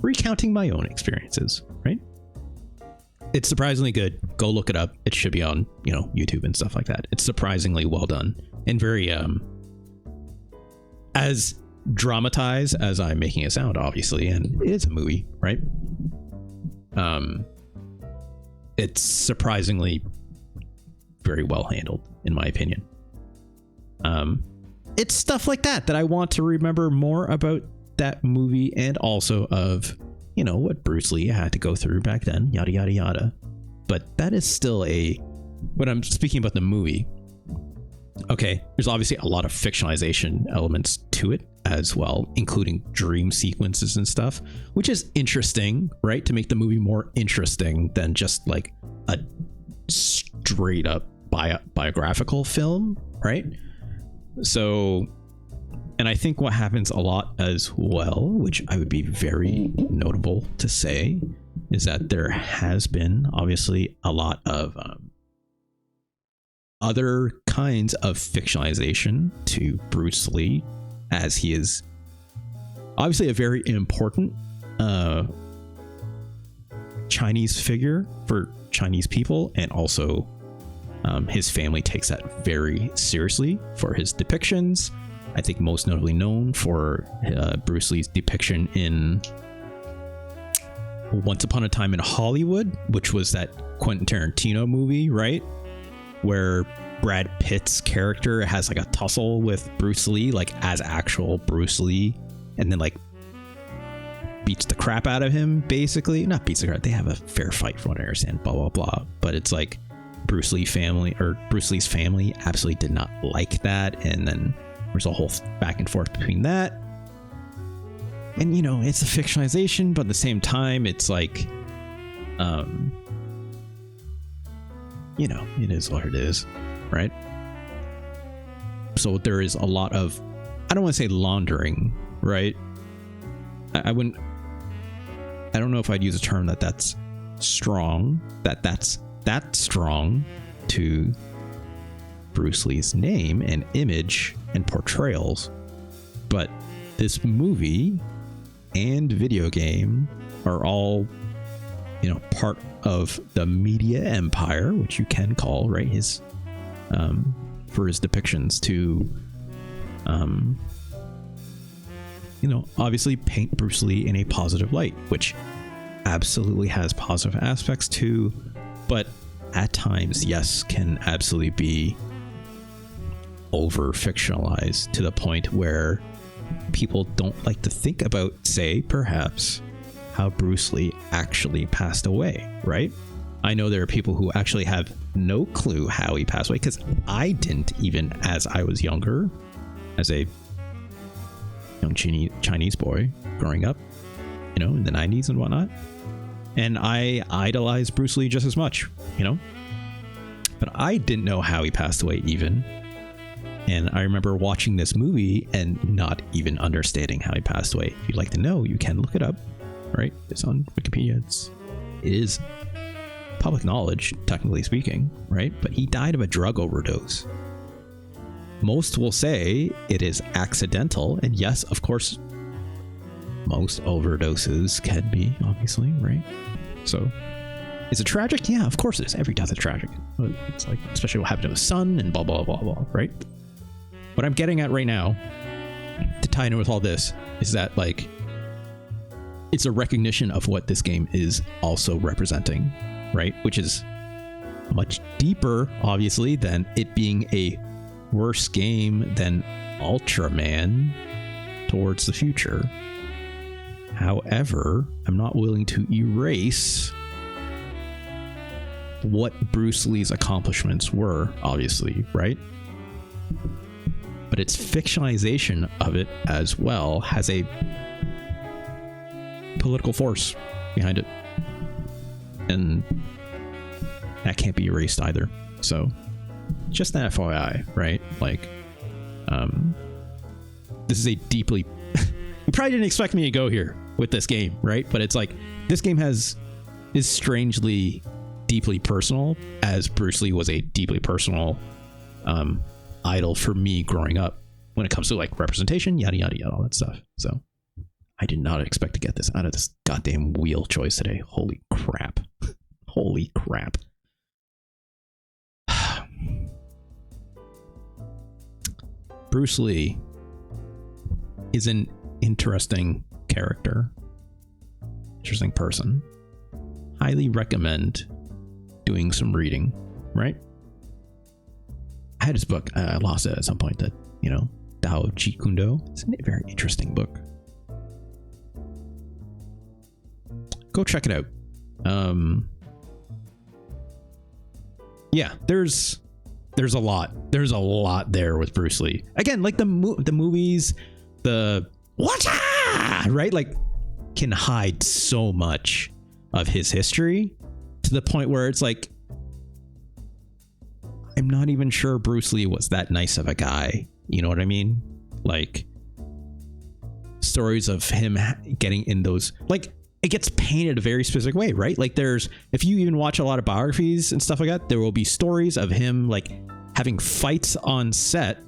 [SPEAKER 1] Recounting my own experiences, right? It's surprisingly good. Go look it up. It should be on, you know, YouTube and stuff like that. It's surprisingly well done and very as dramatized as I'm making it sound, obviously, and it is a movie, right? It's surprisingly very well handled, in my opinion. It's stuff like that I want to remember more about that movie, and also of, you know, what Bruce Lee had to go through back then, yada yada yada. But that is still when I'm speaking about the movie, okay, there's obviously a lot of fictionalization elements to it as well, including dream sequences and stuff, which is interesting, right? To make the movie more interesting than just like a straight up biographical film, right? So, and I think what happens a lot as well, which I would be very notable to say, is that there has been obviously a lot of other kinds of fictionalization to Bruce Lee, as he is obviously a very important Chinese figure for Chinese people, and also his family takes that very seriously for his depictions. I think most notably known for Bruce Lee's depiction in Once Upon a Time in Hollywood, which was that Quentin Tarantino movie, right? Where Brad Pitt's character has like a tussle with Bruce Lee, like as actual Bruce Lee, and then like beats the crap out of him, basically. Not beats the crap, they have a fair fight from what I understand, blah, blah, blah. But it's like Bruce Lee's family absolutely did not like that. And then there's a whole back and forth between that. And, you know, it's a fictionalization, but at the same time, it's like, you know, it is what it is, right? So there is a lot of, I don't want to say laundering, right? I don't know if I'd use a term that's strong, that's that strong to Bruce Lee's name and image and portrayals. But this movie and video game are all, you know, part of the media empire, which you can call, right, his for his depictions to you know, obviously paint Bruce Lee in a positive light, which absolutely has positive aspects too, but at times, yes, can absolutely be over fictionalized to the point where people don't like to think about, say, perhaps how Bruce Lee actually passed away, right? I know there are people who actually have no clue how he passed away, because I didn't, even as I was younger, as a young Chinese boy growing up, you know, in the 90s and whatnot. And I idolized Bruce Lee just as much, you know, but I didn't know how he passed away even. And I remember watching this movie and not even understanding how he passed away. If you'd like to know, you can look it up, right? It's on Wikipedia. It is public knowledge, technically speaking, right? But he died of a drug overdose. Most will say it is accidental. And yes, of course, most overdoses can be, obviously, right? So is it tragic? Yeah, of course it is. Every death is tragic. It's like, especially what happened to his son and blah, blah, blah, blah, right? What I'm getting at right now, to tie in with all this, is that, like, it's a recognition of what this game is also representing, right? Which is much deeper, obviously, than it being a worse game than Ultraman towards the future. However, I'm not willing to erase what Bruce Lee's accomplishments were, obviously, right? But its fictionalization of it as well has a political force behind it. And that can't be erased either. So, just an FYI, right? Like, this is a deeply... You probably didn't expect me to go here with this game, right? But it's like, this game is strangely deeply personal, as Bruce Lee was a deeply personal idol for me growing up when it comes to, like, representation, yada yada yada, all that stuff. So I did not expect to get this out of this goddamn wheel choice today. Holy crap. Holy crap. Bruce Lee is an interesting character, interesting person. Highly recommend doing some reading, right? I had his book. I lost it at some point. That, you know, Dao Chi Kundo. It's a very interesting book. Go check it out. Yeah, there's a lot. There's a lot there with Bruce Lee. Again, like the movies, the right, like, can hide so much of his history to the point where it's like, I'm not even sure Bruce Lee was that nice of a guy. You know what I mean? Like, stories of him getting in those, like, it gets painted a very specific way, right? Like, there's, if you even watch a lot of biographies and stuff like that, there will be stories of him, like, having fights on set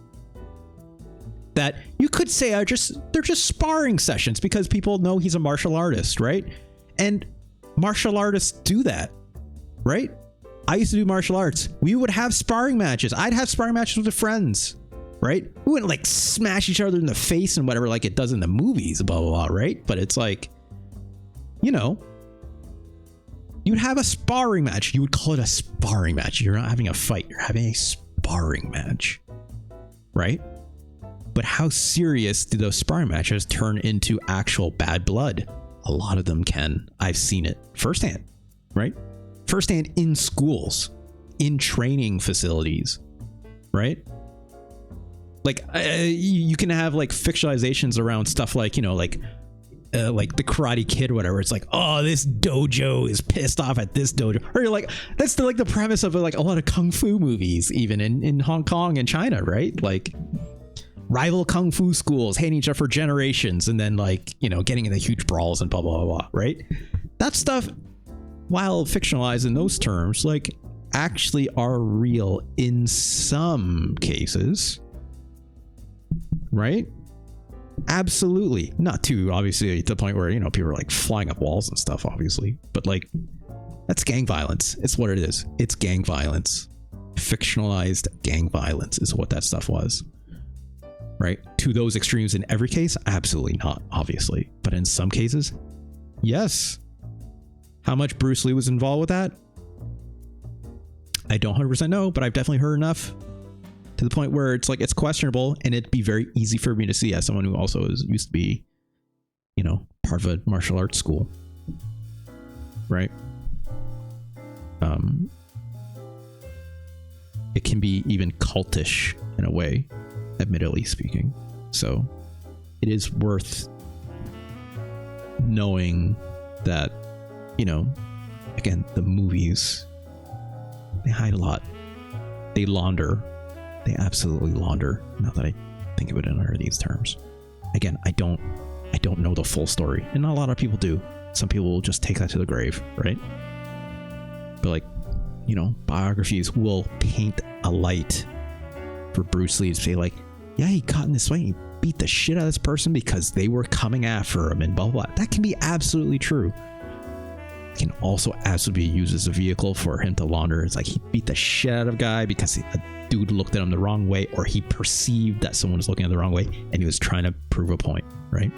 [SPEAKER 1] that you could say they're just sparring sessions because people know he's a martial artist, right? And martial artists do that, right? I used to do martial arts. We would have sparring matches. I'd have sparring matches with friends, right? We wouldn't, like, smash each other in the face and whatever like it does in the movies, blah, blah, blah, right? But it's like, you know, you'd have a sparring match. You would call it a sparring match. You're not having a fight. You're having a sparring match, right? But how serious do those sparring matches turn into actual bad blood? A lot of them can. I've seen it firsthand, right? Firsthand in schools, in training facilities, right? Like, you can have, like, fictionalizations around stuff like, you know, like the Karate Kid or whatever. It's like, oh, this dojo is pissed off at this dojo. Or you're like, that's the, like, the premise of, like, a lot of kung fu movies, even in Hong Kong and China, right? Like, rival kung fu schools hating each other for generations, and then, like, you know, getting into huge brawls and blah, blah, blah, blah, right? That stuff, while fictionalized in those terms, like, actually are real in some cases, right? Absolutely. Not too, obviously, to the point where, you know, people are, like, flying up walls and stuff, obviously, but, like, that's gang violence. It's what it is. It's gang violence. Fictionalized gang violence is what that stuff was, right? To those extremes in every case? Absolutely not, obviously, but in some cases, yes. How much Bruce Lee was involved with that? I don't 100% know, but I've definitely heard enough to the point where it's like, it's questionable, and it'd be very easy for me to see as someone who also used to be, you know, part of a martial arts school. right? It can be even cultish in a way, admittedly speaking. So it is worth knowing that, you know, again, the movies, they hide a lot. They launder. They absolutely launder. Now that I think of it under these terms. Again, I don't know the full story, and not a lot of people do. Some people will just take that to the grave, right? But like, you know, biographies will paint a light for Bruce Lee to say like, yeah, he got in this fight, he beat the shit out of this person because they were coming after him and blah, blah, blah. That can be absolutely true. It can also absolutely be used as a vehicle for him to launder. It's like he beat the shit out of a guy because a dude looked at him the wrong way, or he perceived that someone was looking at him the wrong way and he was trying to prove a point, right?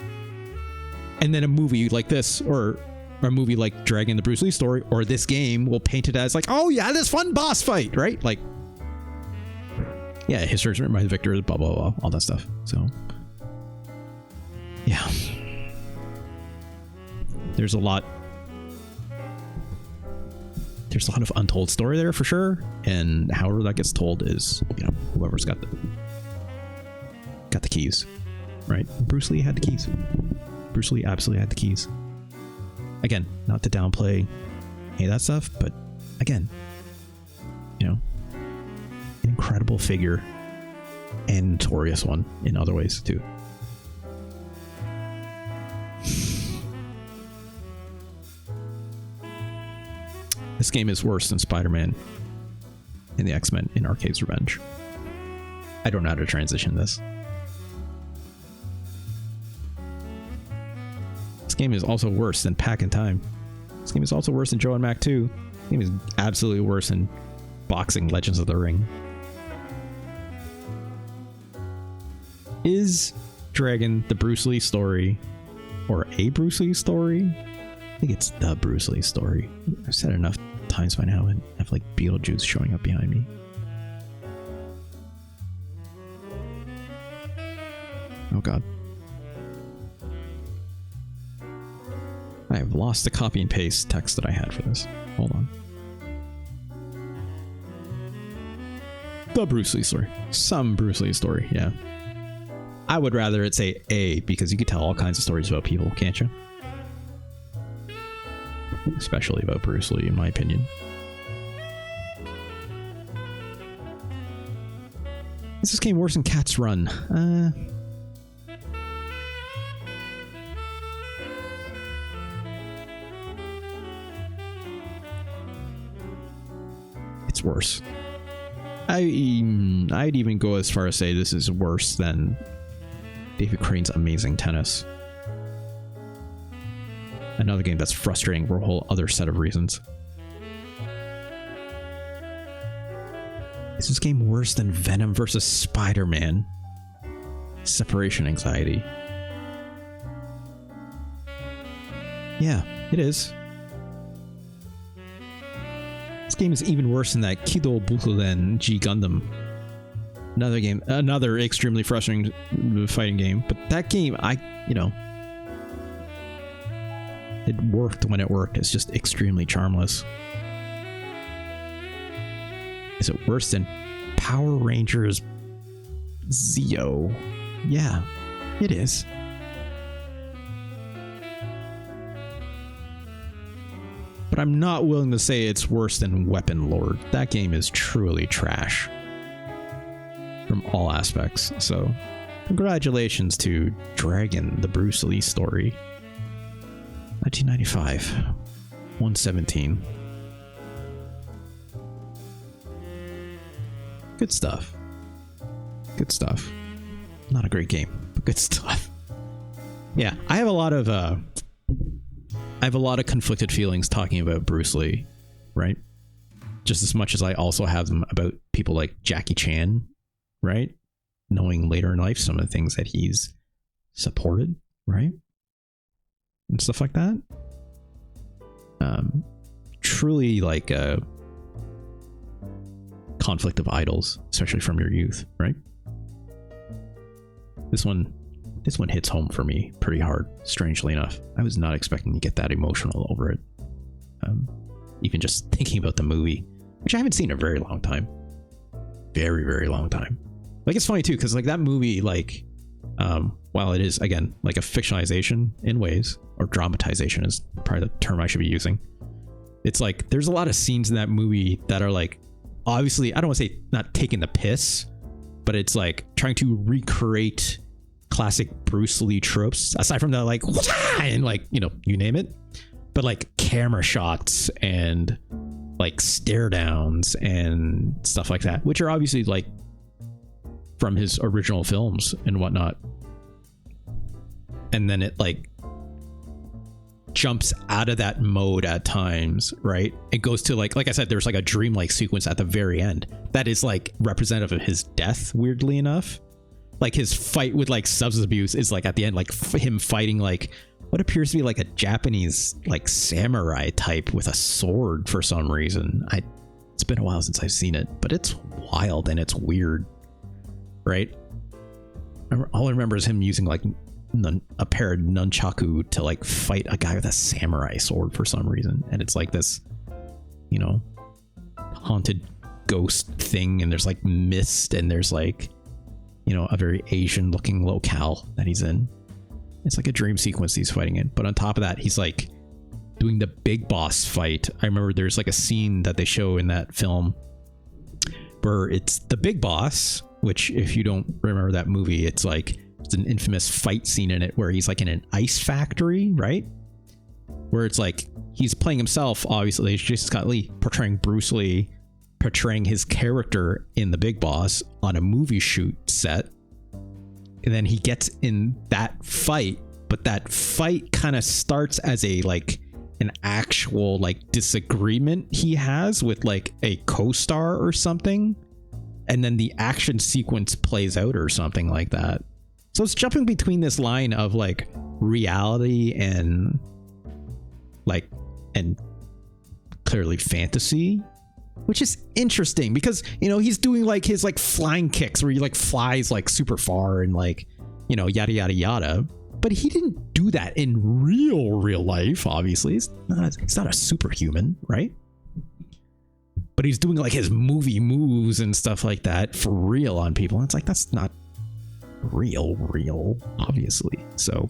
[SPEAKER 1] And then a movie like this, or a movie like Dragon the Bruce Lee story, or this game will paint it as like, oh yeah, this fun boss fight, right? Like, yeah, history's written by the victor, blah, blah, blah, all that stuff. So, yeah. There's a lot of untold story there for sure. And however that gets told is, you know, whoever's got the keys, right? Bruce Lee had the keys. Bruce Lee absolutely had the keys. Again, not to downplay any of that stuff, but again, you know, an incredible figure and notorious one in other ways too. This game is worse than Spider-Man and the X-Men in Arcade's Revenge. I don't know how to transition this. This game is also worse than Pack in Time. This game is also worse than Joe and Mac 2. This game is absolutely worse than Boxing Legends of the Ring. Is Dragon the Bruce Lee story, or a Bruce Lee story? I think it's the Bruce Lee story. I've said it enough times by now, and I have like Beetlejuice showing up behind me. Oh god. I have lost the copy and paste text that I had for this. Hold on. The Bruce Lee story. Some Bruce Lee story, yeah. I would rather it say a, because you could tell all kinds of stories about people, can't you? Especially about Bruce Lee, in my opinion. Is this game worse than Cat's Run? It's worse. I'd even go as far as say this is worse than David Crane's Amazing Tennis. Another game that's frustrating for a whole other set of reasons. Is this game worse than Venom versus Spider-Man? Separation anxiety. Yeah, it is. This game is even worse than that Kido Butoden G Gundam. Another game, another extremely frustrating fighting game. But that game, it worked when it worked. It's just extremely charmless. Is it worse than Power Rangers Zeo? Yeah, it is. But I'm not willing to say it's worse than Weapon Lord. That game is truly trash from all aspects. So, congratulations to Dragon, the Bruce Lee story. 1995. 117. Good stuff. Good stuff. Not a great game, but good stuff. Yeah, I have a lot of conflicted feelings talking about Bruce Lee, right? Just as much as I also have them about people like Jackie Chan, right? Knowing later in life some of the things that he's supported, right? And stuff like that. Truly like a conflict of idols, especially from your youth, right? This one hits home for me pretty hard, strangely enough. I was not expecting to get that emotional over it. Even just thinking about the movie, which I haven't seen in a very long time. Very, very long time. Like, it's funny too, because like that movie, like, while it is, again, like a fictionalization in ways, or dramatization is probably the term I should be using. It's like, there's a lot of scenes in that movie that are like, obviously, I don't want to say not taking the piss, but it's like trying to recreate classic Bruce Lee tropes, aside from the like, and like, you know, you name it, but like camera shots and like stare downs and stuff like that, which are obviously like from his original films and whatnot. And then it like jumps out of that mode at times, right? It goes to like I said, there's like a dreamlike sequence at the very end that is like representative of his death, weirdly enough. Like his fight with like substance abuse is like at the end, like him fighting like what appears to be like a Japanese like samurai type with a sword for some reason. It's been a while since I've seen it, but it's wild and it's weird, right? All I remember is him using like a pair of nunchaku to like fight a guy with a samurai sword for some reason, and it's like this, you know, haunted ghost thing, and there's like mist, and there's like, you know, a very Asian looking locale that he's in. It's like a dream sequence he's fighting in, but on top of that, he's like doing the big boss fight. I remember there's like a scene that they show in that film where it's the big boss, which if you don't remember that movie, it's like it's an infamous fight scene in it where he's like in an ice factory, right? Where it's like he's playing himself, obviously. It's Jason Scott Lee portraying Bruce Lee, portraying his character in The Big Boss on a movie shoot set. And then he gets in that fight, but that fight kind of starts as a like an actual like disagreement he has with like a co-star or something. And then the action sequence plays out or something like that. So it's jumping between this line of like reality and like, and clearly fantasy, which is interesting because, you know, he's doing like his like flying kicks where he like flies like super far and like, you know, yada, yada, yada. But he didn't do that in real life. Obviously, he's not a superhuman, right? But he's doing like his movie moves and stuff like that for real on people. And it's like, that's not real, obviously. So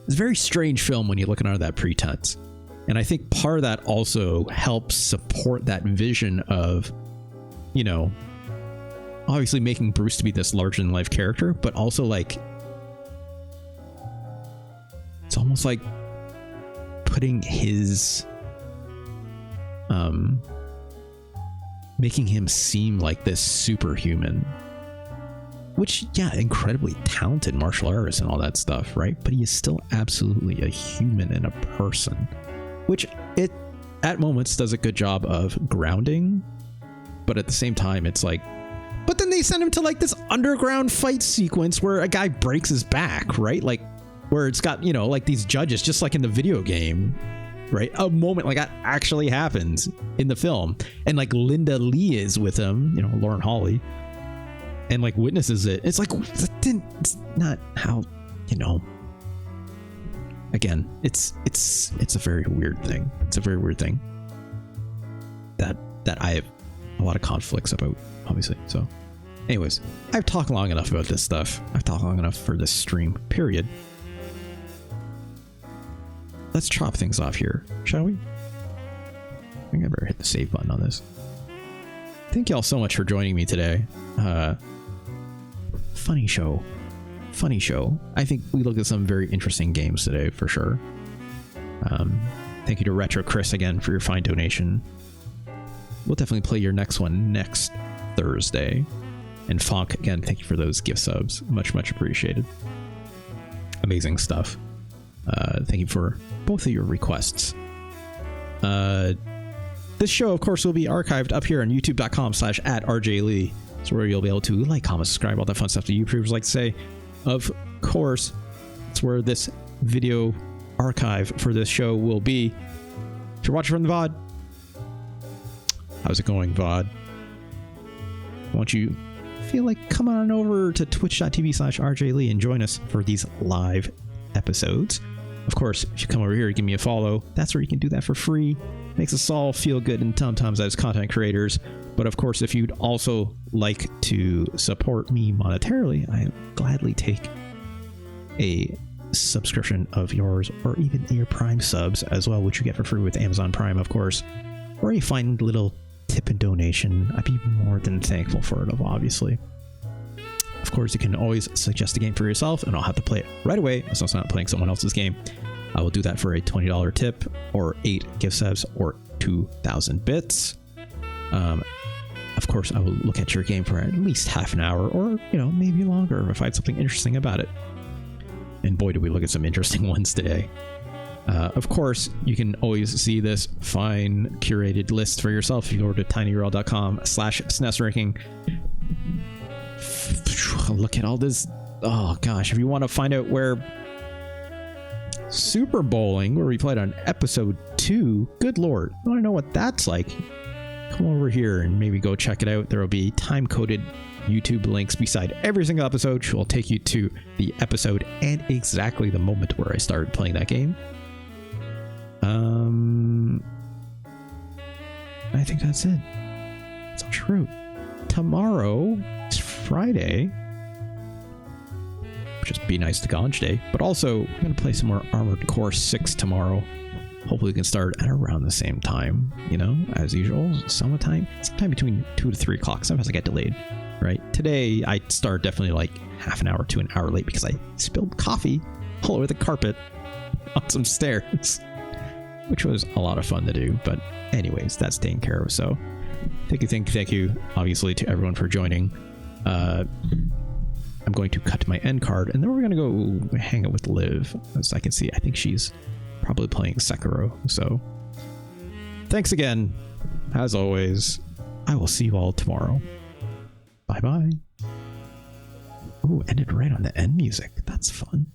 [SPEAKER 1] it's a very strange film when you look under that pretense. And I think part of that also helps support that vision of, you know, obviously making Bruce to be this larger than life character, but also like, it's almost like putting his, making him seem like this superhuman, which, yeah, incredibly talented martial artist and all that stuff, right? But he is still absolutely a human and a person, which it at moments does a good job of grounding. But at the same time, it's like, but then they send him to like this underground fight sequence where a guy breaks his back, right? Like where it's got, you know, like these judges, just like in the video game, right? A moment like that actually happens in the film. And like Linda Lee is with him, you know, Lauren Holly, and like witnesses it. It's like, it's not how, you know, again, it's a very weird thing. It's a very weird thing that I have a lot of conflicts about, obviously. So anyways, I've talked long enough about this stuff. I've talked long enough for this stream, period. Let's chop things off here, shall we? I think I better hit the save button on this. Thank y'all so much for joining me today. Funny show. I think we looked at some very interesting games today, for sure. Thank you to Retro Chris again for your fine donation. We'll definitely play your next one next Thursday. And Fonk, again, thank you for those gift subs. Much appreciated. Amazing stuff. Thank you for both of your requests. This show, of course, will be archived up here on youtube.com/@RJLee. It's where you'll be able to like, comment, subscribe, all that fun stuff that YouTubers like to say. Of course, it's where this video archive for this show will be. If you're watching from the VOD, how's it going, VOD? Why don't you feel like come on over to twitch.tv/RJLee and join us for these live episodes. Of course, if you come over here, give me a follow. That's where you can do that for free. Makes us all feel good and sometimes as content creators. But of course, if you'd also like to support me monetarily, I gladly take a subscription of yours or even your Prime subs as well, which you get for free with Amazon Prime, of course, or a fine little tip and donation. I'd be more than thankful for it, obviously. Of course, you can always suggest a game for yourself and I'll have to play it right away, so it's not playing someone else's game. I will do that for a $20 tip or 8 gift subs or 2,000 bits. Of course, I will look at your game for at least half an hour or, maybe longer if I find something interesting about it. And boy, do we look at some interesting ones today. Of course, you can always see this fine curated list for yourself if you go to tinyurl.com/SNES ranking. Look at all this. Oh gosh, if you want to find out where Super Bowling, where we played on episode 2, good lord, I want to know what that's like. Come over here and maybe go check it out. There will be time-coded YouTube links beside every single episode, which will take you to the episode and exactly the moment where I started playing that game. I think that's it. It's true. Tomorrow is Friday. Just be nice to Ganj Day. But also, I'm going to play some more Armored Core 6 tomorrow. Hopefully we can start at around the same time, as usual. Sometime between 2 to 3 o'clock. Sometimes I get delayed, right? Today, I started definitely like half an hour to an hour late because I spilled coffee all over the carpet on some stairs, which was a lot of fun to do. But anyways, that's taken care of. So thank you, obviously, to everyone for joining. I'm going to cut my end card, and then we're going to go hang out with Liv. As I can see, I think she's probably playing Sekiro. So thanks again. As always, I will see you all tomorrow. Bye-bye. Ooh, ended right on the end music. That's fun.